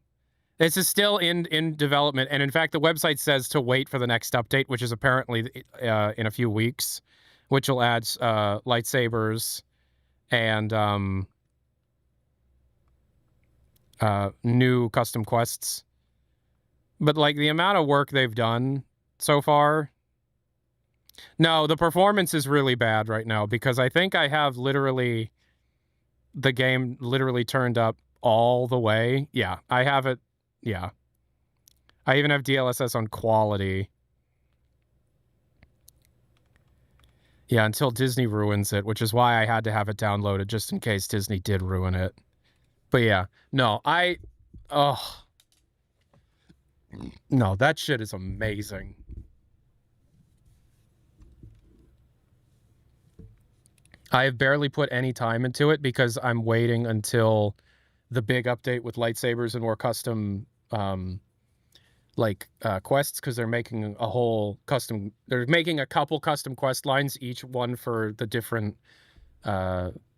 This is still in development, and in fact, the website says to wait for the next update, which is apparently in a few weeks, which will add lightsabers and new custom quests. But like the amount of work they've done so far... No, the performance is really bad right now, because I think I have literally... The game literally turned up all the way. Yeah, I have it. Yeah. I even have DLSS on quality. Yeah, until Disney ruins it, which is why I had to have it downloaded, just in case Disney did ruin it. But yeah, no, no, that shit is amazing. I have barely put any time into it because I'm waiting until the big update with lightsabers and more custom quests, because they're making a whole custom... They're making a couple custom quest lines, each one for the different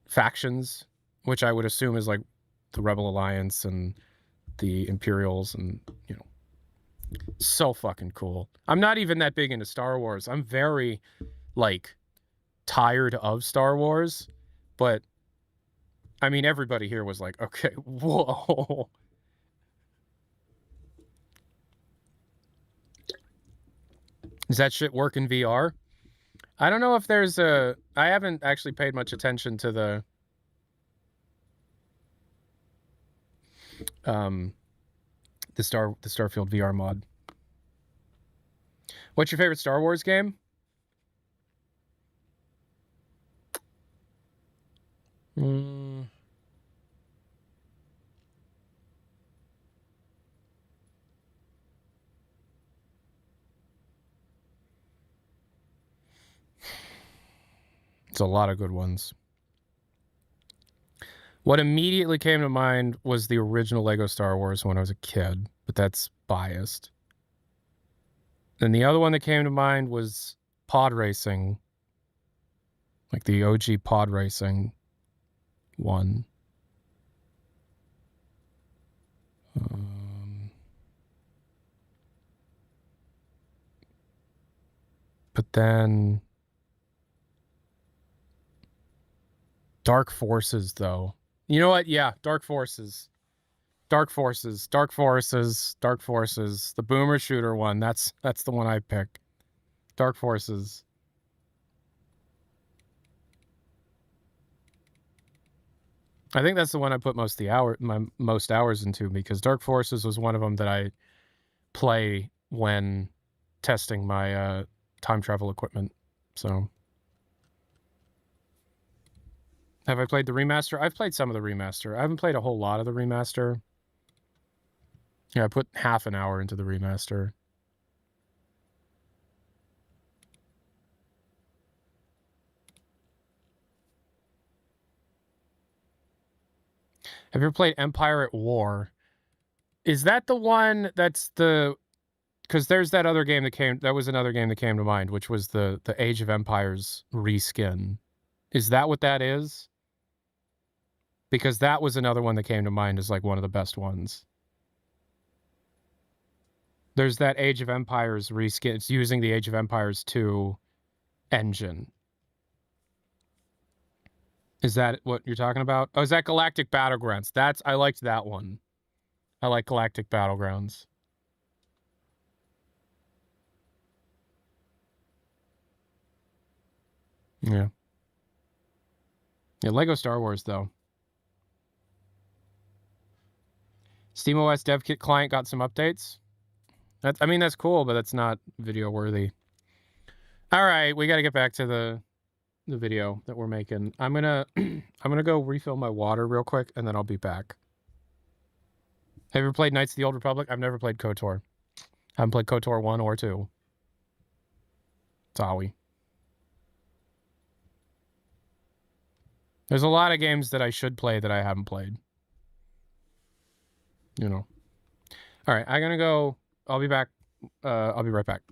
factions, which I would assume is like the Rebel Alliance and the Imperials, and, you know, so fucking cool. I'm not even that big into Star Wars. I'm very, like, tired of Star Wars, but I mean, everybody here was like, okay, whoa. Does that shit work in VR? I don't know if there's a... I haven't actually paid much attention to the Starfield VR mod. What's your favorite Star Wars game? It's a lot of good ones. What immediately came to mind was the original Lego Star Wars when I was a kid, but that's biased. And the other one that came to mind was pod racing, like the OG pod racing one. But then Dark Forces, though. You know what? Yeah, Dark Forces. Dark Forces. Dark Forces. Dark Forces. The boomer shooter one. That's the one I picked. Dark Forces. I think that's the one I put most hours into, because Dark Forces was one of them that I play when testing my time travel equipment. So, have I played the remaster? I've played some of the remaster. I haven't played a whole lot of the remaster. Yeah, I put half an hour into the remaster. Have you ever played Empire at War? Is that the one that's the... Because there's that other game that was another game that came to mind, which was the Age of Empires reskin. Is that what that is? Because that was another one that came to mind as like one of the best ones. There's that Age of Empires reskin. It's using the Age of Empires 2 engine. Is that what you're talking about? Oh, is that Galactic Battlegrounds? I liked that one. I like Galactic Battlegrounds. Yeah. Yeah, Lego Star Wars, though. SteamOS DevKit client got some updates. I mean, that's cool, but that's not video worthy. All right, we got to get back to the video that we're making. I'm gonna go refill my water real quick, and then I'll be back. Have you ever played Knights of the Old Republic? I've never played KOTOR. I haven't played KOTOR 1 or 2. Sorry. There's a lot of games that I should play that I haven't played. You know. All right, I'm gonna go. I'll be back. I'll be right back.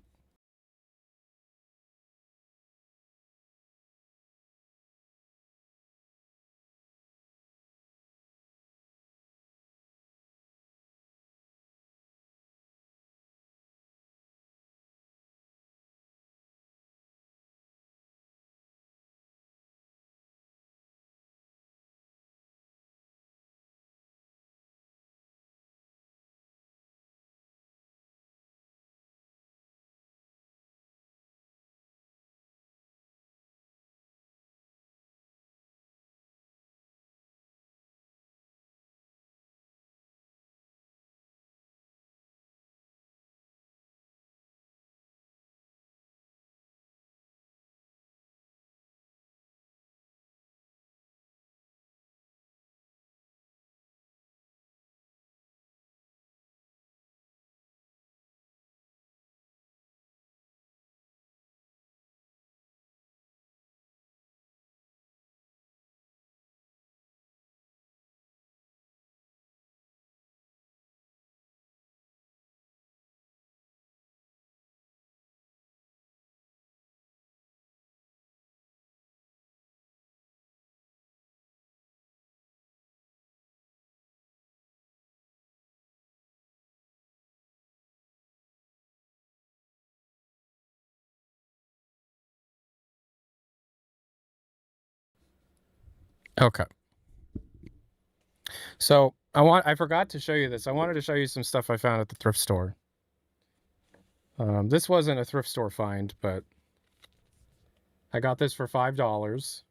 Okay. So I forgot to show you this. I wanted to show you some stuff I found at the thrift store. This wasn't a thrift store find, but I got this for $5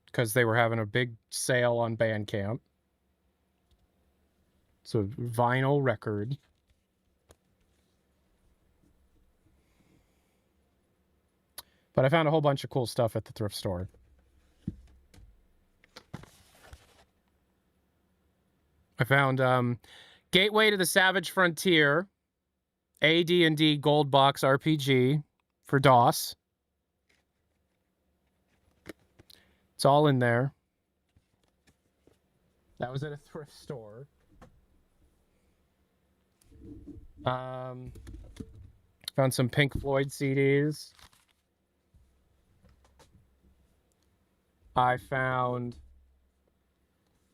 because they were having a big sale on Bandcamp. It's a vinyl record. But I found a whole bunch of cool stuff at the thrift store. I found Gateway to the Savage Frontier, AD&D Gold Box RPG for DOS. It's all in there. That was at a thrift store. Found some Pink Floyd CDs. I found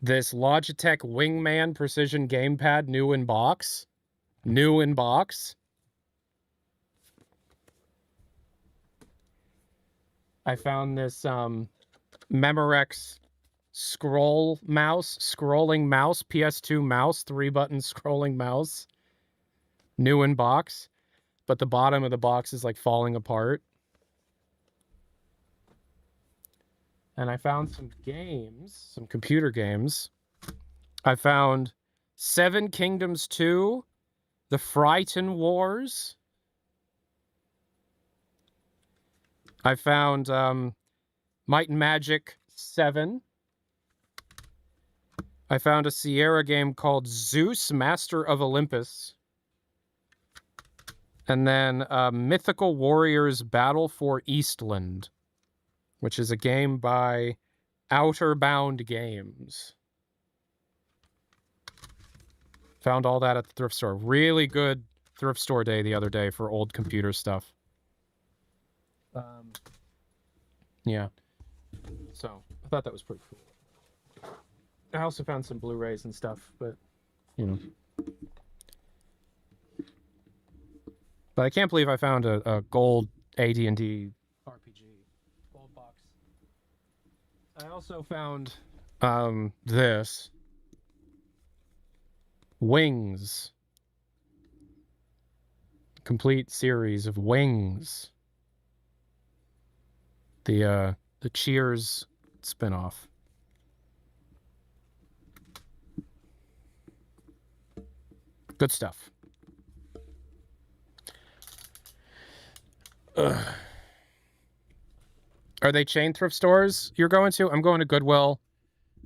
this Logitech Wingman Precision Gamepad, new in box. New in box. I found this Memorex scrolling mouse, PS2 mouse, 3-button scrolling mouse. New in box, but the bottom of the box is like falling apart. And I found some games, some computer games. I found 7 Kingdoms 2, The Frighten Wars. I found Might and Magic 7. I found a Sierra game called Zeus, Master of Olympus. And then Mythical Warriors Battle for Eastland, which is a game by Outerbound Games. Found all that at the thrift store. Really good thrift store day the other day for old computer stuff. Yeah. So, I thought that was pretty cool. I also found some Blu-rays and stuff, but, you know. But I can't believe I found a gold AD&D RPG. Gold box. I also found this. Wings. Complete series of Wings. The Cheers spinoff. Good stuff. Ugh. Are they chain thrift stores you're going to? I'm going to Goodwill,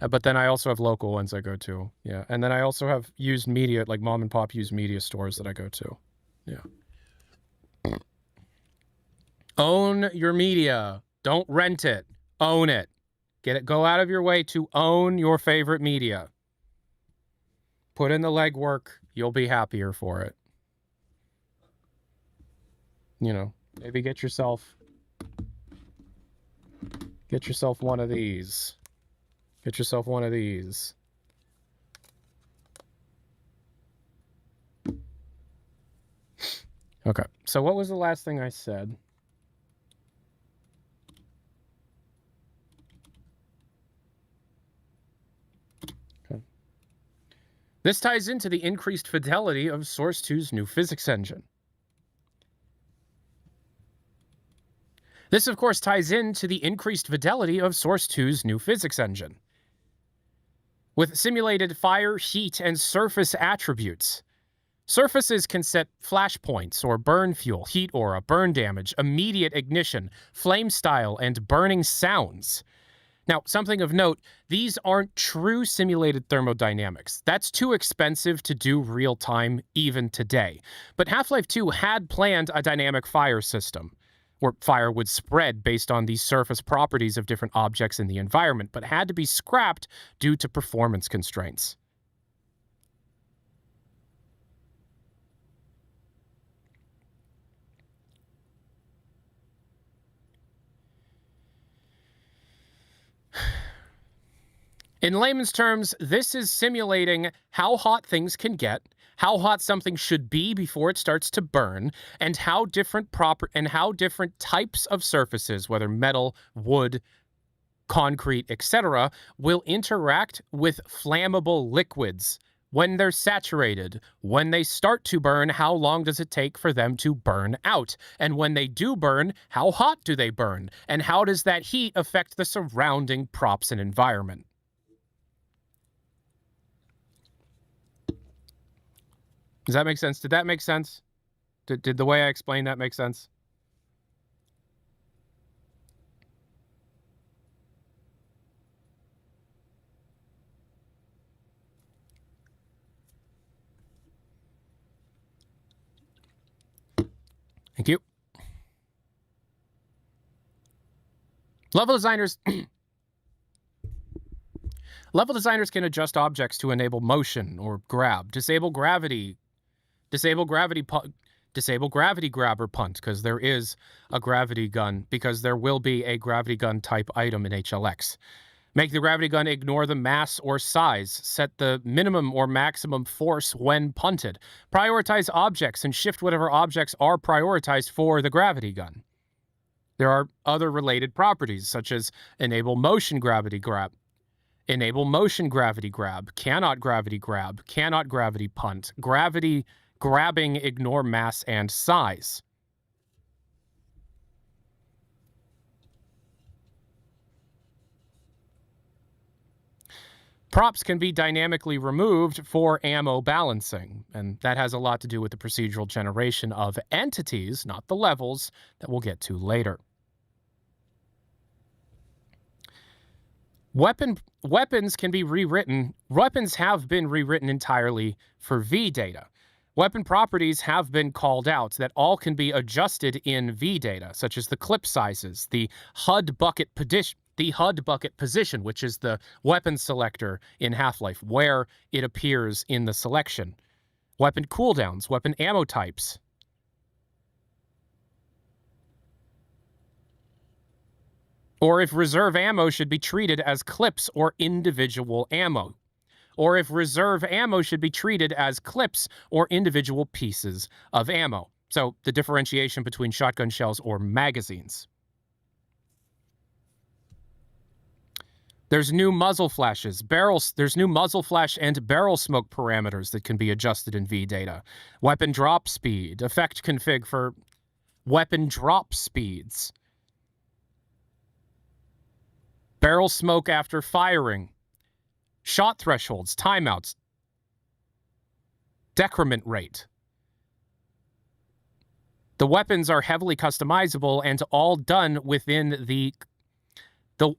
but then I also have local ones I go to. Yeah, and then I also have used media, like mom and pop used media stores that I go to. Yeah. Own your media. Don't rent it. Own it. Get it. Go out of your way to own your favorite media. Put in the legwork. You'll be happier for it. You know, maybe get yourself one of these. Get yourself one of these. Okay. So what was the last thing I said? This ties into the increased fidelity of Source 2's new physics engine. This, of course, ties into the increased fidelity of Source 2's new physics engine. With simulated fire, heat, and surface attributes, surfaces can set flashpoints or burn fuel, heat aura, burn damage, immediate ignition, flame style, and burning sounds. Now, something of note, these aren't true simulated thermodynamics. That's too expensive to do real time even today. But Half-Life 2 had planned a dynamic fire system, where fire would spread based on the surface properties of different objects in the environment, but had to be scrapped due to performance constraints. In layman's terms, this is simulating how hot things can get, how hot something should be before it starts to burn, and how different types of surfaces, whether metal, wood, concrete, etc., will interact with flammable liquids when they're saturated. When they start to burn, how long does it take for them to burn out? And when they do burn, how hot do they burn? And how does that heat affect the surrounding props and environment? Does that make sense? Did that make sense? Did the way I explained that make sense? Thank you. Level designers can adjust objects to enable motion or grab, disable gravity grab or punt, because there is a gravity gun, because there will be a gravity gun type item in HLX. Make the gravity gun ignore the mass or size. Set the minimum or maximum force when punted. Prioritize objects and shift whatever objects are prioritized for the gravity gun. There are other related properties, such as enable motion gravity grab. Enable motion gravity grab, cannot gravity grab, cannot gravity punt, gravity grabbing, ignore mass and size. Props can be dynamically removed for ammo balancing, and that has a lot to do with the procedural generation of entities, not the levels, that we'll get to later. Weapons can be rewritten. Weapons have been rewritten entirely for V data. Weapon properties have been called out that all can be adjusted in V data, such as the clip sizes, the HUD bucket position, which is the weapon selector in Half-Life, where it appears in the selection. Weapon cooldowns, weapon ammo types. Or if reserve ammo should be treated as clips or individual ammo. Or if reserve ammo should be treated as clips or individual pieces of ammo. So the differentiation between shotgun shells or magazines. There's new muzzle flashes, there's new muzzle flash and barrel smoke parameters that can be adjusted in V-data. Weapon drop speed, effect config for weapon drop speeds. Barrel smoke after firing. Shot thresholds, timeouts. Decrement rate. The weapons are heavily customizable and all done within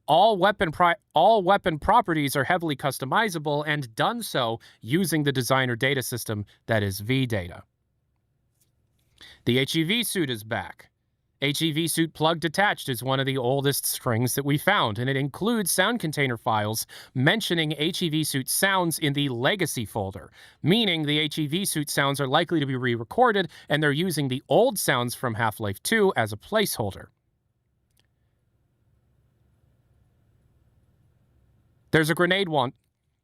all weapon properties are heavily customizable and done so using the designer data system that is V-data. The HEV suit is back. HEV suit plugged attached is one of the oldest strings that we found, and it includes sound container files mentioning HEV suit sounds in the legacy folder, meaning the HEV suit sounds are likely to be re-recorded, and they're using the old sounds from Half-Life 2 as a placeholder. There's a grenade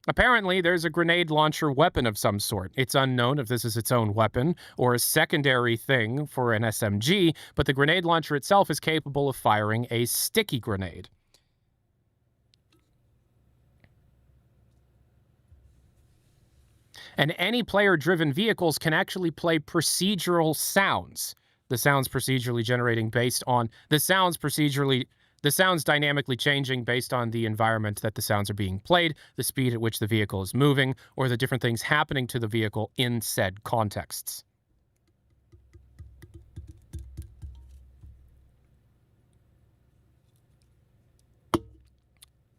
Apparently, there's a grenade launcher weapon of some sort. It's unknown if this is its own weapon or a secondary thing for an SMG, but the grenade launcher itself is capable of firing a sticky grenade. And any player-driven vehicles can actually play procedural sounds. The sounds procedurally generating based on the sounds dynamically changing based on the environment that the sounds are being played, the speed at which the vehicle is moving, or the different things happening to the vehicle in said contexts.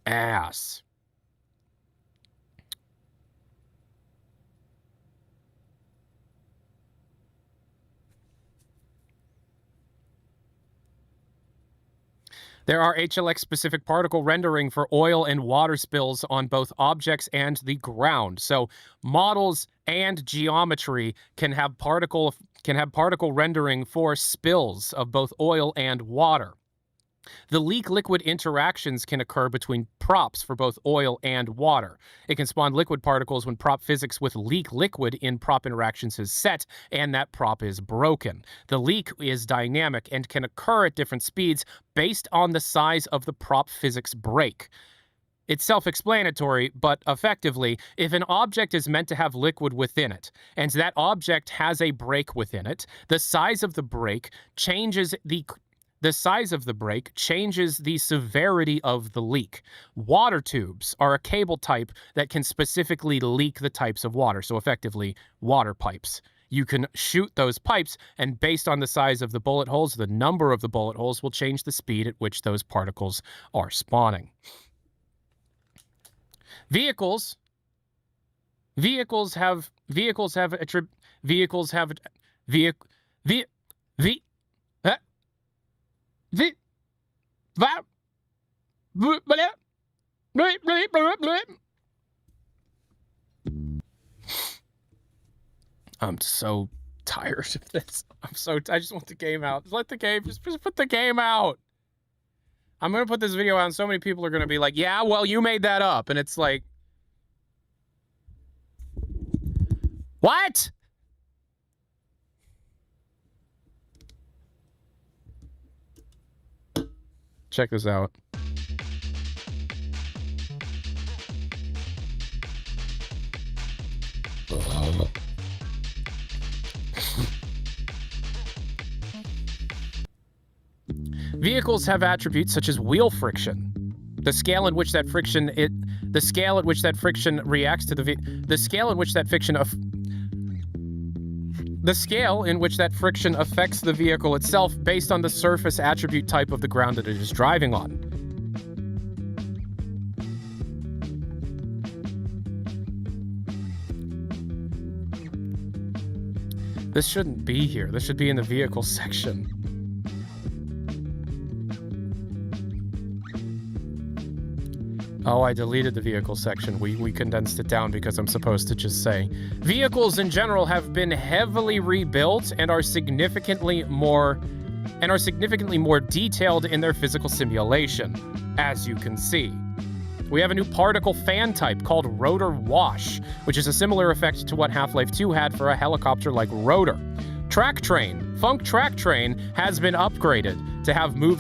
Ass. There are HLX-specific particle rendering for oil and water spills on both objects and the ground. So models and geometry can have particle rendering for spills of both oil and water. The leak-liquid interactions can occur between props for both oil and water. It can spawn liquid particles when prop physics with leak-liquid in prop interactions is set and that prop is broken. The leak is dynamic and can occur at different speeds based on the size of the prop physics break. It's self-explanatory, but effectively, if an object is meant to have liquid within it, and that object has a break within it, the size of the break changes the severity of the leak. Water tubes are a cable type that can specifically leak the types of water, so effectively, water pipes. You can shoot those pipes, and based on the size of the bullet holes, the number of the bullet holes will change the speed at which those particles are spawning. Vehicles have I'm so tired of this. I just want the game out. Just let the game, just put the game out. I'm going to put this video out and so many people are going to be like, yeah, well, you made that up. And it's like, what? Check this out. Vehicles have attributes such as wheel friction. The scale in which that friction reacts to the scale in which that friction affects the vehicle itself based on the surface attribute type of the ground that it is driving on. This shouldn't be here. This should be in the vehicle section. Oh, I deleted the vehicle section. We condensed it down because I'm supposed to just say vehicles in general have been heavily rebuilt and are significantly more detailed in their physical simulation, as you can see. We have a new particle fan type called rotor wash, which is a similar effect to what Half-Life 2 had for a helicopter-like rotor. Track Train, Funk Track Train, has been upgraded to have new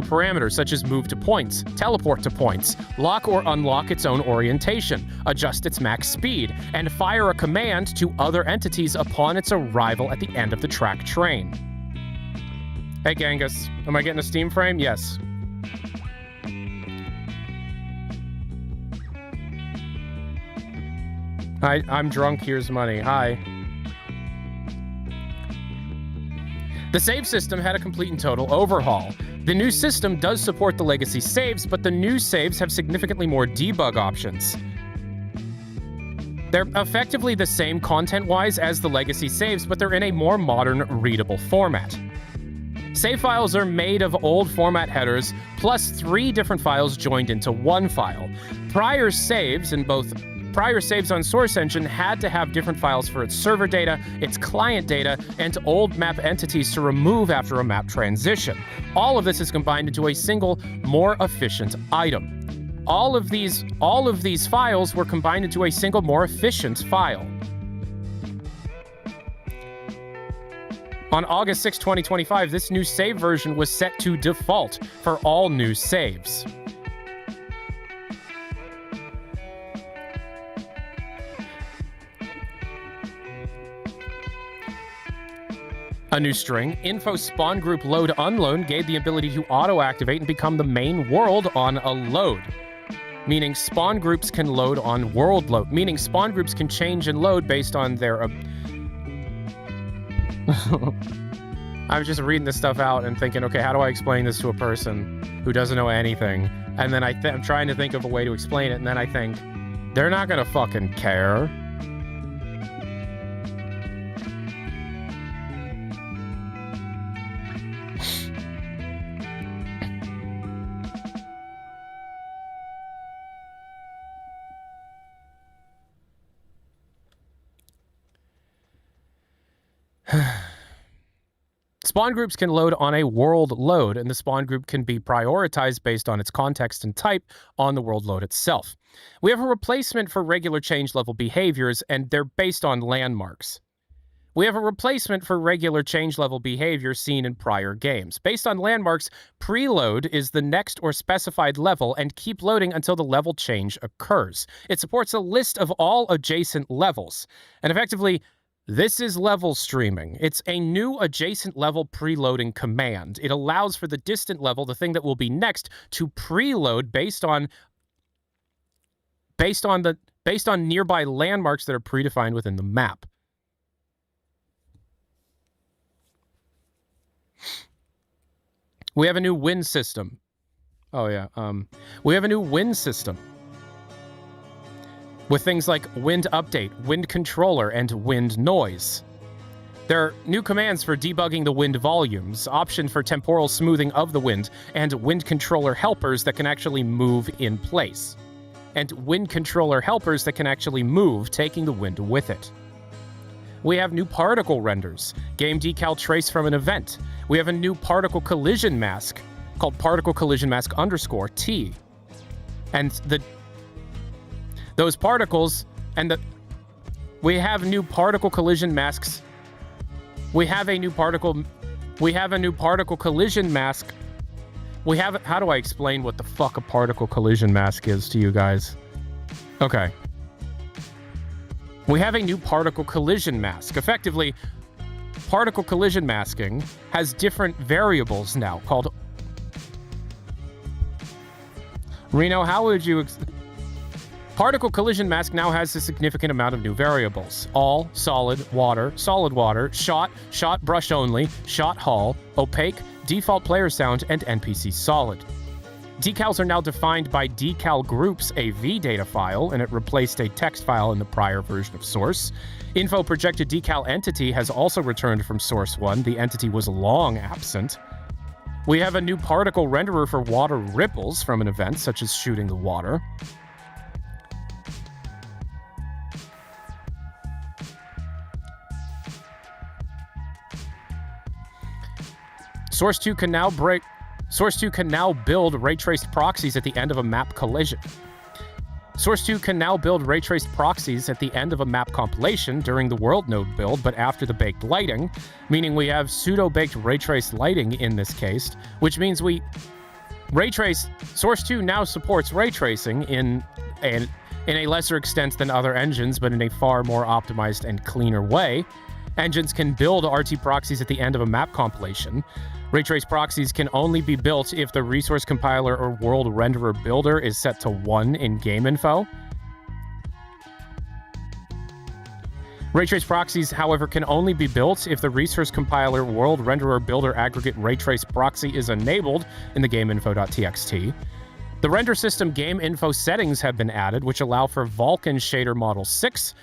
parameters such as move to points, teleport to points, lock or unlock its own orientation, adjust its max speed, and fire a command to other entities upon its arrival at the end of the track train. Hey Genghis, am I getting a Steam frame? Yes. I'm drunk, here's money. Hi. The save system had a complete and total overhaul. The new system does support the legacy saves, but the new saves have significantly more debug options. They're effectively the same content-wise as the legacy saves, but they're in a more modern, readable format. Save files are made of old format headers, plus 3 different files joined into one file. Prior saves on Source Engine had to have different files for its server data, its client data, and old map entities to remove after a map transition. All of this is combined into a single, more efficient item. All of these files were combined into a single, more efficient file. On August 6, 2025, this new save version was set to default for all new saves. A new string, info spawn group load unload, gave the ability to auto-activate and become the main world on a load. Meaning spawn groups can load on world load. Meaning spawn groups can change and load based on their... I was just reading this stuff out and thinking, okay, how do I explain this to a person who doesn't know anything? And then I'm trying to think of a way to explain it, and then I think, they're not gonna fucking care. Spawn groups can load on a world load, and the spawn group can be prioritized based on its context and type on the world load itself. We have a replacement for regular change-level behaviors, and they're based on landmarks. We have a replacement for regular change-level behavior seen in prior games. Based on landmarks, preload is the next or specified level and keep loading until the level change occurs. It supports a list of all adjacent levels, and effectively, this is level streaming. It's a new adjacent level preloading command. It allows for the distant level, the thing that will be next, to preload based on nearby landmarks that are predefined within the map. We have a new wind system. Oh yeah, we have a new wind system with things like wind update, wind controller, and wind noise. There are new commands for debugging the wind volumes, option for temporal smoothing of the wind, and wind controller helpers that can actually move in place. And wind controller helpers that can actually move, taking the wind with it. We have new particle renders, game decal trace from an event. We have a new particle collision mask called particle collision mask _T. And those particles, we have new particle collision masks. We have a new particle collision mask. How do I explain what the fuck a particle collision mask is to you guys? Okay. We have a new particle collision mask. Effectively, particle collision masking has different variables now called... Reno, how would you... Particle collision mask now has a significant amount of new variables. All, solid, water, shot, shot brush only, shot hull, opaque, default player sound, and NPC solid. Decals are now defined by decal groups AV data file, and it replaced a text file in the prior version of source. Info projected decal entity has also returned from source 1. The entity was long absent. We have a new particle renderer for water ripples from an event, such as shooting the water. Source 2 can now build ray-traced proxies at the end of a map collision. Source 2 can now build ray-traced proxies at the end of a map compilation during the world node build, but after the baked lighting, meaning we have pseudo-baked ray-traced lighting in this case, which means Source 2 now supports ray tracing in a lesser extent than other engines, but in a far more optimized and cleaner way. Engines can build RT proxies at the end of a map compilation. Ray-trace proxies can only be built if the resource compiler or world renderer builder is set to 1 in game info. Ray-trace proxies, however, can only be built if the resource compiler world renderer builder aggregate ray-trace proxy is enabled in the gameinfo.txt. The render system game info settings have been added, which allow for Vulkan shader model 6,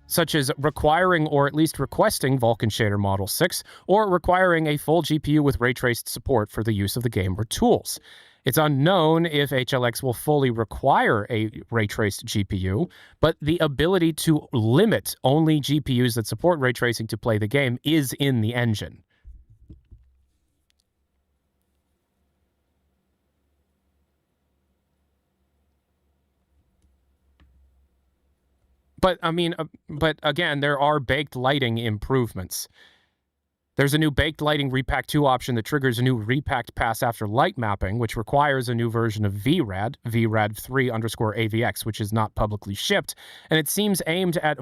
such as requiring or at least requesting Vulkan shader model 6, or requiring a full GPU with ray-traced support for the use of the game or tools. It's unknown if HLX will fully require a ray-traced GPU, but the ability to limit only GPUs that support ray tracing to play the game is in the engine. But, but again, there are baked lighting improvements. There's a new baked lighting repack 2 option that triggers a new repacked pass after light mapping, which requires a new version of VRAD, VRAD3_AVX, which is not publicly shipped, and it seems aimed at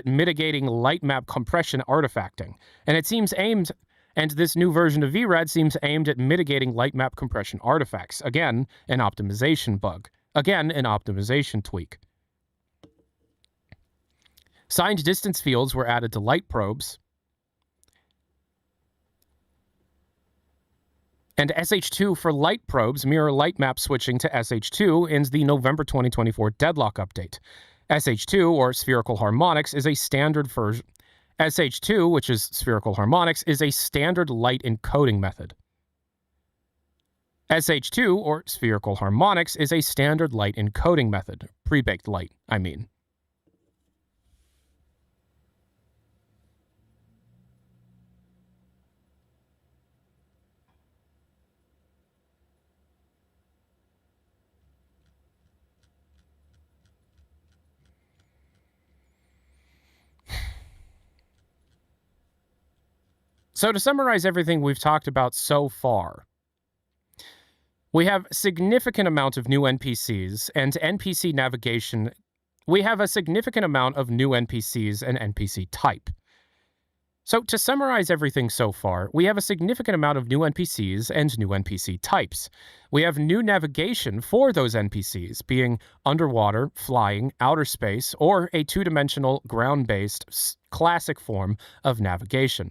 mitigating light map compression artifacting. And this new version of VRAD seems aimed at mitigating light map compression artifacts. Again, an optimization bug. Again, an optimization tweak. Signed distance fields were added to light probes. And SH2 for light probes mirror light map switching to SH2 in the November 2024 deadlock update. SH2, or spherical harmonics, is a standard version. SH2, which is spherical harmonics, is a standard light encoding method. SH2, or spherical harmonics, is a standard light encoding method. Pre-baked light, I mean. So to summarize everything we've talked about so far, we have a significant amount of new NPCs and NPC navigation. We have a significant amount of new NPCs and NPC type. So to summarize everything so far, we have a significant amount of new NPCs and new NPC types. We have new navigation for those NPCs, being underwater, flying, outer space, or a two-dimensional, ground-based, classic form of navigation.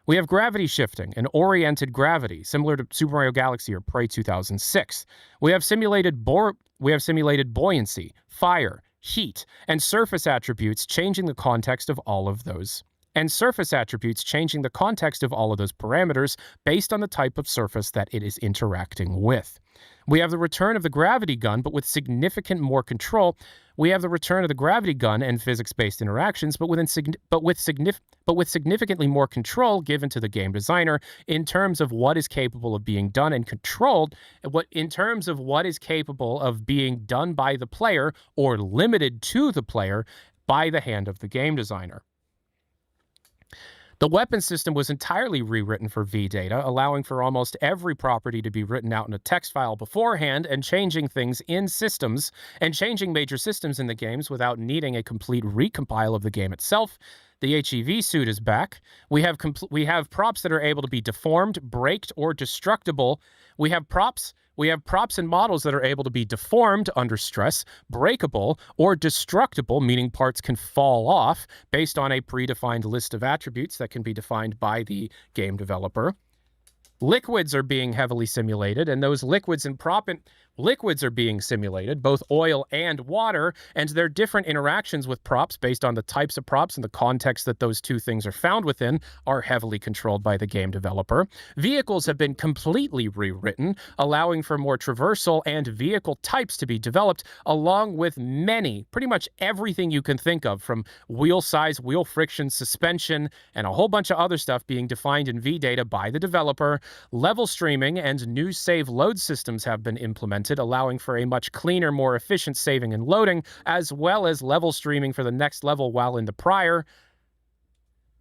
We have gravity shifting and oriented gravity, similar to Super Mario Galaxy or Prey 2006. We have simulated buoyancy, fire, heat, and surface attributes changing the context of all of those. Parameters based on the type of surface that it is interacting with. We have the return of the gravity gun, but with significant more control. We have the return of the gravity gun and physics-based interactions, but with significantly more control given to the game designer in terms of what is capable of being done and controlled, in terms of what is capable of being done by the player or limited to the player by the hand of the game designer. The weapon system was entirely rewritten for V-Data, allowing for almost every property to be written out in a text file beforehand and changing things in systems, and changing major systems in the games without needing a complete recompile of the game itself. The HEV suit is back. We have props that are able to be deformed, braked, or destructible. We have props and models that are able to be deformed under stress, breakable, or destructible, meaning parts can fall off based on a predefined list of attributes that can be defined by the game developer. Liquids are being heavily simulated, and those liquids are being simulated, both oil and water, and their different interactions with props based on the types of props and the context that those two things are found within are heavily controlled by the game developer. Vehicles have been completely rewritten, allowing for more traversal and vehicle types to be developed, along with pretty much everything you can think of, from wheel size, wheel friction, suspension, and a whole bunch of other stuff being defined in V-Data by the developer. Level streaming and new save load systems have been implemented, allowing for a much cleaner, more efficient saving and loading, as well as level streaming for the next level while in the prior.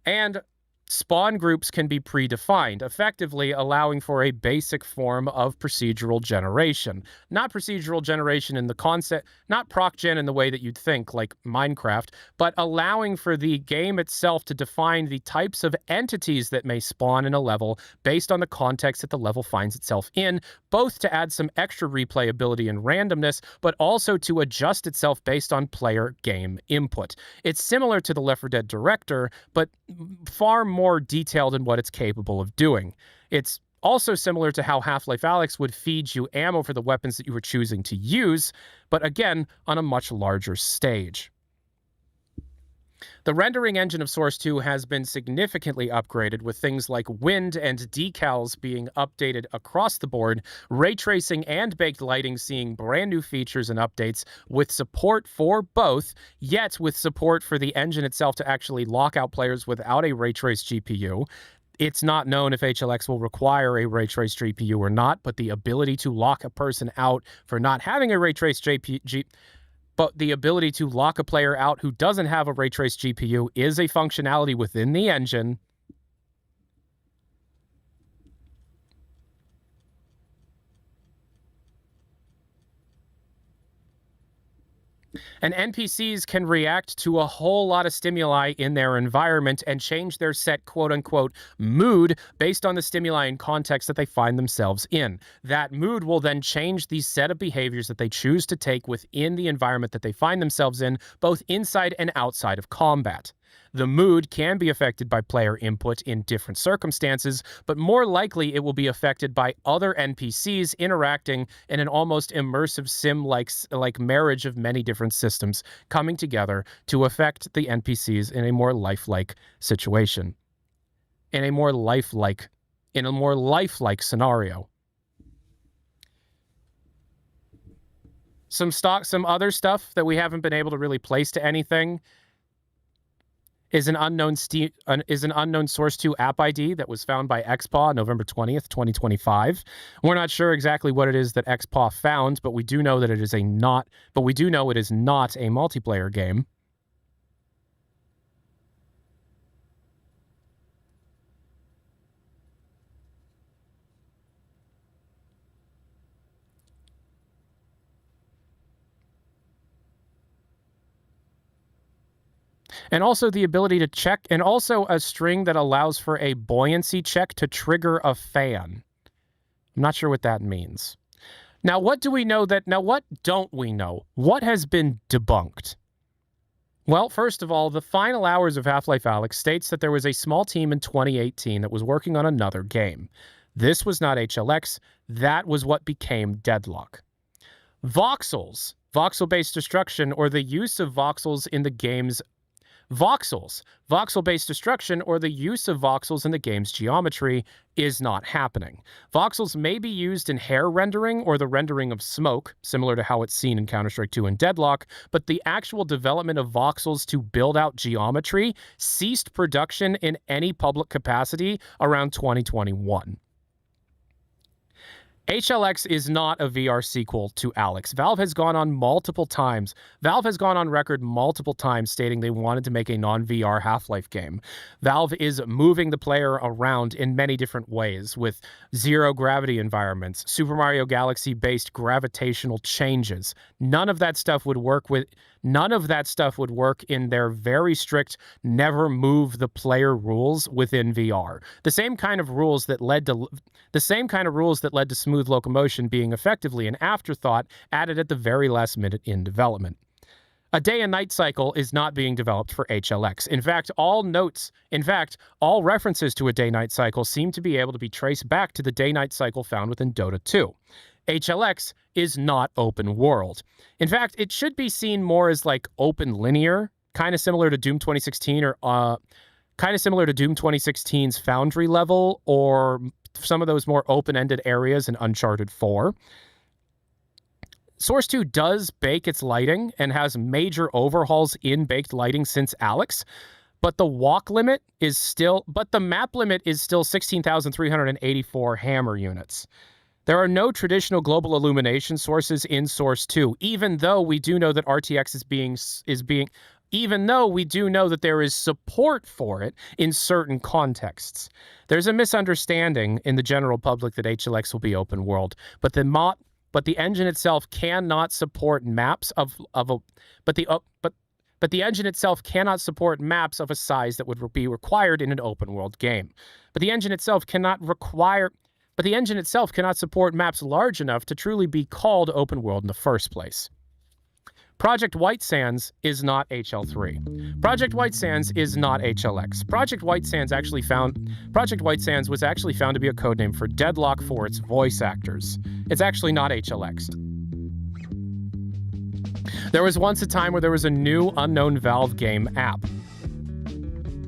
And spawn groups can be predefined, effectively allowing for a basic form of procedural generation. Not procedural generation in the concept, not proc gen in the way that you'd think, like Minecraft, but allowing for the game itself to define the types of entities that may spawn in a level based on the context that the level finds itself in, both to add some extra replayability and randomness, but also to adjust itself based on player game input. It's similar to the Left 4 Dead Director, but far more detailed in what it's capable of doing. It's also similar to how Half-Life Alyx would feed you ammo for the weapons that you were choosing to use, but again, on a much larger stage. The rendering engine of Source 2 has been significantly upgraded, with things like wind and decals being updated across the board, ray tracing and baked lighting seeing brand new features and updates with support for both, yet with support for the engine itself to actually lock out players without a ray trace GPU. It's not known if HLX will require a ray trace GPU or not, but the ability to lock a person out for not having a ray trace But the ability to lock a player out who doesn't have a ray trace GPU is a functionality within the engine. And NPCs can react to a whole lot of stimuli in their environment and change their set quote-unquote mood based on the stimuli and context that they find themselves in. That mood will then change the set of behaviors that they choose to take within the environment that they find themselves in, both inside and outside of combat. The mood can be affected by player input in different circumstances, but more likely it will be affected by other NPCs interacting in an almost immersive sim-like marriage of many different systems coming together to affect the NPCs in a more lifelike situation. In a more lifelike scenario. Some other stuff that we haven't been able to really place to anything is an unknown Source 2 app ID that was found by XPaw on November 20th, 2025. We're not sure exactly what it is that XPaw found, but we do know that it is not a multiplayer game. And also the ability to check, and also a string that allows for a buoyancy check to trigger a fan. I'm not sure what that means. Now, what don't we know? What has been debunked? Well, first of all, the final hours of Half-Life Alyx states that there was a small team in 2018 that was working on another game. This was not HLX. That was what became Deadlock. Voxels, voxel-based destruction, or the use of voxels in the game's voxel-based destruction, or the use of voxels in the game's geometry, is not happening. Voxels may be used in hair rendering or the rendering of smoke, similar to how it's seen in Counter-Strike 2 and Deadlock, but the actual development of voxels to build out geometry ceased production in any public capacity around 2021. HLX is not a VR sequel to Alex. Valve has gone on record multiple times stating they wanted to make a non-VR Half-Life game. Valve is moving the player around in many different ways with zero-gravity environments, Super Mario Galaxy-based gravitational changes. None of that stuff would work in their very strict never move the player rules within VR. The same kind of rules that led to smooth locomotion being effectively an afterthought added at the very last minute in development. A day and night cycle is not being developed for HLX. In fact, all references to a day-night cycle seem to be able to be traced back to the day-night cycle found within Dota 2. HLX is not open world. In fact, it should be seen more as like open linear, kind of similar to Doom 2016 or kind of similar to Doom 2016's Foundry level or some of those more open-ended areas in Uncharted 4. Source 2 does bake its lighting and has major overhauls in baked lighting since Alex, but the map limit is still 16,384 hammer units. There are no traditional global illumination sources in Source 2, even though we do know that RTX even though we do know that there is support for it in certain contexts. There's a misunderstanding in the general public that HLX will be open world, but the engine itself cannot support maps of a size that would be required in an open world game. But the engine itself cannot support maps large enough to truly be called open world in the first place. Project White Sands is not HL3. Project White Sands is not HLX. Project White Sands was actually found to be a codename for Deadlock for its voice actors. It's actually not HLX. There was once a time where there was a new unknown Valve game app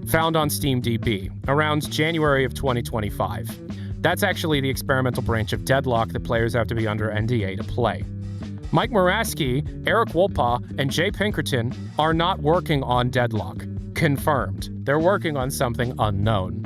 found on SteamDB around January of 2025. That's actually the experimental branch of Deadlock that players have to be under NDA to play. Mike Moraski, Eric Wolpaw, and Jay Pinkerton are not working on Deadlock. Confirmed. They're working on something unknown.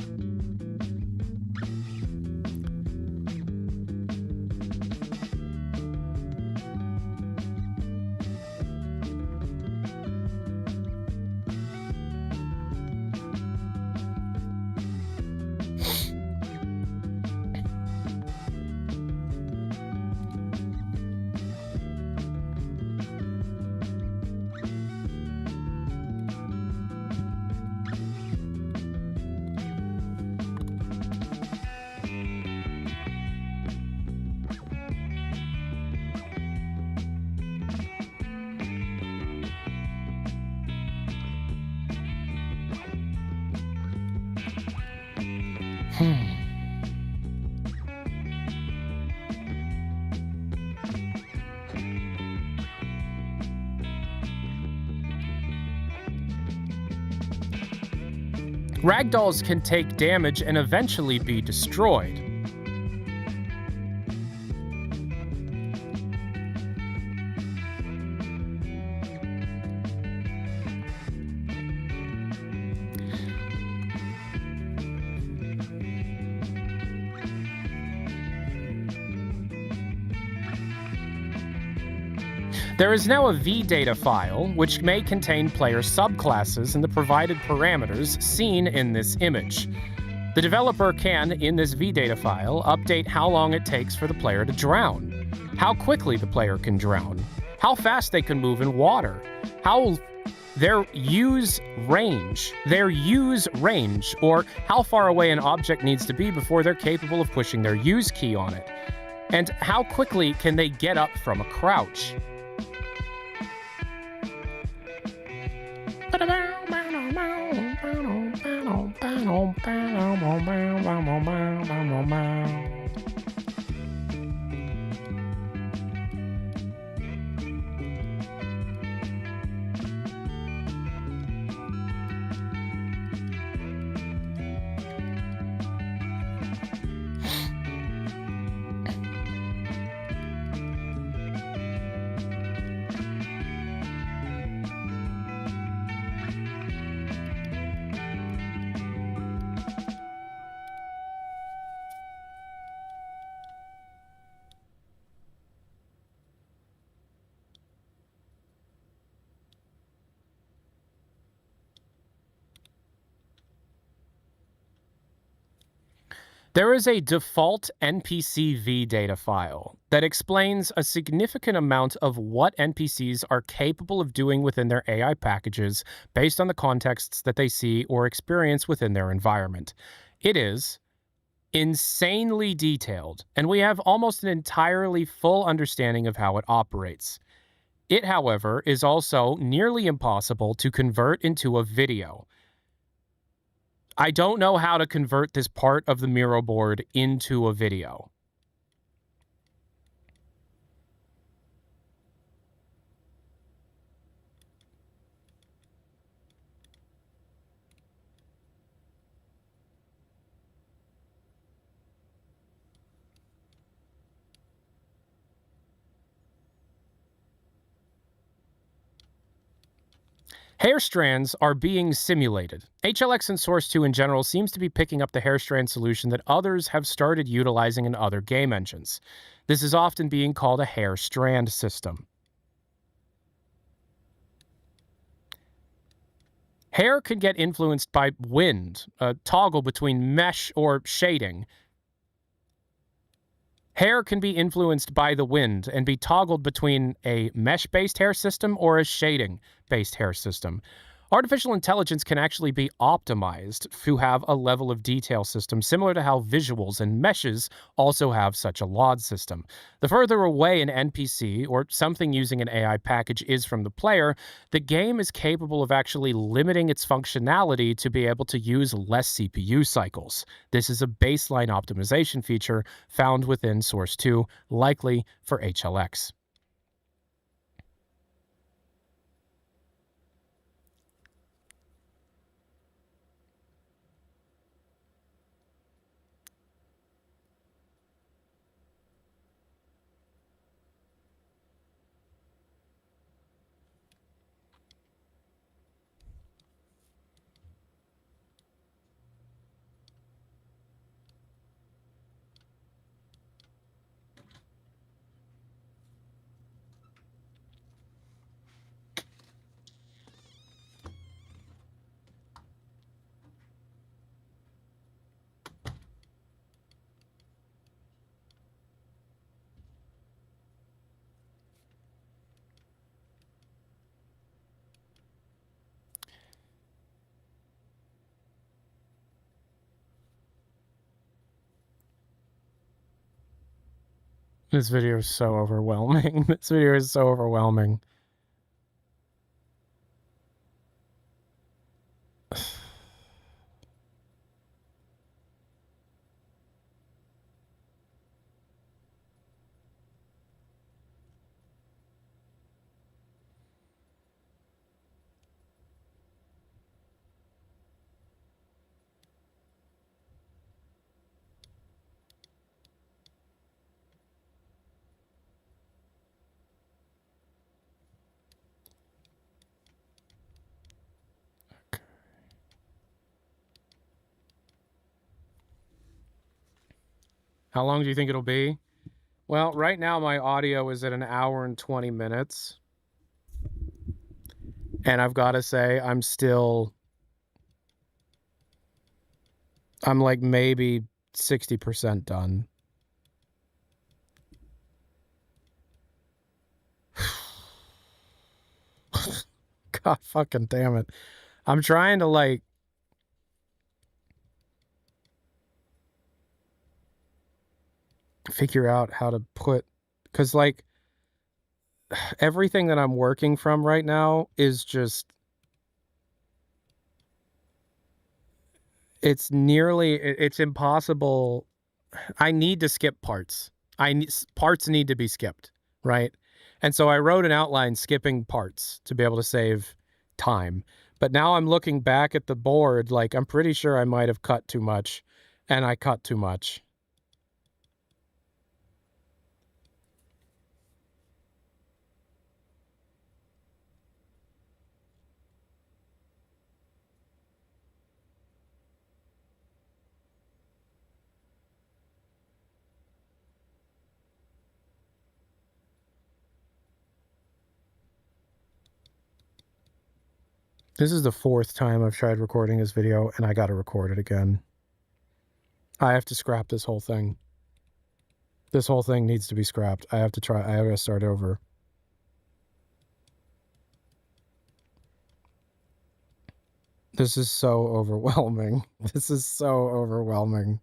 Ragdolls can take damage and eventually be destroyed. There is now a vdata file, which may contain player subclasses and the provided parameters seen in this image. The developer can, in this vdata file, update how long it takes for the player to drown, how quickly the player can drown, how fast they can move in water, their use range, or how far away an object needs to be before they're capable of pushing their use key on it, and how quickly can they get up from a crouch. There is a default NPC-V data file that explains a significant amount of what NPCs are capable of doing within their AI packages based on the contexts that they see or experience within their environment. It is insanely detailed, and we have almost an entirely full understanding of how it operates. It, however, is also nearly impossible to convert into a video. I don't know how to convert this part of the Miro board into a video. Hair strands are being simulated. HLX and Source 2 in general seems to be picking up the hair strand solution that others have started utilizing in other game engines. This is often being called a hair strand system. Hair can get influenced by wind, a toggle between mesh or shading. Hair can be influenced by the wind and be toggled between a mesh-based hair system or a shading-based hair system. Artificial intelligence can actually be optimized to have a level of detail system similar to how visuals and meshes also have such a LOD system. The further away an NPC or something using an AI package is from the player, the game is capable of actually limiting its functionality to be able to use less CPU cycles. This is a baseline optimization feature found within Source 2, likely for HLX. This video is so overwhelming. This video is so overwhelming. How long do you think it'll be? Well, right now my audio is at 1 hour and 20 minutes. And I've got to say, I'm like maybe 60% done. God fucking damn it. I'm trying to like figure out how to put, because like everything that I'm working from right now is just, it's impossible. I need to skip parts. Parts need to be skipped, right? And so I wrote an outline skipping parts to be able to save time. But now I'm looking back at the board, like I'm pretty sure I might have cut too much, and I cut too much. This is the 4th time I've tried recording this video, and I gotta record it again. I have to scrap this whole thing. This whole thing needs to be scrapped. I have to start over. This is so overwhelming. This is so overwhelming.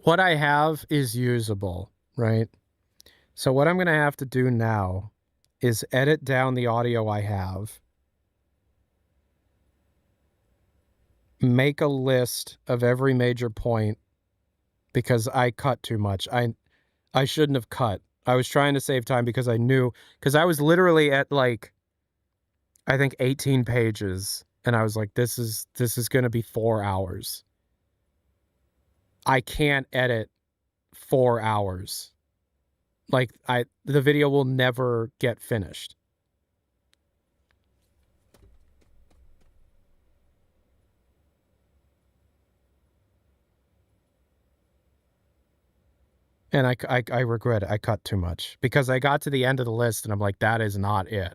What I have is usable, right? So what I'm going to have to do now is edit down the audio I have, make a list of every major point, because I cut too much. I shouldn't have cut. I was trying to save time because I knew, because I was literally at like, I think 18 pages, and I was like, this is going to be 4 hours. I can't edit 4 hours. Like, the video will never get finished. And I regret it. I cut too much because I got to the end of the list and I'm like, that is not it.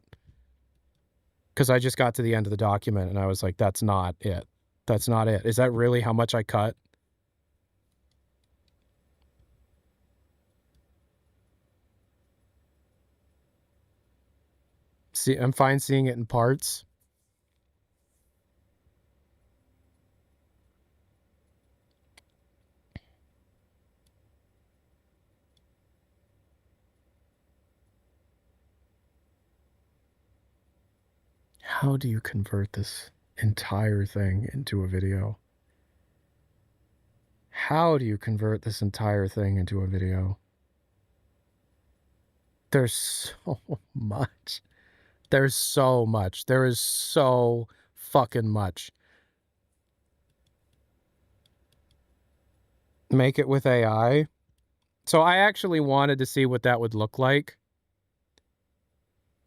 Because I just got to the end of the document and I was like, that's not it. That's not it. Is that really how much I cut? See, I'm fine seeing it in parts. How do you convert this entire thing into a video? How do you convert this entire thing into a video? There's so much. There's so much. There is so fucking much. Make it with AI. So I actually wanted to see what that would look like.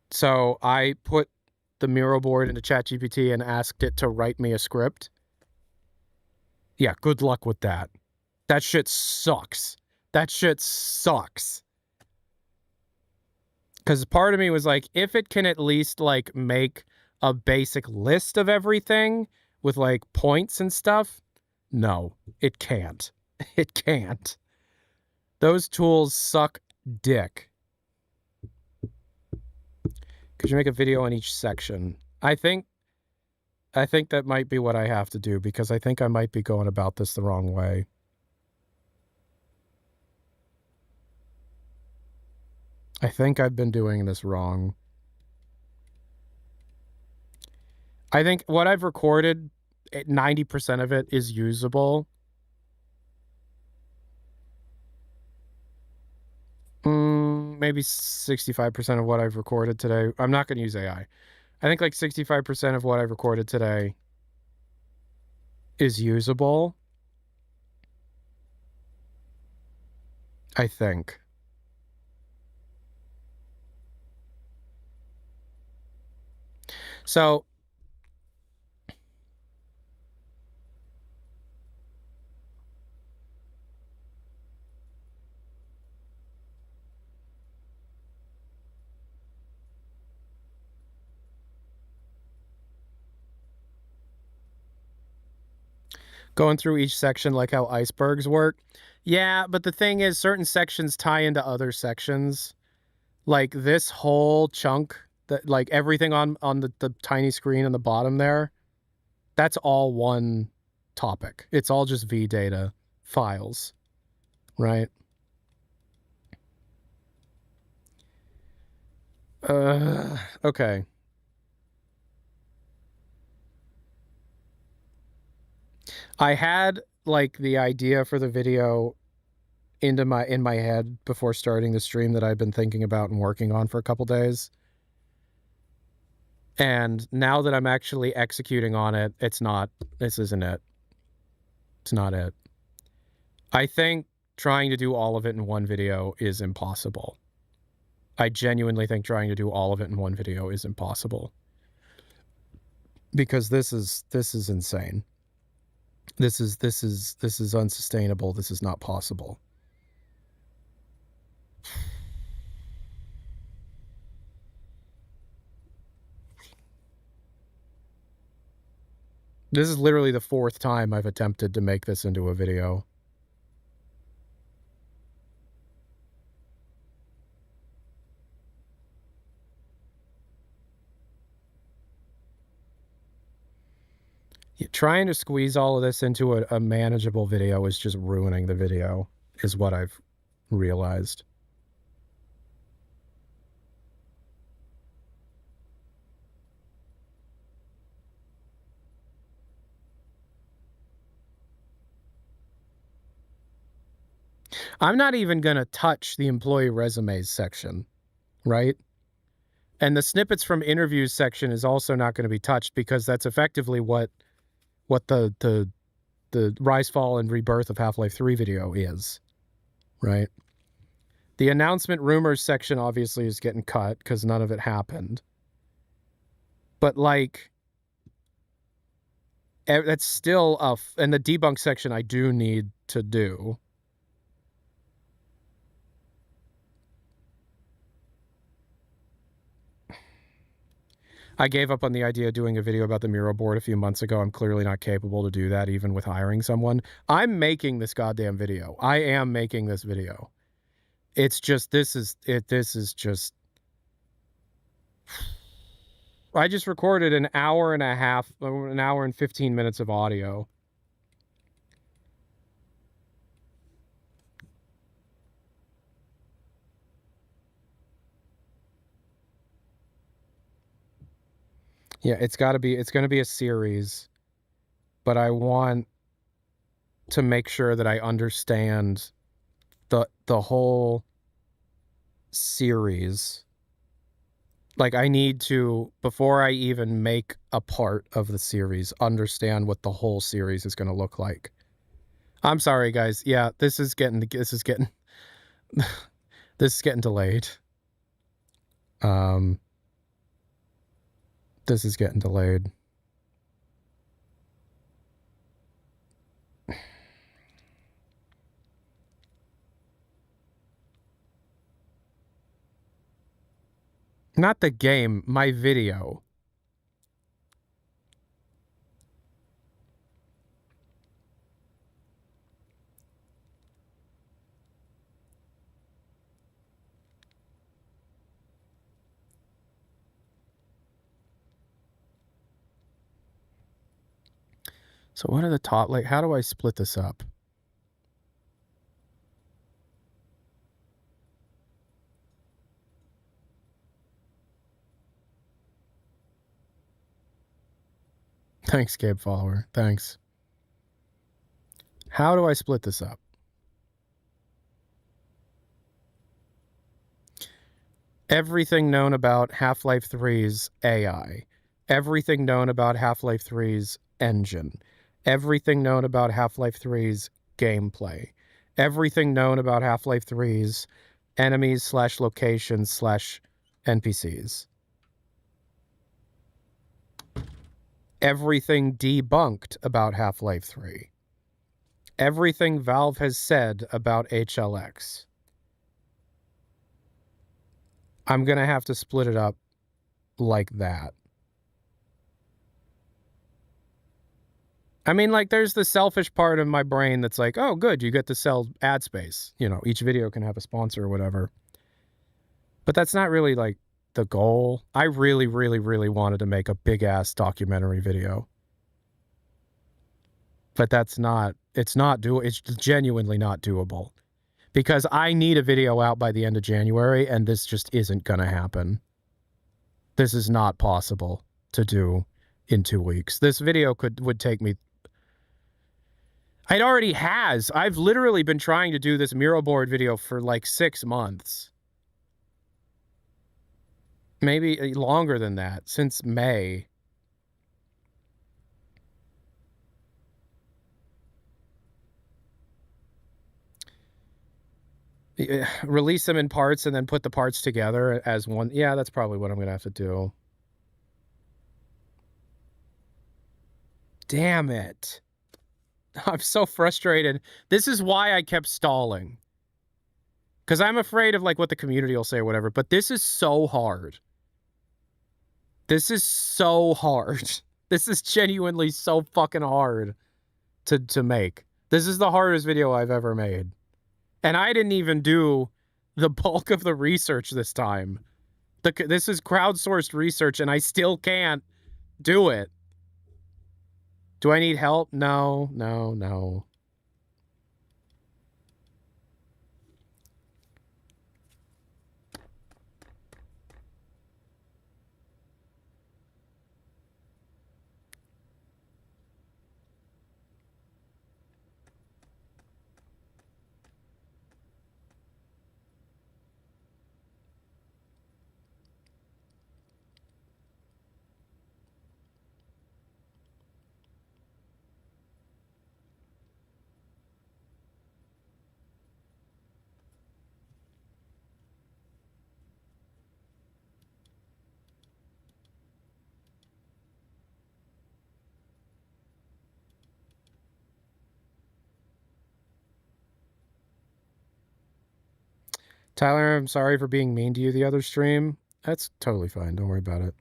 So I put the Miro board into ChatGPT and asked it to write me a script. Yeah, good luck with that. That shit sucks. That shit sucks. Because part of me was like, if it can at least like make a basic list of everything with like points and stuff, no, it can't. It can't. Those tools suck dick. Could you make a video on each section? I think that might be what I have to do because I think I might be going about this the wrong way. I think I've been doing this wrong. I think what I've recorded, 90% of it is usable. Maybe 65% of what I've recorded today. I'm not going to use AI. I think like 65% of what I've recorded today is usable. I think. So going through each section like how icebergs work. Yeah, but the thing is, certain sections tie into other sections. Like this whole chunk, that like everything on the tiny screen on the bottom there, that's all one topic. It's all just VData files, right? Okay. I had like the idea for the video in my head before starting the stream that I've been thinking about and working on for a couple days. And now that I'm actually executing on it, this isn't it. It's not it. I think trying to do all of it in one video is impossible. I genuinely think trying to do all of it in one video is impossible. Because this is insane. This is unsustainable. This is not possible. This is literally the 4th time I've attempted to make this into a video. Yeah, trying to squeeze all of this into a manageable video is just ruining the video, is what I've realized. I'm not even going to touch the employee resumes section, right? And the snippets from interviews section is also not going to be touched because that's effectively what the Rise, Fall, and Rebirth of Half-Life 3 video is, right? The announcement rumors section obviously is getting cut because none of it happened. But, like, that's still and the debunk section I do need to do. I gave up on the idea of doing a video about the Miro board a few months ago. I'm clearly not capable to do that even with hiring someone. I'm making this goddamn video. I am making this video. It's just, this is just... I just recorded an hour and a half, an hour and 15 minutes of audio. Yeah, it's going to be a series, but I want to make sure that I understand the whole series. Like, I need to, before I even make a part of the series, understand what the whole series is going to look like. I'm sorry, guys. Yeah, this is getting this is getting delayed. This is getting delayed. Not the game, my video. So what are the top, like, how do I split this up? Thanks, Gabe Follower. Thanks. How do I split this up? Everything known about Half-Life 3's AI. Everything known about Half-Life 3's engine. Everything known about Half-Life 3's gameplay. Everything known about Half-Life 3's enemies / locations / NPCs. Everything debunked about Half-Life 3. Everything Valve has said about HLX. I'm going to have to split it up like that. I mean, like, there's the selfish part of my brain that's like, oh, good, you get to sell ad space. You know, each video can have a sponsor or whatever. But that's not really, like, the goal. I really, really, really wanted to make a big-ass documentary video. But that's not, it's genuinely not doable. Because I need a video out by the end of January, and this just isn't going to happen. This is not possible to do in 2 weeks. This video would take me... It already has. I've literally been trying to do this Miro board video for like 6 months. Maybe longer than that, since May. Release them in parts and then put the parts together as one. Yeah, that's probably what I'm going to have to do. Damn it. I'm so frustrated. This is why I kept stalling. Because I'm afraid of like what the community will say or whatever. But this is so hard. This is so hard. This is genuinely so fucking hard to make. This is the hardest video I've ever made. And I didn't even do the bulk of the research this time. This is crowdsourced research, and I still can't do it. Do I need help? No, no, no. Tyler, I'm sorry for being mean to you the other stream. That's totally fine. Don't worry about it.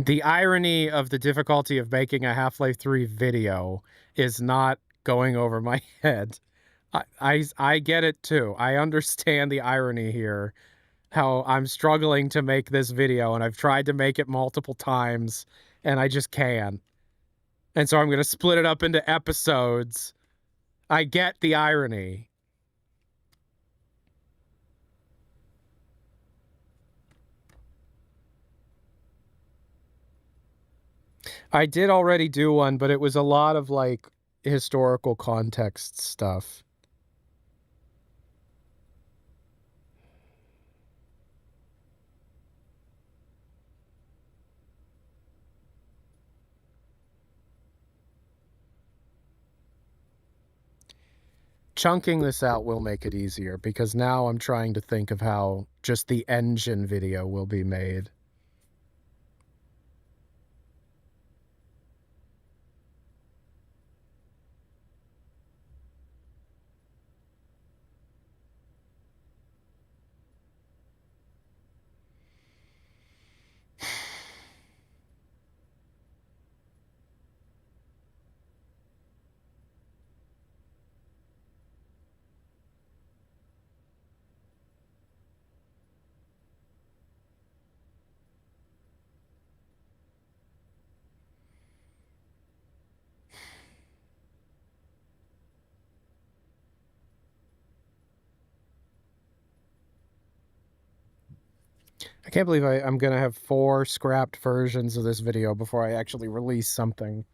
The irony of the difficulty of making a Half-Life 3 video is not going over my head. I get it too. I understand the irony here. How I'm struggling to make this video, and I've tried to make it multiple times, and I just can't. And so I'm going to split it up into episodes. I get the irony. I did already do one, but it was a lot of, like, historical context stuff. Chunking this out will make it easier, because now I'm trying to think of how just the engine video will be made. I can't believe I'm going to have 4 scrapped versions of this video before I actually release something.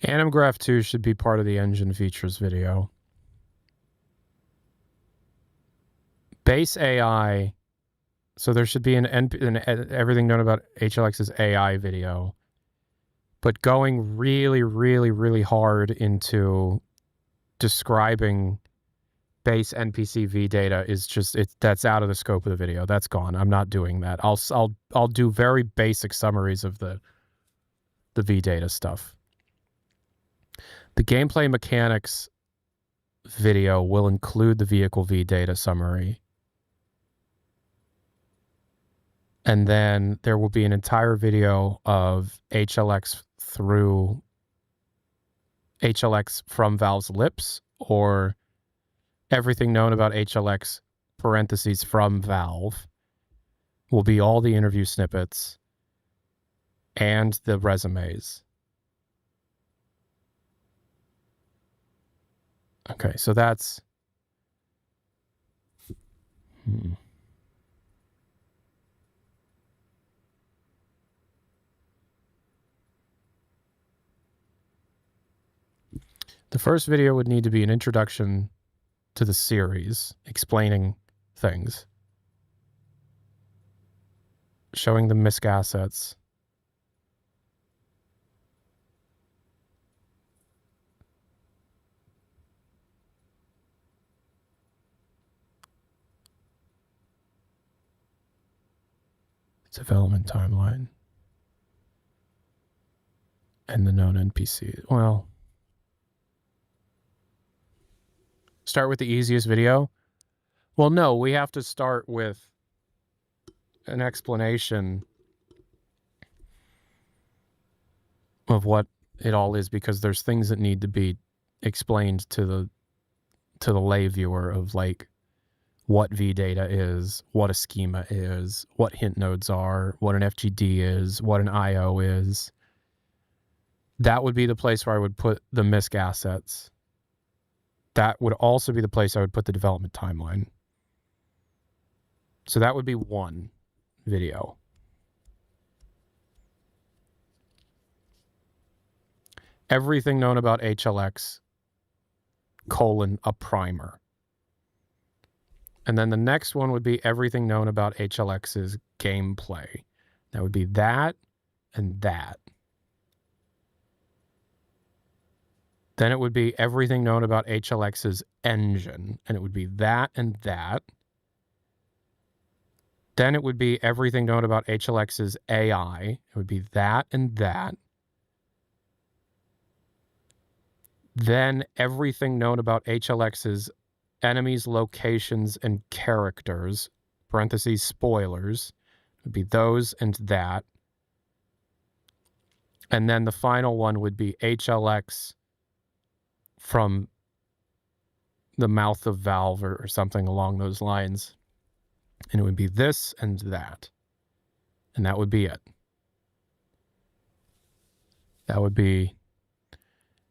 Animgraph 2 should be part of the engine features video. Base AI. So there should be an everything known about HLX's AI video. But going really, really, really hard into describing base NPC V data is just that's out of the scope of the video. That's gone. I'm not doing that. I'll do very basic summaries of the V data stuff. The gameplay mechanics video will include the vehicle V data summary. And then there will be an entire video of HLX through HLX from Valve's lips, or everything known about HLX parentheses from Valve will be all the interview snippets and the resumes. Okay, so that's... The first video would need to be an introduction to the series, explaining things, showing the MISC assets, development timeline, and the known NPC. Well, start with the easiest video? Well, no, we have to start with an explanation of what it all is, because there's things that need to be explained to the lay viewer of, like, what VData is, what a schema is, what hint nodes are, what an FGD is, what an IO is. That would be the place where I would put the MISC assets. That would also be the place I would put the development timeline. So that would be one video. Everything known about HLX, a primer. And then the next one would be everything known about HLX's gameplay. That would be that and that. Then it would be everything known about HLX's engine, and it would be that and that. Then it would be everything known about HLX's AI. It would be that and that. Then everything known about HLX's enemies, locations, and characters, parentheses, spoilers, would be those and that. And then the final one would be HLX from the mouth of Valve or something along those lines. And it would be this and that. And that would be it. That would be...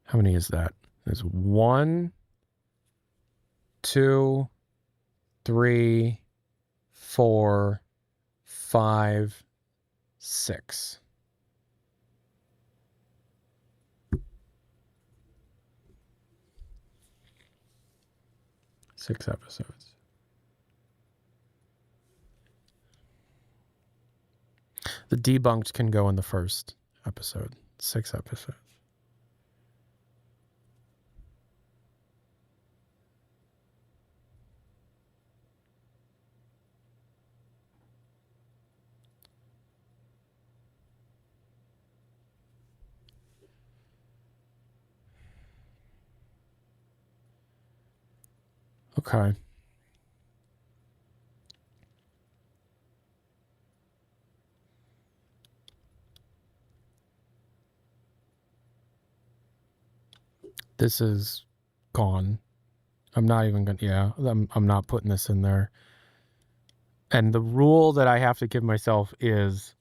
How many is that? There's 1, 2, 3, 4, 5, 6. Six episodes. The debunked can go in the first episode. 6 episodes. Okay. This is gone. I'm not even gonna, yeah, I'm not putting this in there. And the rule that I have to give myself is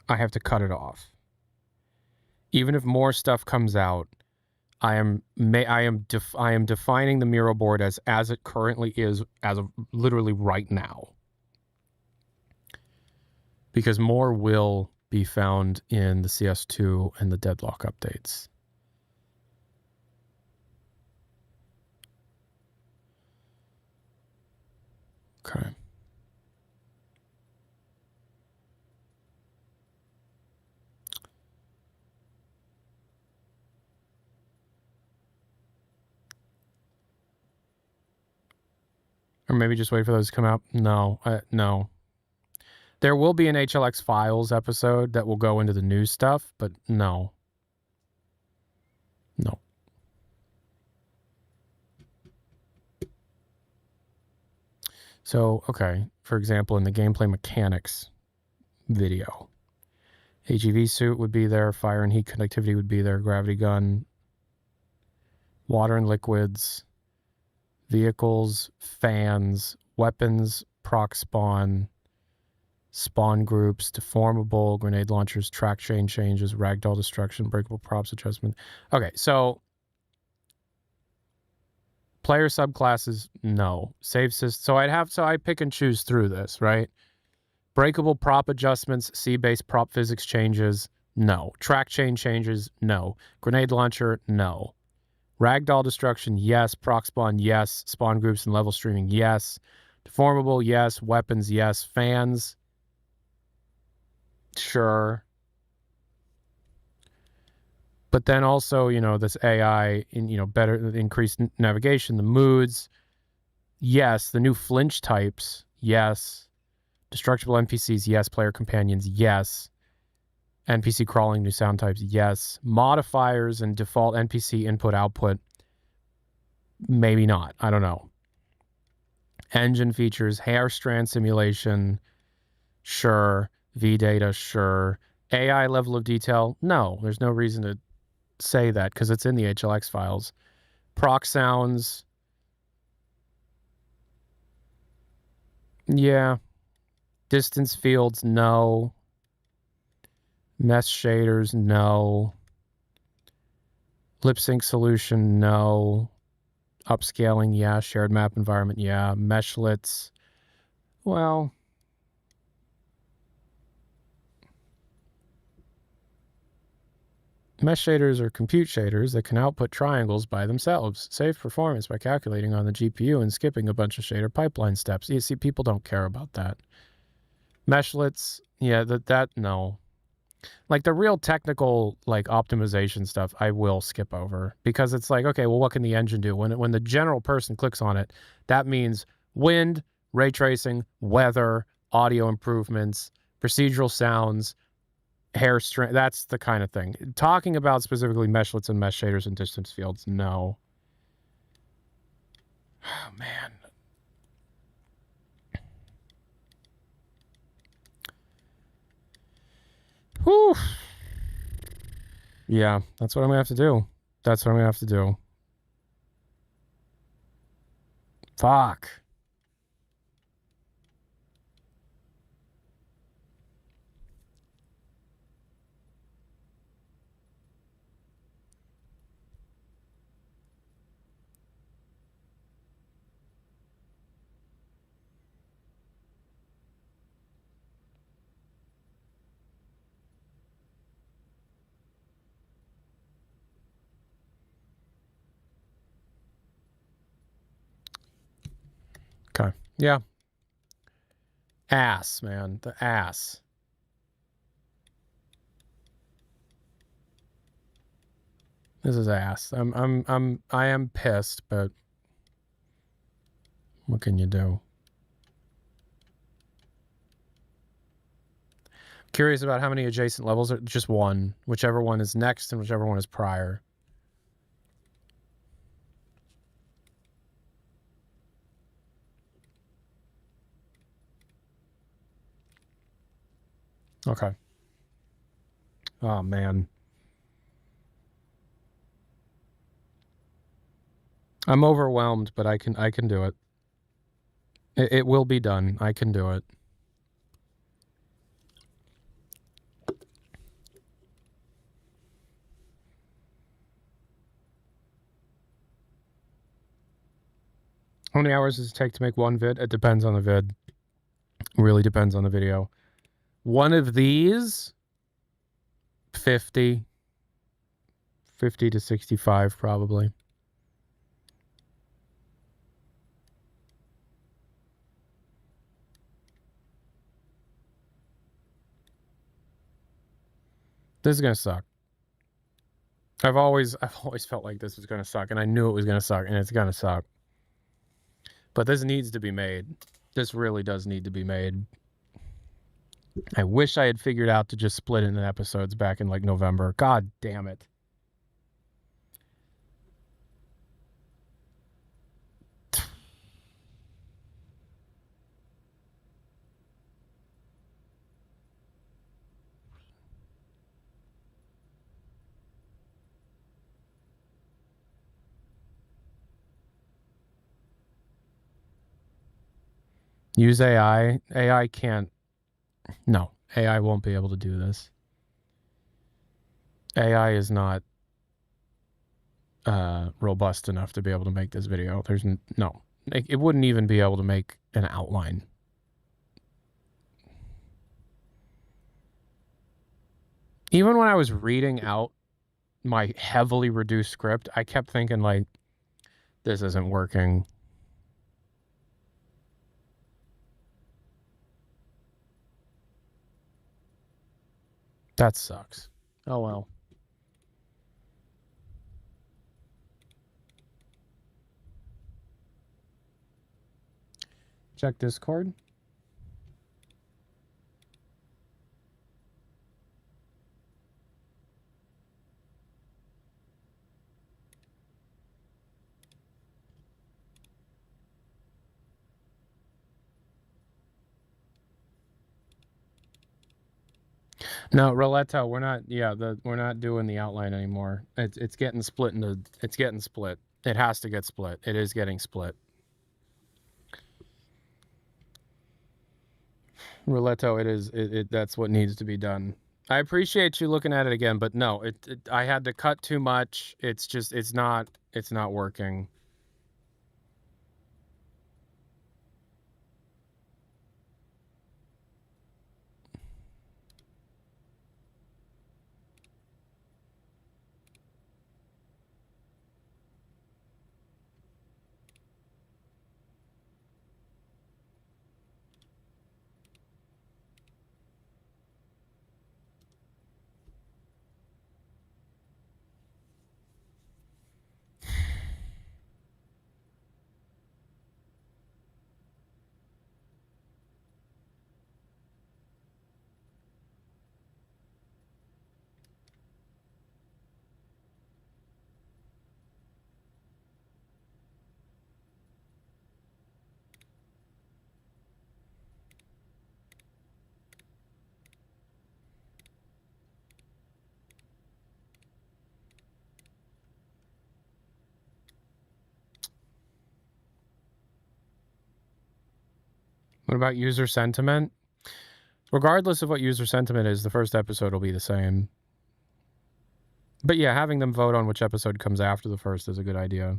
I have to cut it off. Even if more stuff comes out, I am defining the Miro board as it currently is, as of literally right now. Because more will be found in the CS2 and the deadlock updates. Okay. Or maybe just wait for those to come out. No, no. There will be an HLX Files episode that will go into the news stuff, but no. No. So, okay, for example, in the gameplay mechanics video, HEV suit would be there, fire and heat conductivity would be there, gravity gun, water and liquids, vehicles, fans, weapons, proc spawn, spawn groups, deformable, grenade launchers, track chain changes, ragdoll destruction, breakable props adjustment. Okay, so player subclasses, no. Save system. So I pick and choose through this, right? Breakable prop adjustments, C-based prop physics changes, no. Track chain changes, no. Grenade launcher, no. Ragdoll destruction, yes. Proc spawn, yes. Spawn groups and level streaming, yes. Deformable, yes. Weapons, yes. Fans, sure. But then also, this AI, better increased navigation, the moods, yes. The new flinch types, yes. Destructible NPCs, yes. Player companions, yes. NPC crawling, new sound types, yes. Modifiers and default NPC input-output, maybe not. I don't know. Engine features, hair strand simulation, sure. V-data, sure. AI level of detail, no. There's no reason to say that because it's in the HLX files. Proc sounds, yeah. Distance fields, no. Mesh shaders, no. Lip sync solution, no. Upscaling, yeah. Shared map environment, yeah. Meshlets, well, mesh shaders are compute shaders that can output triangles by themselves. Save performance by calculating on the GPU and skipping a bunch of shader pipeline steps. You see, people don't care about that. Meshlets, yeah, that no. Like the real technical optimization stuff, I will skip over because it's like, okay, well, what can the engine do? When the general person clicks on it, that means wind, ray tracing, weather, audio improvements, procedural sounds, hair strength. That's the kind of thing. Talking about specifically meshlets and mesh shaders and distance fields, no. Oh, man. Whew. Yeah, that's what I'm going to have to do. That's what I'm going to have to do. Fuck. Okay. Yeah. Ass, man. The ass. This is ass. I am pissed, but what can you do? Curious about how many adjacent levels are just one, whichever one is next and whichever one is prior. Okay. Oh man. I'm overwhelmed, but I can do it. It will be done. I can do it. How many hours does it take to make one vid? It depends on the vid. Really depends on the video. One of these, 50 to 65 probably. This is gonna suck. I've always felt like this was gonna suck, and I knew it was gonna suck, and it's gonna suck. But this needs to be made. This really does need to be made. I wish I had figured out to just split it into episodes back in like November. God damn it. Use AI. AI can't. No, AI won't be able to do this. AI is not robust enough to be able to make this video. There's no. It wouldn't even be able to make an outline. Even when I was reading out my heavily reduced script, I kept thinking like, this isn't working. That sucks. Oh well. Check Discord. No, Roletto, we're not. Yeah, we're not doing the outline anymore. It's getting split into. It's getting split. It has to get split. It is getting split. Roletto, it is. That's what needs to be done. I appreciate you looking at it again, but no, I had to cut too much. It's just. It's not working. What about user sentiment? Regardless of what user sentiment is, the first episode will be the same. But yeah, having them vote on which episode comes after the first is a good idea.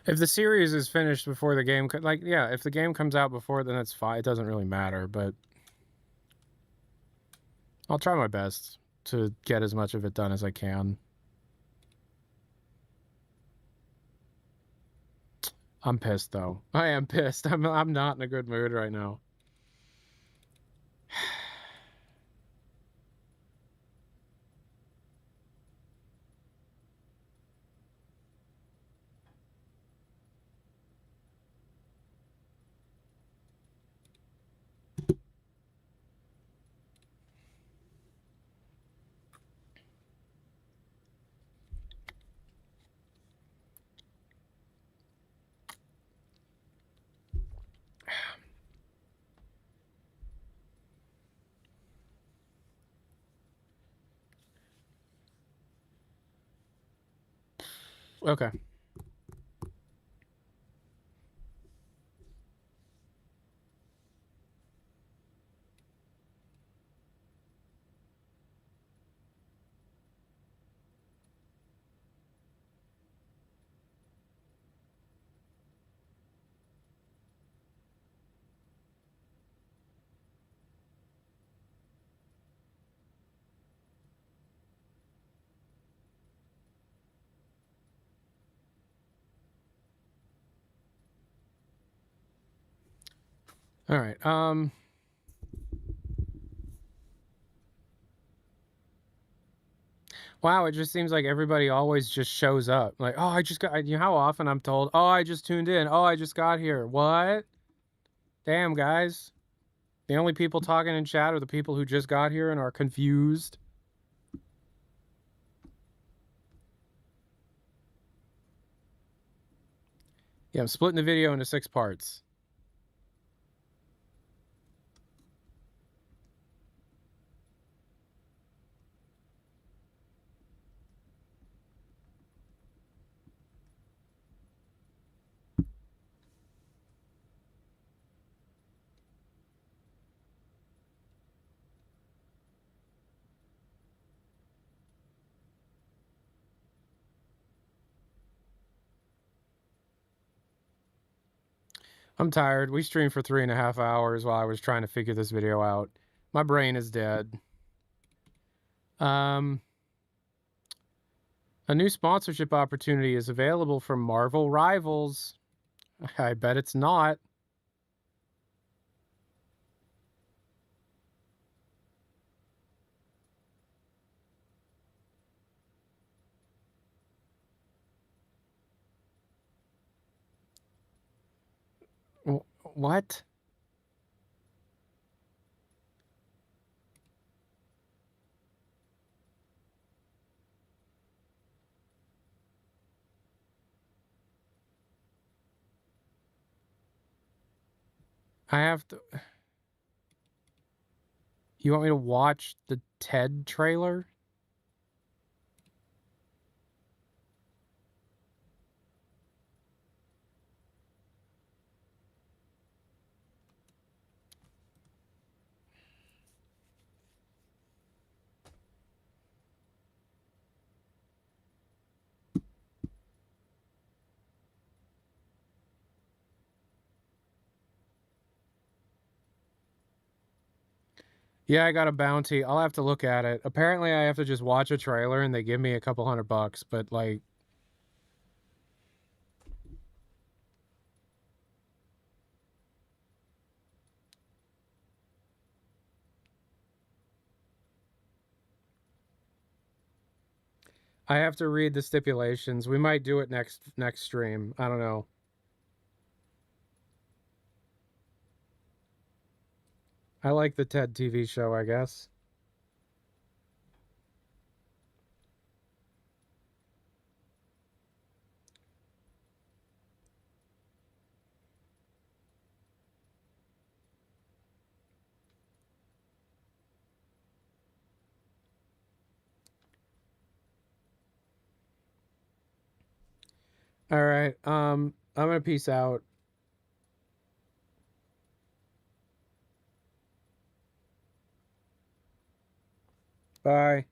If the series is finished before the game, like, yeah, if the game comes out before, then that's fine. It doesn't really matter, but I'll try my best to get as much of it done as I can. I'm pissed, though. I am pissed. I'm not in a good mood right now. Okay. All right. Wow, it just seems like everybody always just shows up. Like, oh, I just got, you know how often I'm told, oh, I just tuned in. Oh, I just got here. What? Damn, guys. The only people talking in chat are the people who just got here and are confused. Yeah, I'm splitting the video into 6 parts. I'm tired. We streamed for 3.5 hours while I was trying to figure this video out. My brain is dead. A new sponsorship opportunity is available from Marvel Rivals. I bet it's not. What? I have to... You want me to watch the Ted trailer? Yeah, I got a bounty. I'll have to look at it. Apparently, I have to just watch a trailer and they give me a couple $100, but like... I have to read the stipulations. We might do it next stream. I don't know. I like the TED TV show, I guess. All right. I'm gonna peace out. Bye.